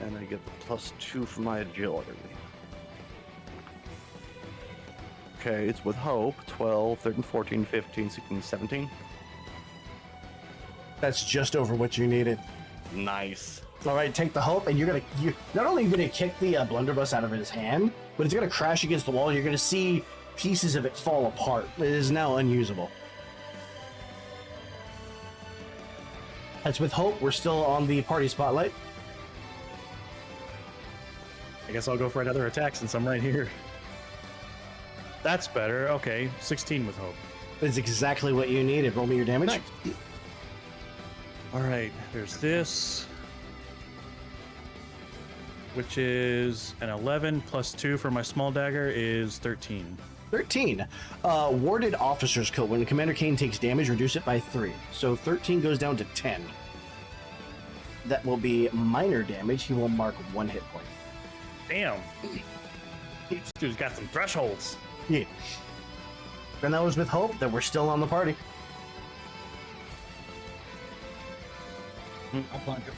and I get the +2 for my agility. Okay, it's with hope. 12, 13, 14, 15, 16, 17. That's just over what you needed. Nice. All right, take the hope, and you're not only gonna kick the blunderbuss out of his hand, but it's gonna crash against the wall. And you're gonna see pieces of it fall apart. It is now unusable. That's with hope. We're still on the party spotlight. I guess I'll go for another attack since I'm right here. That's better. Okay, 16 with hope. That's exactly what you needed. Roll me your damage. Nice. All right, there's this, which is an 11 +2 for my small dagger is 13. 13. Warded officer's coat. When Commander Kane takes damage, reduce it by 3. So 13 goes down to 10. That will be minor damage. He will mark 1 hit point. Damn. This dude's got some thresholds. Yeah. And that was with hope that we're still on the party. I'll punch him.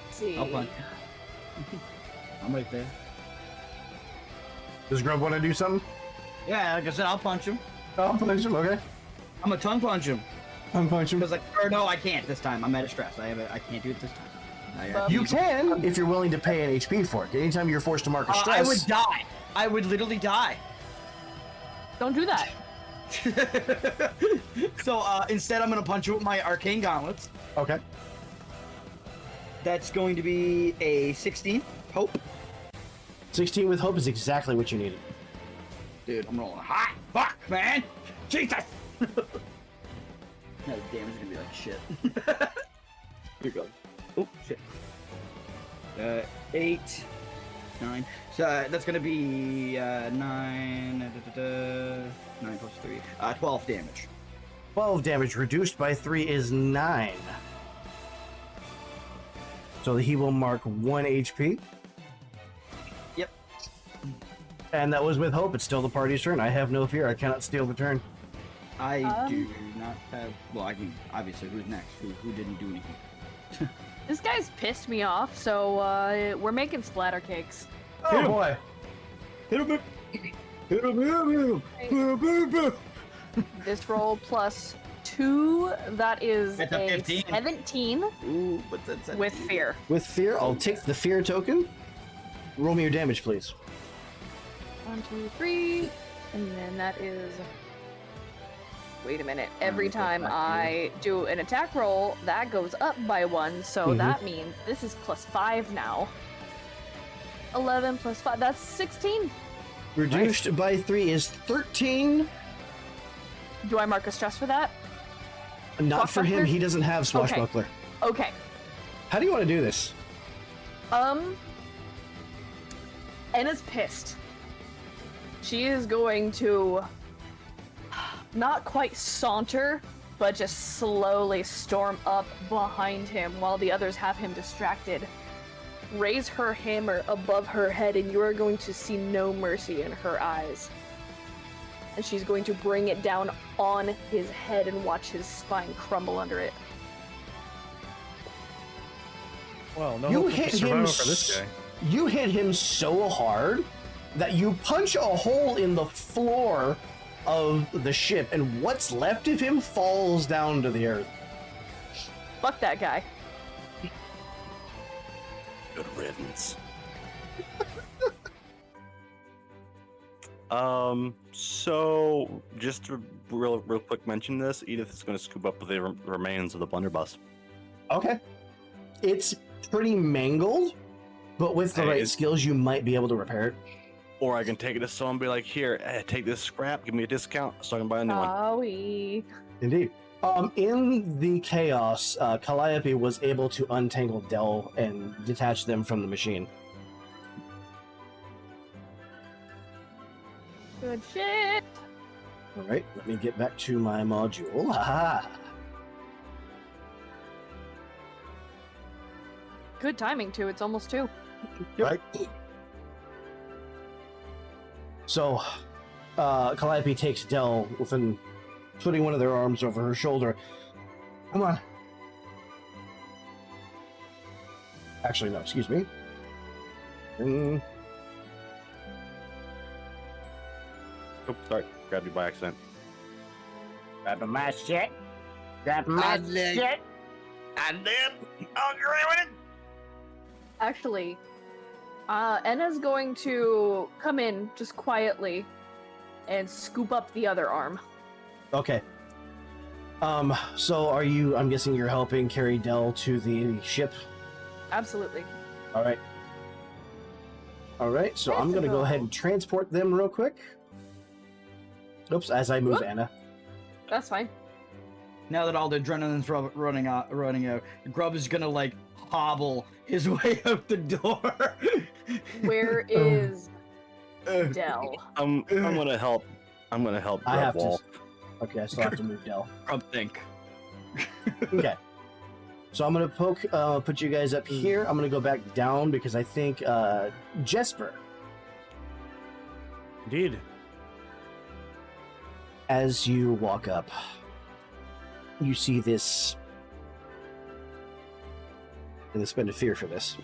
See. I'll punch him. I'm right there. Does Grub want to do something? Yeah, like I said, I'll punch him. I'll punch him, okay. I'm gonna tongue punch him. Tongue punch him. Because or no, I can't this time. I'm at a stress. I can't do it this time. You can if you're willing to pay an HP for it. Anytime you're forced to mark a stress. I would die. I would literally die. Don't do that. So instead, I'm gonna punch you with my arcane gauntlets. Okay. That's going to be a 16. Hope. 16 with hope is exactly what you needed. Dude, I'm rolling hot. Fuck, man. Jesus. Now the damage is gonna be like shit. Here goes. Oh shit. 8, 9. So that's gonna be 9. 9 plus 3. 12 damage. 12 damage reduced by 3 is 9. So he will mark 1 HP. Yep. And that was with hope. It's still the party's turn. I have no fear. I cannot steal the turn. I do not have. Well, I mean, obviously, who's next? Who didn't do anything? This guy's pissed me off, so we're making splatter cakes. Oh boy. Hit him! Hit him! This roll +2, that is That's a 15. 17 Ooh, but that's a with fear. With fear, I'll take the fear token. Roll me your damage, please. 1, 2, 3, and then that is. Wait a minute. Every time I do an attack roll, that goes up by 1, so that means this is +5 now. 11 + 5, that's 16. Reduced by 3 is 13. Do I mark a stress for that? Not for him. He doesn't have Swashbuckler. Okay. How do you want to do this? Anna's pissed. She is going to not quite saunter, but just slowly storm up behind him while the others have him distracted. Raise her hammer above her head, and you are going to see no mercy in her eyes. And she's going to bring it down on his head and watch his spine crumble under it. Well, no You hope hit of survival him. for this guy. You hit him so hard that you punch a hole in the floor of the ship, and what's left of him falls down to the earth. Fuck that guy. Good riddance. So just to real quick mention this, Edith is going to scoop up the remains of the blunderbuss. Okay. It's pretty mangled, but with the Hey, right skills, you might be able to repair it. Or I can take it to someone and be like, here, take this scrap, give me a discount, so I can buy a new one. Owie. Indeed. In the chaos, Calliope was able to untangle Dell and detach them from the machine. Good shit. All right, let me get back to my module. Haha. Good timing too. It's almost 2. Right. So, Calliope takes Dell within putting one of their arms over her shoulder. Come on. Actually, no, excuse me. Oh, sorry, grabbed you by accident. Grab my shit. Grab my shit. I did. I'll agree with it. Actually, Enna's going to come in just quietly and scoop up the other arm. Okay. So are you, I'm guessing you're helping carry Dell to the ship? Absolutely. All right. All right, so I'm going to go ahead and transport them real quick. Oops, as I move Whoop. Anna. That's fine. Now that all the adrenaline's running out, Grub is gonna like hobble his way out the door. Where is Dell? I'm gonna help. I'm gonna help. I have to. Wall. Okay, I still have to move Dell. Grub think. Okay. So I'm going to put you guys up here. I'm going to go back down because I think Jesper, Indeed. as you walk up, you see this, and spend a fear for this.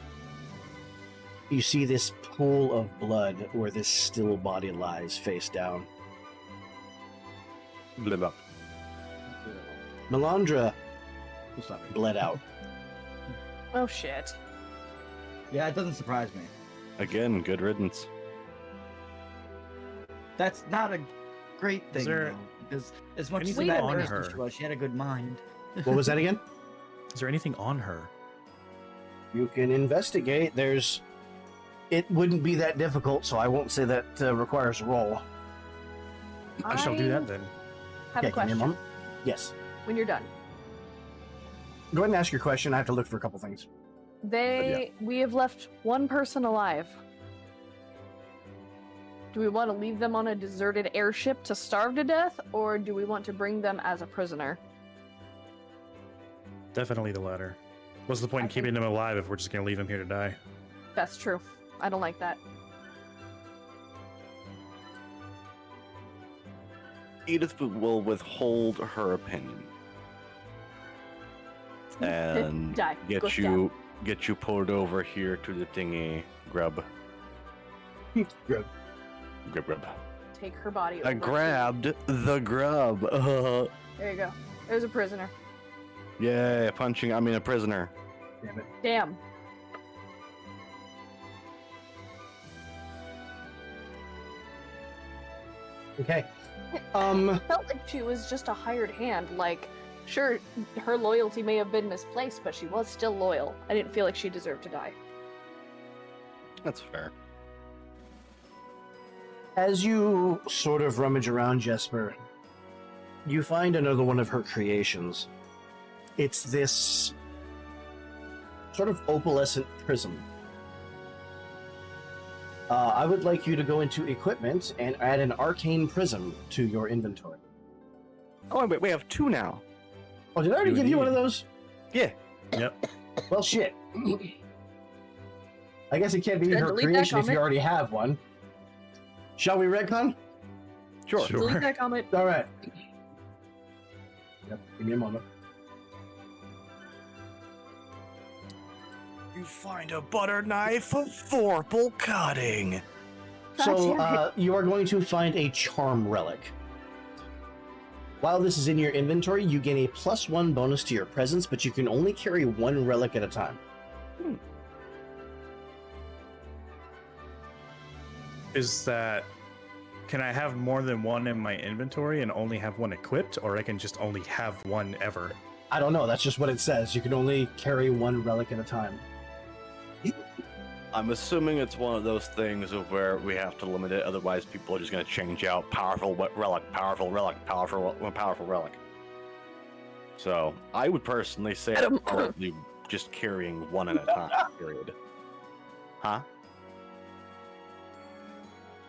You see this pool of blood where this still body lies face down. Blah, blah. Melandra bled out. Oh shit. Yeah, it doesn't surprise me. Again, good riddance. That's not a great thing. there though, because as much as anything that on person her? she was, she had a good mind. What was that again? Is there anything on her? You can investigate. It wouldn't be that difficult, so I won't say that requires a roll. I shall do that then. Have a Okay, give me question. moment. Yes. When you're done. Go ahead and ask your question. I have to look for a couple things. We have left one person alive. Do we want to leave them on a deserted airship to starve to death, or do we want to bring them as a prisoner? Definitely the latter. What's the point in I keeping him alive if we're just going to leave him here to die? That's true. I don't like that. Edith will withhold her opinion and Die. Go get you pulled over here to the thingy, Grub. Good. Grub. Take her body I over. grabbed the grub. There you go. There's a prisoner. Yay, a prisoner. Damn it. Damn. Okay. Felt like she was just a hired hand. Like, sure, her loyalty may have been misplaced, but she was still loyal. I didn't feel like she deserved to die. That's fair. As you sort of rummage around, Jesper, you find another one of her creations. It's this sort of opalescent prism. I would like you to go into equipment and add an arcane prism to your inventory. Oh, wait, we have two now. Oh, did I already You give you need- one of those? Yeah. Yep. Well, shit. I guess it can't be Should I her delete that creation if you comment? already have one. Shall we retcon? Sure. Delete that comment. All right. Yep, give me a moment. You find a butter knife for vorpal cutting. So, Goddamn you are going to find a charm relic. While this is in your inventory, you gain a +1 bonus to your presence, but you can only carry one relic at a time. Is that Can I have more than one in my inventory and only have one equipped, or I can just only have one ever? I don't know. That's just what it says. You can only carry one relic at a time. I'm assuming it's one of those things of where we have to limit it, otherwise people are just going to change out powerful relic, powerful relic, powerful relic. So I would personally say I'm probably just carrying one at a time. Period. Huh?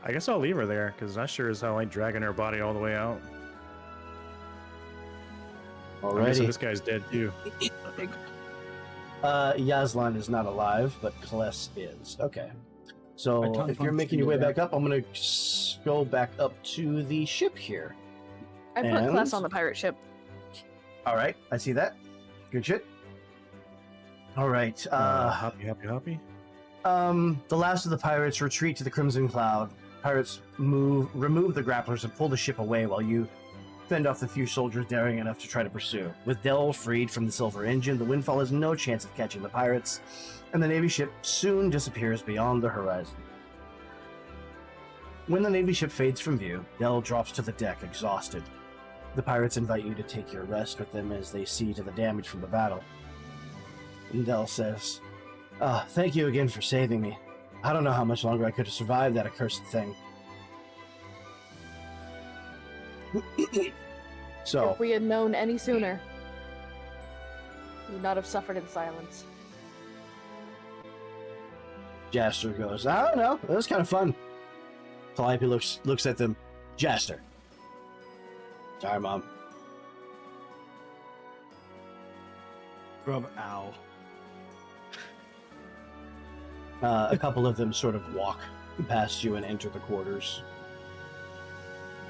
I guess I'll leave her there, because I sure as hell ain't dragging her body all the way out. I guess Alrighty. this guy's dead too. Yazlan is not alive, but Kles is. Okay. My So tongue if you're punched making me your way to back up, I'm going to go back up to the ship here. I put And- Kless on the pirate ship. All right. I see that. Good shit. All right. Hoppy. The last of the pirates retreat to the Crimson Cloud. Pirates remove the grapplers and pull the ship away while you fend off the few soldiers daring enough to try to pursue. With Dell freed from the Silver Engine, the Windfall has no chance of catching the pirates, and the Navy ship soon disappears beyond the horizon. When the Navy ship fades from view, Dell drops to the deck, exhausted. The pirates invite you to take your rest with them as they see to the damage from the battle. And Dell says, thank you again for saving me. I don't know how much longer I could have survived that accursed thing. So, If we had known any sooner, we would not have suffered in silence. Jaster goes, I don't know, it was kind of fun. Calliope looks at them. Jaster. Sorry, Mom. Grub, ow. A couple of them sort of walk past you and enter the quarters.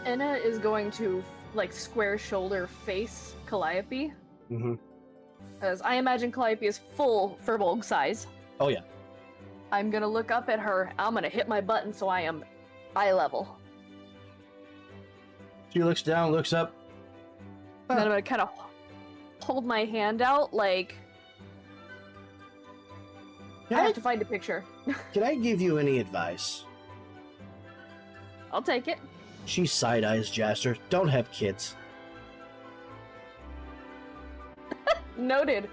Enna is going to, like, square shoulder face Calliope. Mm-hmm. As I imagine Calliope is full Furbolg size. Oh, yeah. I'm gonna look up at her. I'm gonna hit my button so I am eye level. She looks down, looks up. And then I'm gonna kind of hold my hand out, like, I have to find a picture. Can I give you any advice? I'll take it. She side-eyes Jaster. Don't have kids. Noted.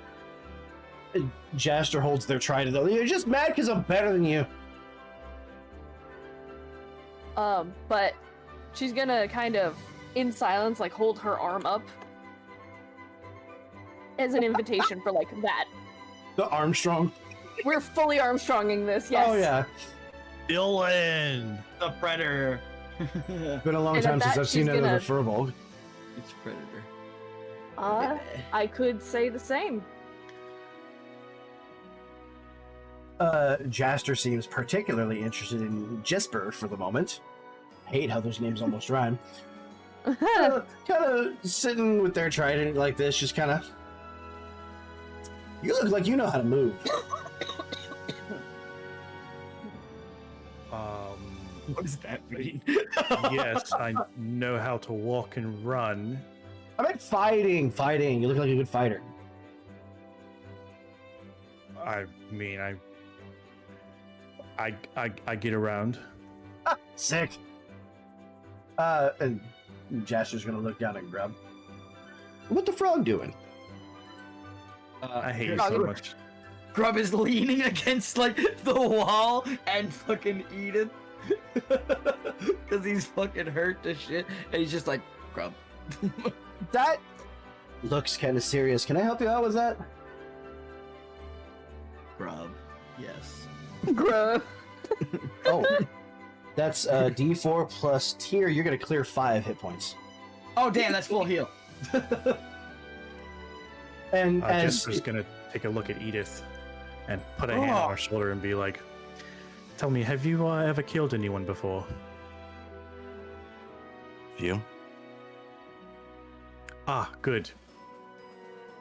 Jaster holds their trident though. You're just mad because I'm better than you. But she's gonna kind of, in silence, like, hold her arm up as an invitation for, like, that. The Armstrong. We're fully Armstronging this, yes. Oh, yeah. Dylan! The Predator. Been a long And time at since that, I've seen she's another gonna- Furbolg. It's Predator. I could say the same. Jaster seems particularly interested in Jesper for the moment. Hate how those names almost rhyme. Kind of sitting with their trident like this, just kind of. You look like you know how to move. What does that mean? Yes, I know how to walk and run. I meant fighting. You look like a good fighter. I mean, I get around. Sick. And Jaster's gonna look down at Grub. What the frog doing? I hate you Frog- so much. Grub is leaning against, like, the wall and fucking Edith. Because he's fucking hurt to shit. And he's just like, Grub. That looks kind of serious. Can I help you out with that? Grub. Yes. Gruh. Oh, that's D4 plus tier. You're gonna clear 5 hit points. Oh, damn, that's full heal. And as Jesper's gonna take a look at Edith and put a hand on her shoulder and be like, "Tell me, have you ever killed anyone before?" You? Ah, good.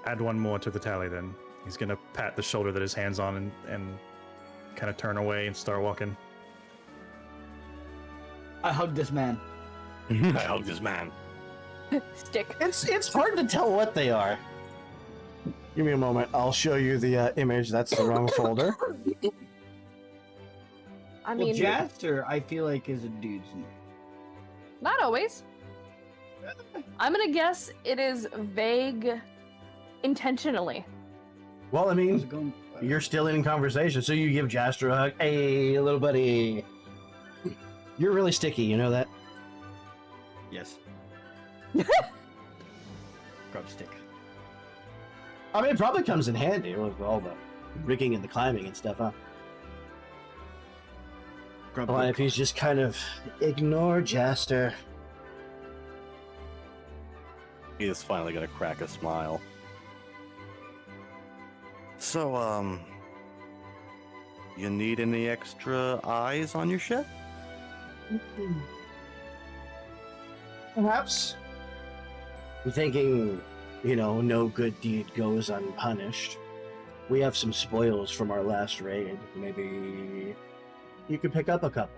Add one more to the tally then. He's gonna pat the shoulder that his hand's on and kind of turn away and start walking. I hugged this man. I hugged this man. Stick. it's hard to tell what they are. Give me a moment. I'll show you the image. That's the wrong folder. I Well, mean, Jaster, I feel like, is a dude's name. Not always. I'm gonna guess it is vague intentionally. Well, I How's mean, it going? you're still in conversation, so you give Jaster a hug. Hey, little buddy. You're really sticky, you know that? Yes. Grub stick. I mean, it probably comes in handy with all the rigging and the climbing and stuff, huh? Grub Well, if stick. he's just kind of ignore Jaster. He is finally gonna crack a smile. So, you need any extra eyes on your ship? Perhaps. I'm thinking, you know, no good deed goes unpunished. We have some spoils from our last raid. Maybe you could pick up a couple.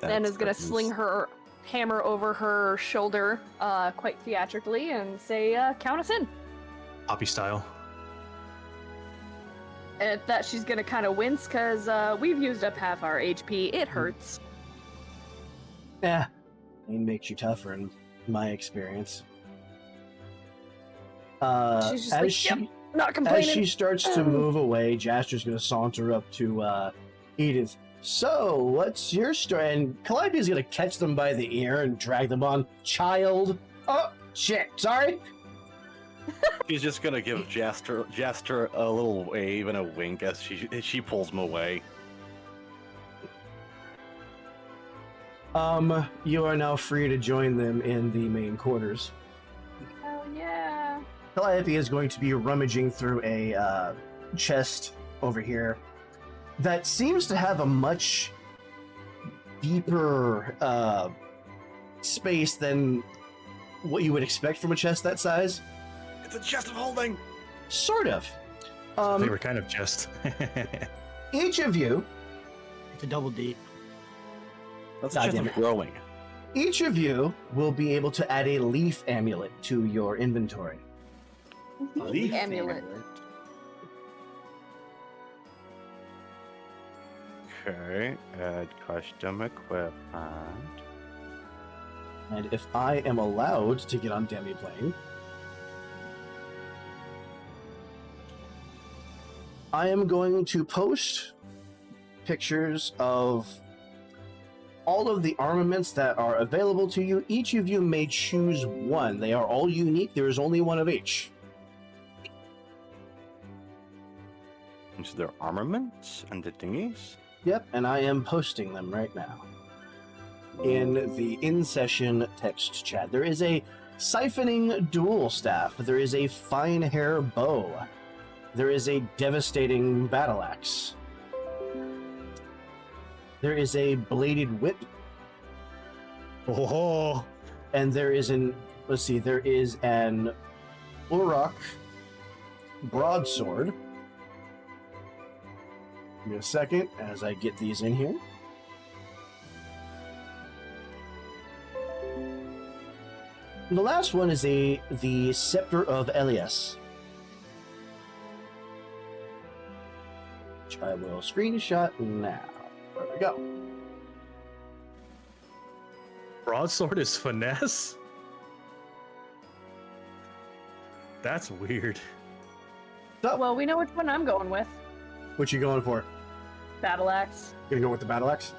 Nana's gonna sling her hammer over her shoulder quite theatrically and say, count us in. Poppy style. And at that, she's gonna kind of wince because we've used up half our HP. It hurts. Yeah, it makes you tougher in my experience. She's just as like, she, yep, not as complaining. she starts to move away, Jaster's going to saunter up to Edith. So, what's your story? And Calliope's going to catch them by the ear and drag them on. Child. Oh, shit. Sorry. She's just gonna give Jaster a little wave and a wink as she pulls him away. You are now free to join them in the main quarters. Oh, yeah. Calliope is going to be rummaging through a chest over here that seems to have a much deeper space than what you would expect from a chest that size. It's a chest of holding. Sort of. They were kind of just. Each of you, It's a double D. That's a God chest damn of it. growing. each of you will be able to add a leaf amulet to your inventory. Leaf Amulet. Okay, add custom equipment. And if I am allowed to get on Demiplane, I am going to post pictures of all of the armaments that are available to you. Each of you may choose one. They are all unique. There is only one of each. So their armaments and the thingies. Yep, and I am posting them right now in the in-session text chat. There is a siphoning dual staff. There is a fine hair bow. There is a devastating battle axe. There is a bladed whip. Oh, And there is an, let's see, there is an Uruk broadsword. Give me a second as I get these in here. And the last one is the Scepter of Elias, which I will screenshot now. There we go. broadsword is finesse? That's weird. So, Well, we know which one I'm going with. what you going for? Battle axe. Gonna go with the battle axe?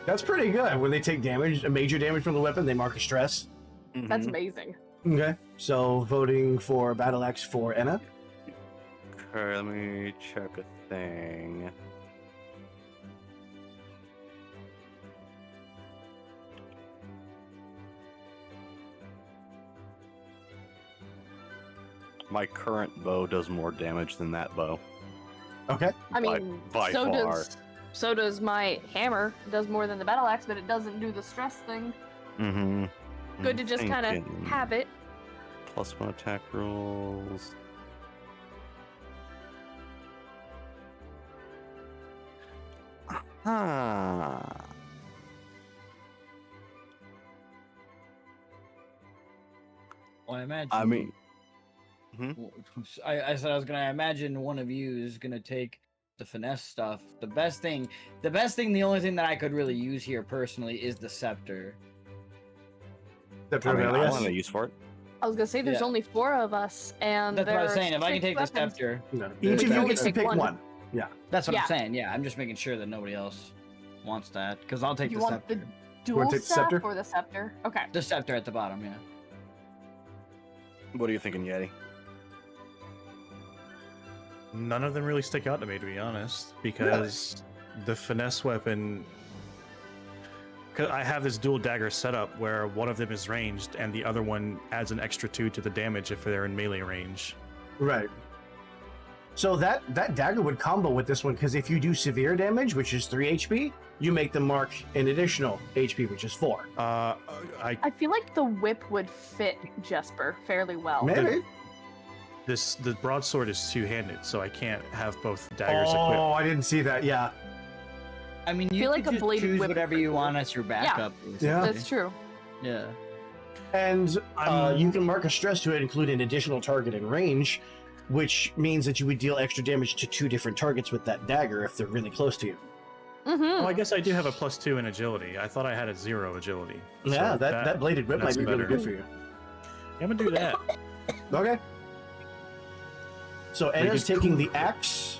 That's pretty good. When they take damage, a major damage from the weapon, they mark a stress. That's amazing. Okay. So voting for battle axe for Enna. Okay, let me check a thing. My current bow does more damage than that bow. Okay. I By- mean, by so far. does my hammer. It does more than the battle axe, but it doesn't do the stress thing. Mm-hmm. Good to just kind of have it. +1 attack rolls. Ah. Well, I imagine. I mean, I said I was gonna imagine one of you is gonna take the finesse stuff. The only thing that I could really use here personally is the scepter. The I mean, I Prevelius? don't have a use for it. I was gonna say there's Yeah. only 4 of us, and That's what I was there are saying. If I can 6 take weapons. the scepter, No. We Each of can you only gets to take pick one. one. Yeah. that's what Yeah. I'm saying. Yeah, I'm just making sure that nobody else wants that because I'll take You the want scepter. the wanna dual take the staff scepter? or the scepter? Okay. The scepter at the bottom, yeah. What are you thinking, Yeti? None of them really stick out to me, to be honest, because the finesse weapon. Cause I have this dual dagger setup where one of them is ranged and the other one adds an extra 2 to the damage if they're in melee range. Right. So that dagger would combo with this one because if you do severe damage, which is 3 HP, you make them mark an additional HP, which is 4. I feel like the whip would fit Jesper fairly well. Maybe. The broadsword is 2-handed, so I can't have both daggers equipped. Oh, I didn't see that. Yeah. I mean, feel you like could a just bladed choose whip whatever would be you cool. want as your backup. Yeah. That's true. Yeah. And I'm- you can mark a stress to include an additional target in range, which means that you would deal extra damage to 2 different targets with that dagger if they're really close to you. Mm-hmm. Oh, I guess I do have a +2 in agility. I thought I had a 0 agility. Yeah, So that bladed whip might that's be really better. good for you. I'm gonna do that. Okay. So Anna's Bladed taking the axe.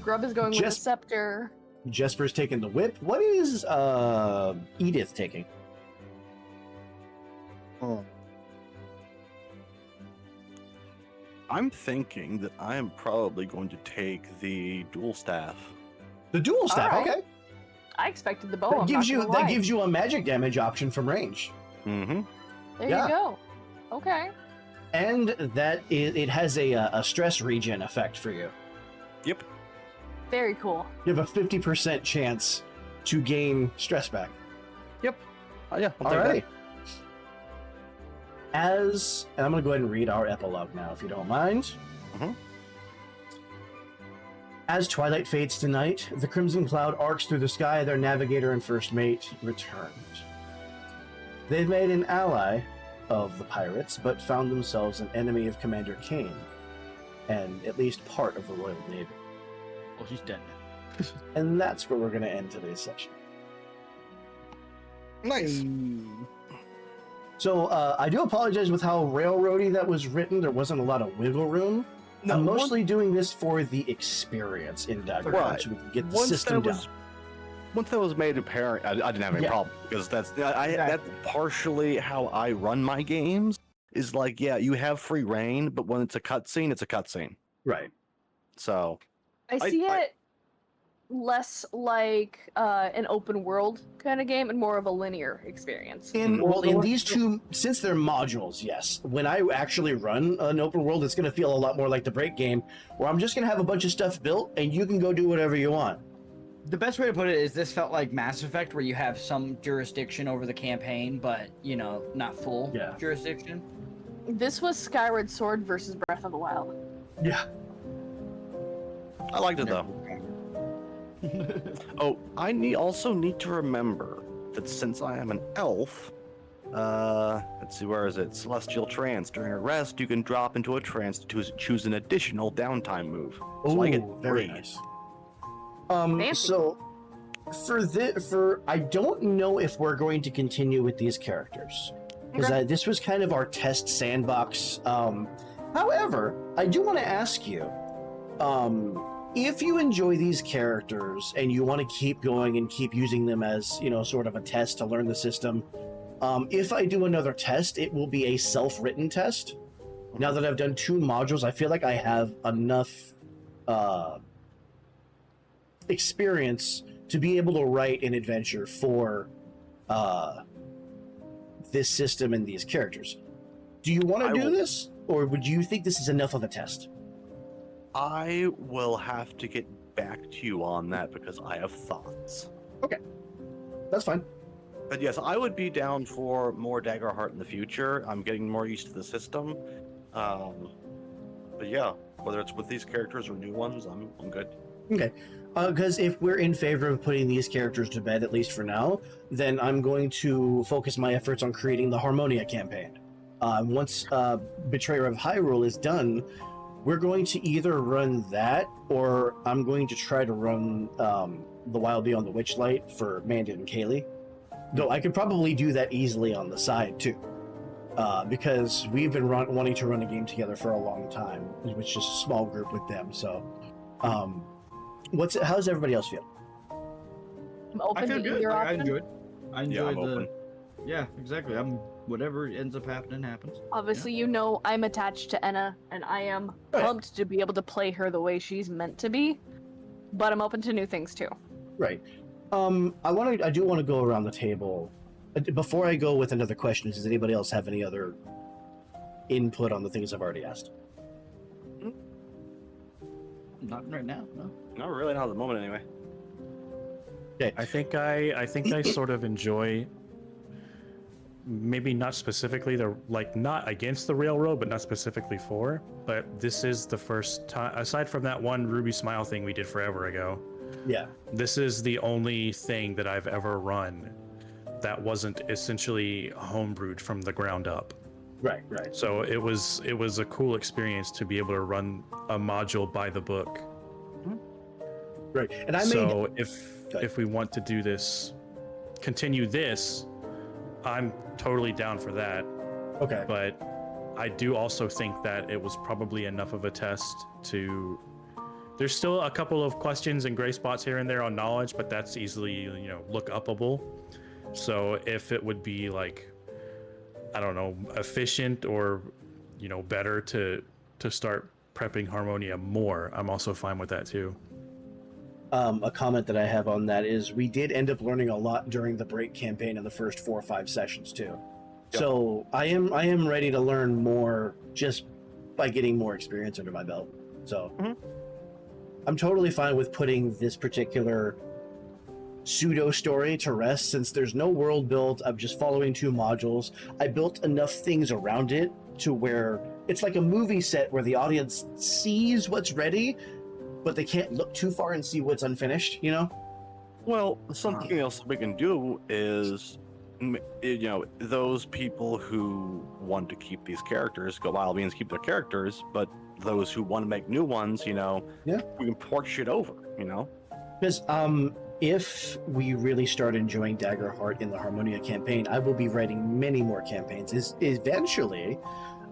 Grub is going with the Just- scepter. Jesper's taking the whip. What is Edith taking? I'm thinking that I am probably going to take the dual staff. The dual staff. Alright. Okay. I expected the bow. That I'm gives not you gonna that lie. gives you a magic damage option from range, Mm-hmm. There yeah. you go. Okay. and it has a stress regen effect for you. Yep. Very cool. You have a 50% chance to gain stress back. Yep. Yeah. I'll All take right. And I'm going to go ahead and read our epilogue now, if you don't mind. Mhm. As twilight fades to night, the crimson cloud arcs through the sky. Their navigator and first mate returned. They've made an ally of the pirates, but found themselves an enemy of Commander Kane, and at least part of the Royal Navy. Well, he's dead now. And that's where we're going to end today's session. Nice. So I do apologize with how railroady that was written. There wasn't a lot of wiggle room. No, I'm mostly doing this for the experience in Daggerheart, Right. so we can get the Once system that down. was once that was made apparent, I didn't have any Yeah. problem because that's Exactly. that's partially how I run my games. Is like, yeah, you have free reign, but when it's a cutscene, it's a cutscene. Right. So I see it less like an open world kind of game and more of a linear experience. In these two, since they're modules, yes. When I actually run an open world, it's going to feel a lot more like the break game, where I'm just going to have a bunch of stuff built, and you can go do whatever you want. The best way to put it is this felt like Mass Effect, where you have some jurisdiction over the campaign, but, you know, not full Yeah. jurisdiction. This was Skyward Sword versus Breath of the Wild. Yeah. I liked it though. Oh, I also need to remember that since I am an elf, let's see, where is it? Celestial trance. During a rest, you can drop into a trance to choose an additional downtime move. So I get very 3. nice. Fancy. So for I don't know if we're going to continue with these characters because this was kind of our test sandbox. However, I do want to ask you, if you enjoy these characters and you want to keep going and keep using them as, you know, sort of a test to learn the system, if I do another test, it will be a self-written test. Now that I've done 2 modules, I feel like I have enough experience to be able to write an adventure for this system and these characters. Do you want to do this, or would you think this is enough of a test? I will have to get back to you on that because I have thoughts. That's fine. But yes, I would be down for more Daggerheart in the future. I'm getting more used to the system. But yeah, whether it's with these characters or new ones, I'm good. Okay. Because if we're in favor of putting these characters to bed, at least for now, then I'm going to focus my efforts on creating the Harmonia campaign. Once Betrayer of Hyrule is done, we're going to either run that, or I'm going to try to run the Wild Beyond the Witchlight for Mandit and Kaylee. Though I could probably do that easily on the side too, because we've been wanting to run a game together for a long time, which is just a small group with them. So, how's everybody else feel? I'm open I feel to good. your Like, I option. enjoyed. I enjoyed I'm the. open. Yeah, exactly. I'm whatever ends up happening happens. Obviously, you know I'm attached to Enna, and I am Right. pumped to be able to play her the way she's meant to be. But I'm open to new things too. Right. I do want to go around the table. Before I go with another question, does anybody else have any other input on the things I've already asked? Not right now. No. Not really, not at the moment anyway. I think I sort of enjoy, maybe not specifically not against the railroad, but not specifically for, but this is the first time, aside from that one Ruby Smile thing we did forever ago, Yeah. this is the only thing that I've ever run that wasn't essentially homebrewed from the ground up. Right. Right. So it was a cool experience to be able to run a module by the book. Right. And So Go ahead. if we want to do this, continue this, I'm totally down for that. Okay. But I do also think that it was probably enough of a test to. There's still a couple of questions and gray spots here and there on knowledge, but that's easily look upable. So if it would be like, I don't know, efficient or better to start prepping Harmonia more, I'm also fine with that too. A comment that I have on that is we did end up learning a lot during the break campaign in the first 4 or 5 sessions too. Yep. So I am ready to learn more just by getting more experience under my belt. So I'm totally fine with putting this particular pseudo story to rest, since there's no world built. I'm just following 2 modules. I built enough things around it to where it's like a movie set where the audience sees what's ready, but they can't look too far and see what's unfinished, Well, something else we can do is, those people who want to keep these characters, go wild beings keep their characters, but those who want to make new ones, we can port shit over, Because if we really start enjoying Daggerheart in the Harmonia campaign, I will be writing many more campaigns. Eventually,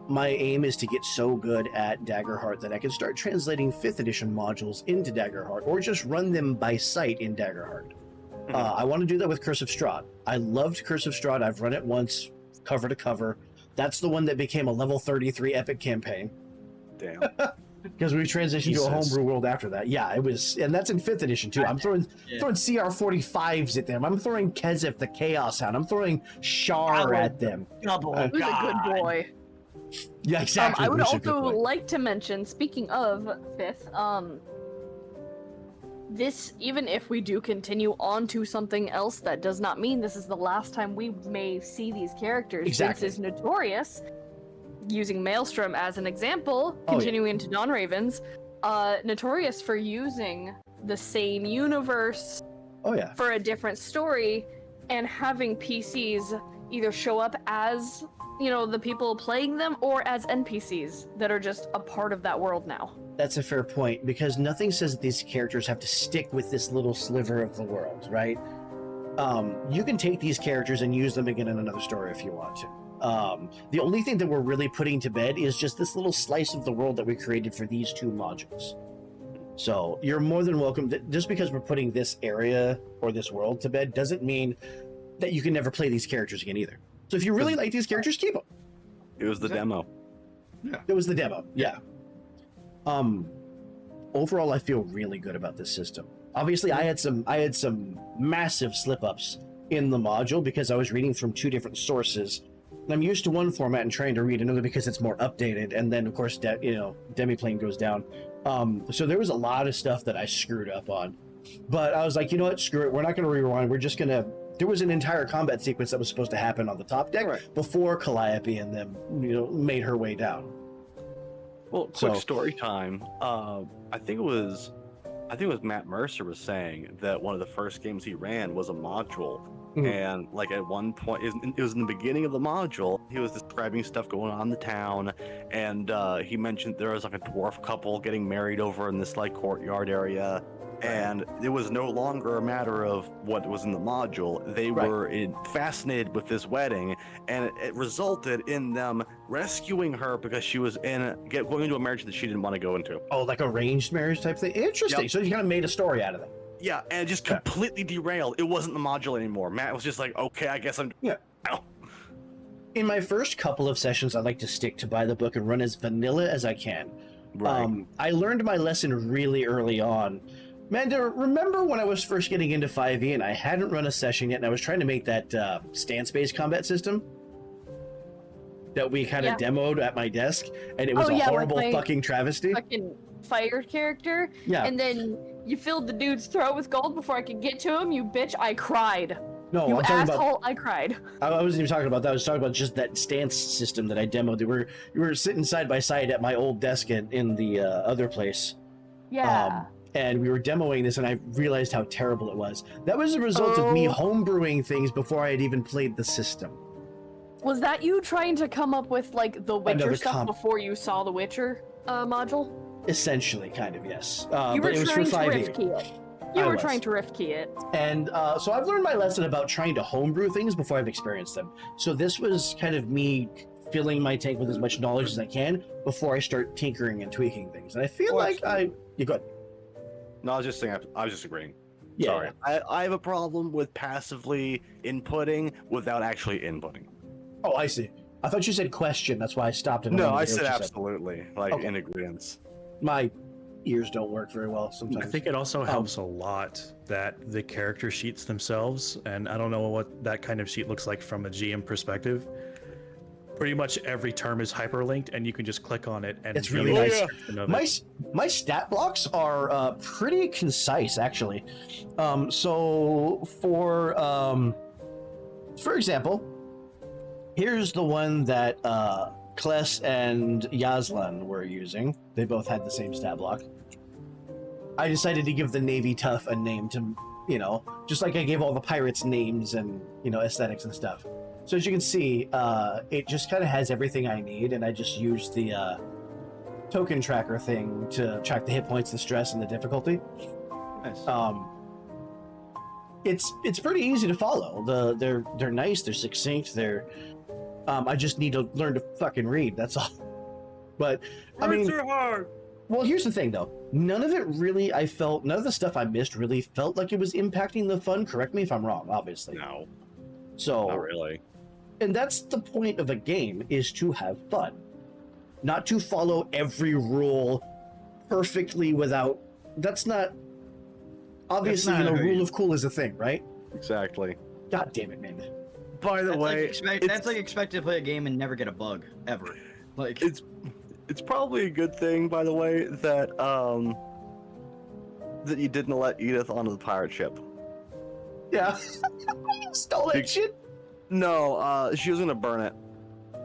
my aim is to get so good at Daggerheart that I can start translating 5th edition modules into Daggerheart, or just run them by sight in Daggerheart. I want to do that with Curse of Strahd. I loved Curse of Strahd. I've run it once, cover to cover. That's the one that became a level 33 epic campaign. Damn. Because we transitioned to a homebrew world after that. Yeah, it was, and that's in 5th edition too. I'm throwing CR45s at them. I'm throwing Kezef the Chaos Hound. I'm throwing Shar at them. Double. Who's a good boy? Yeah, exactly. I would Who's a good also boy. like to mention, speaking of 5th, this, even if we do continue on to something else, that does not mean this is the last time we may see these characters. Exactly. Vince is notorious, using Maelstrom as an example, Oh, yeah. continuing into Dawn Ravens, notorious for using the same universe Oh yeah. for a different story, and having PCs either show up as, the people playing them, or as NPCs that are just a part of that world now. That's a fair point, because nothing says that these characters have to stick with this little sliver of the world, right? You can take these characters and use them again in another story if you want to. The only thing that we're really putting to bed is just this little slice of the world that we created for these 2 modules. So you're more than welcome. Just because we're putting this area or this world to bed doesn't mean that you can never play these characters again either. So if you really like these characters, keep them. It was the demo. It was the demo, yeah. Overall, I feel really good about this system. Obviously, I had some massive slip-ups in the module because I was reading from 2 different sources. And I'm used to one format and trying to read another because it's more updated. And then, of course, Demiplane goes down. So there was a lot of stuff that I screwed up on. But I was like, you know what? Screw it. We're not going to rewind. We're just going to... There was an entire combat sequence that was supposed to happen on the top deck before Calliope and them, made her way down. Well, quick story time. I think it was Matt Mercer was saying that one of the first games he ran was a module And like at one point, it was in the beginning of the module, he was describing stuff going on in the town, and he mentioned there was like a dwarf couple getting married over in this like courtyard area, and it was no longer a matter of what was in the module. They were fascinated with this wedding, and it resulted in them rescuing her because she was going into a marriage that she didn't want to go into. Oh, like arranged marriage type thing. Interesting. Yep. So you kind of made a story out of it. Yeah, and it just completely derailed. It wasn't the module anymore. Matt was just like, okay, I guess I'm... Yeah. Ow. In my first couple of sessions, I like to stick to by the book and run as vanilla as I can. Right. I learned my lesson really early on. Manda, remember when I was first getting into 5e and I hadn't run a session yet and I was trying to make that stance-based combat system that we kind of demoed at my desk, and it was a horrible fucking travesty? Fucking fire character. Yeah. And then you filled the dude's throat with gold before I could get to him, you bitch. I cried. No, You I'm talking asshole, about... I cried. I wasn't even talking about that. I was talking about just that stance system that I demoed. You were sitting side by side at my old desk in the other place. Yeah. And we were demoing this, and I realized how terrible it was. That was a result of me homebrewing things before I had even played the system. Was that you trying to come up with, like, the Witcher Another stuff before you saw the Witcher module? Essentially, kind of, yes. You were but it was for trying to 5e. rift key it. You were trying to rift key it. And so I've learned my lesson about trying to homebrew things before I've experienced them. So this was kind of me filling my tank with as much knowledge as I can before I start tinkering and tweaking things. And I feel you go ahead. No, I was just saying, I was just agreeing. Yeah. Sorry. I have a problem with passively inputting without actually inputting. Oh, I see. I thought you said question. That's why I stopped. And No, wanted I to hear said what you absolutely, like in agreement. My ears don't work very well sometimes. I think it also helps a lot that the character sheets themselves, and I don't know what that kind of sheet looks like from a GM perspective. Pretty much every term is hyperlinked, and you can just click on it, and it's really nice. Yeah. My stat blocks are pretty concise, actually. So for example, here's the one that Kles and Yazlan were using. They both had the same stat block. I decided to give the Navy Tough a name to, just like I gave all the pirates names and, aesthetics and stuff. So as you can see, it just kind of has everything I need, and I just used the token tracker thing to track the hit points, the stress, and the difficulty. Nice. It's pretty easy to follow. They're nice, they're succinct, I just need to learn to fucking read, that's all. But, I mean... hard. Well, here's the thing, though. None of the stuff I missed really felt like it was impacting the fun. Correct me if I'm wrong, obviously. No, So... not really. And that's the point of a game, is to have fun. Not to follow every rule perfectly without... That's not... Obviously, rule of cool is a thing, right? Exactly. God damn it, man. By the way, that's like expected to play a game and never get a bug, ever. Like, it's probably a good thing, by the way, that that you didn't let Edith onto the pirate ship. Yeah. Stole that shit? No, she was gonna burn it.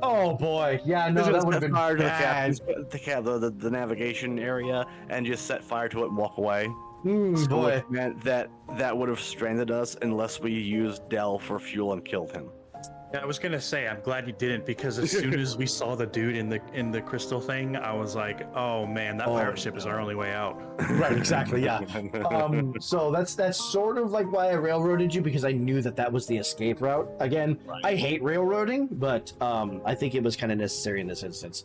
Oh boy, yeah, no, that would have been fire to bad. the navigation area and just set fire to it and walk away. So Boy. it meant that would have stranded us unless we used Dell for fuel and killed him. Yeah, I was gonna say, I'm glad you didn't, because as soon as we saw the dude in the crystal thing, I was like, oh man, that pirate ship is our only way out. Right, exactly, yeah. So that's sort of like why I railroaded you, because I knew that was the escape route. Again, I hate railroading, but I think it was kind of necessary in this instance.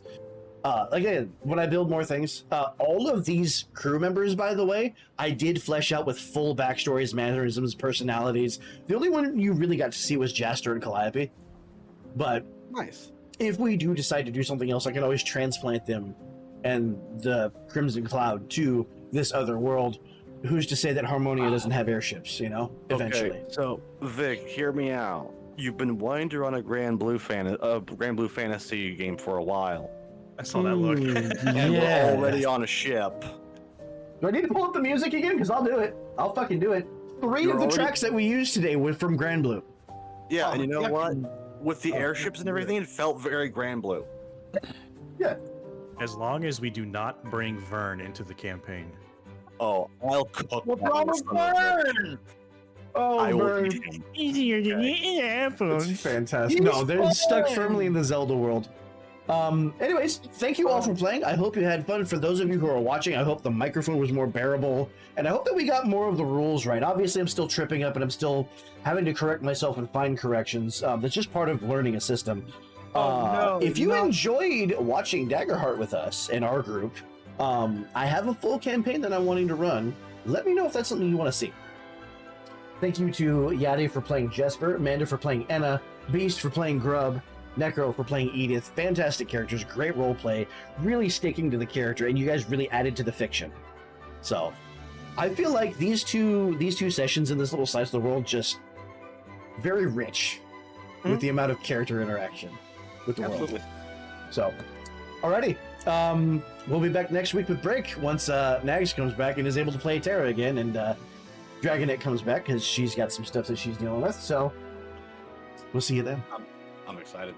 Again, when I build more things, all of these crew members, by the way, I did flesh out with full backstories, mannerisms, personalities. The only one you really got to see was Jaster and Calliope. But nice. If we do decide to do something else, I can always transplant them and the Crimson Cloud to this other world. Who's to say that Harmonia doesn't have airships, eventually? Okay, so, Vic, hear me out. You've been wanting to run a Grand Blue Fantasy game for a while. I saw that look. And we're already on a ship. Do I need to pull up the music again? Because I'll do it. I'll fucking do it. 3 of the tracks that we used today were from Grand Blue. Yeah, and you know what? With the airships and everything, it felt very Grand Blue. Yeah. As long as we do not bring Vern into the campaign. Oh, I'll cook. what's wrong with Vern? Oh, I will burn. eat him. Easier to eat apples. It's fantastic. No, they're stuck firmly in the Zelda world. Anyways, thank you all for playing. I hope you had fun. For those of you who are watching, I hope the microphone was more bearable, and I hope that we got more of the rules right. Obviously, I'm still tripping up, and I'm still having to correct myself and find corrections. That's just part of learning a system. If you enjoyed watching Daggerheart with us in our group, I have a full campaign that I'm wanting to run. Let me know if that's something you want to see. Thank you to Yadi for playing Jesper, Amanda for playing Enna, Beast for playing Grub, Necro for playing Edith. Fantastic characters, great role play, really sticking to the character, and you guys really added to the fiction. So, I feel like these two sessions in this little slice of the world just very rich with the amount of character interaction with the world. So, alrighty. We'll be back next week with Break once Nags comes back and is able to play Terra again, and Dragonette comes back because she's got some stuff that she's dealing with. So, we'll see you then. I'm excited.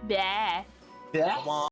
Yeah. Yeah. Come on.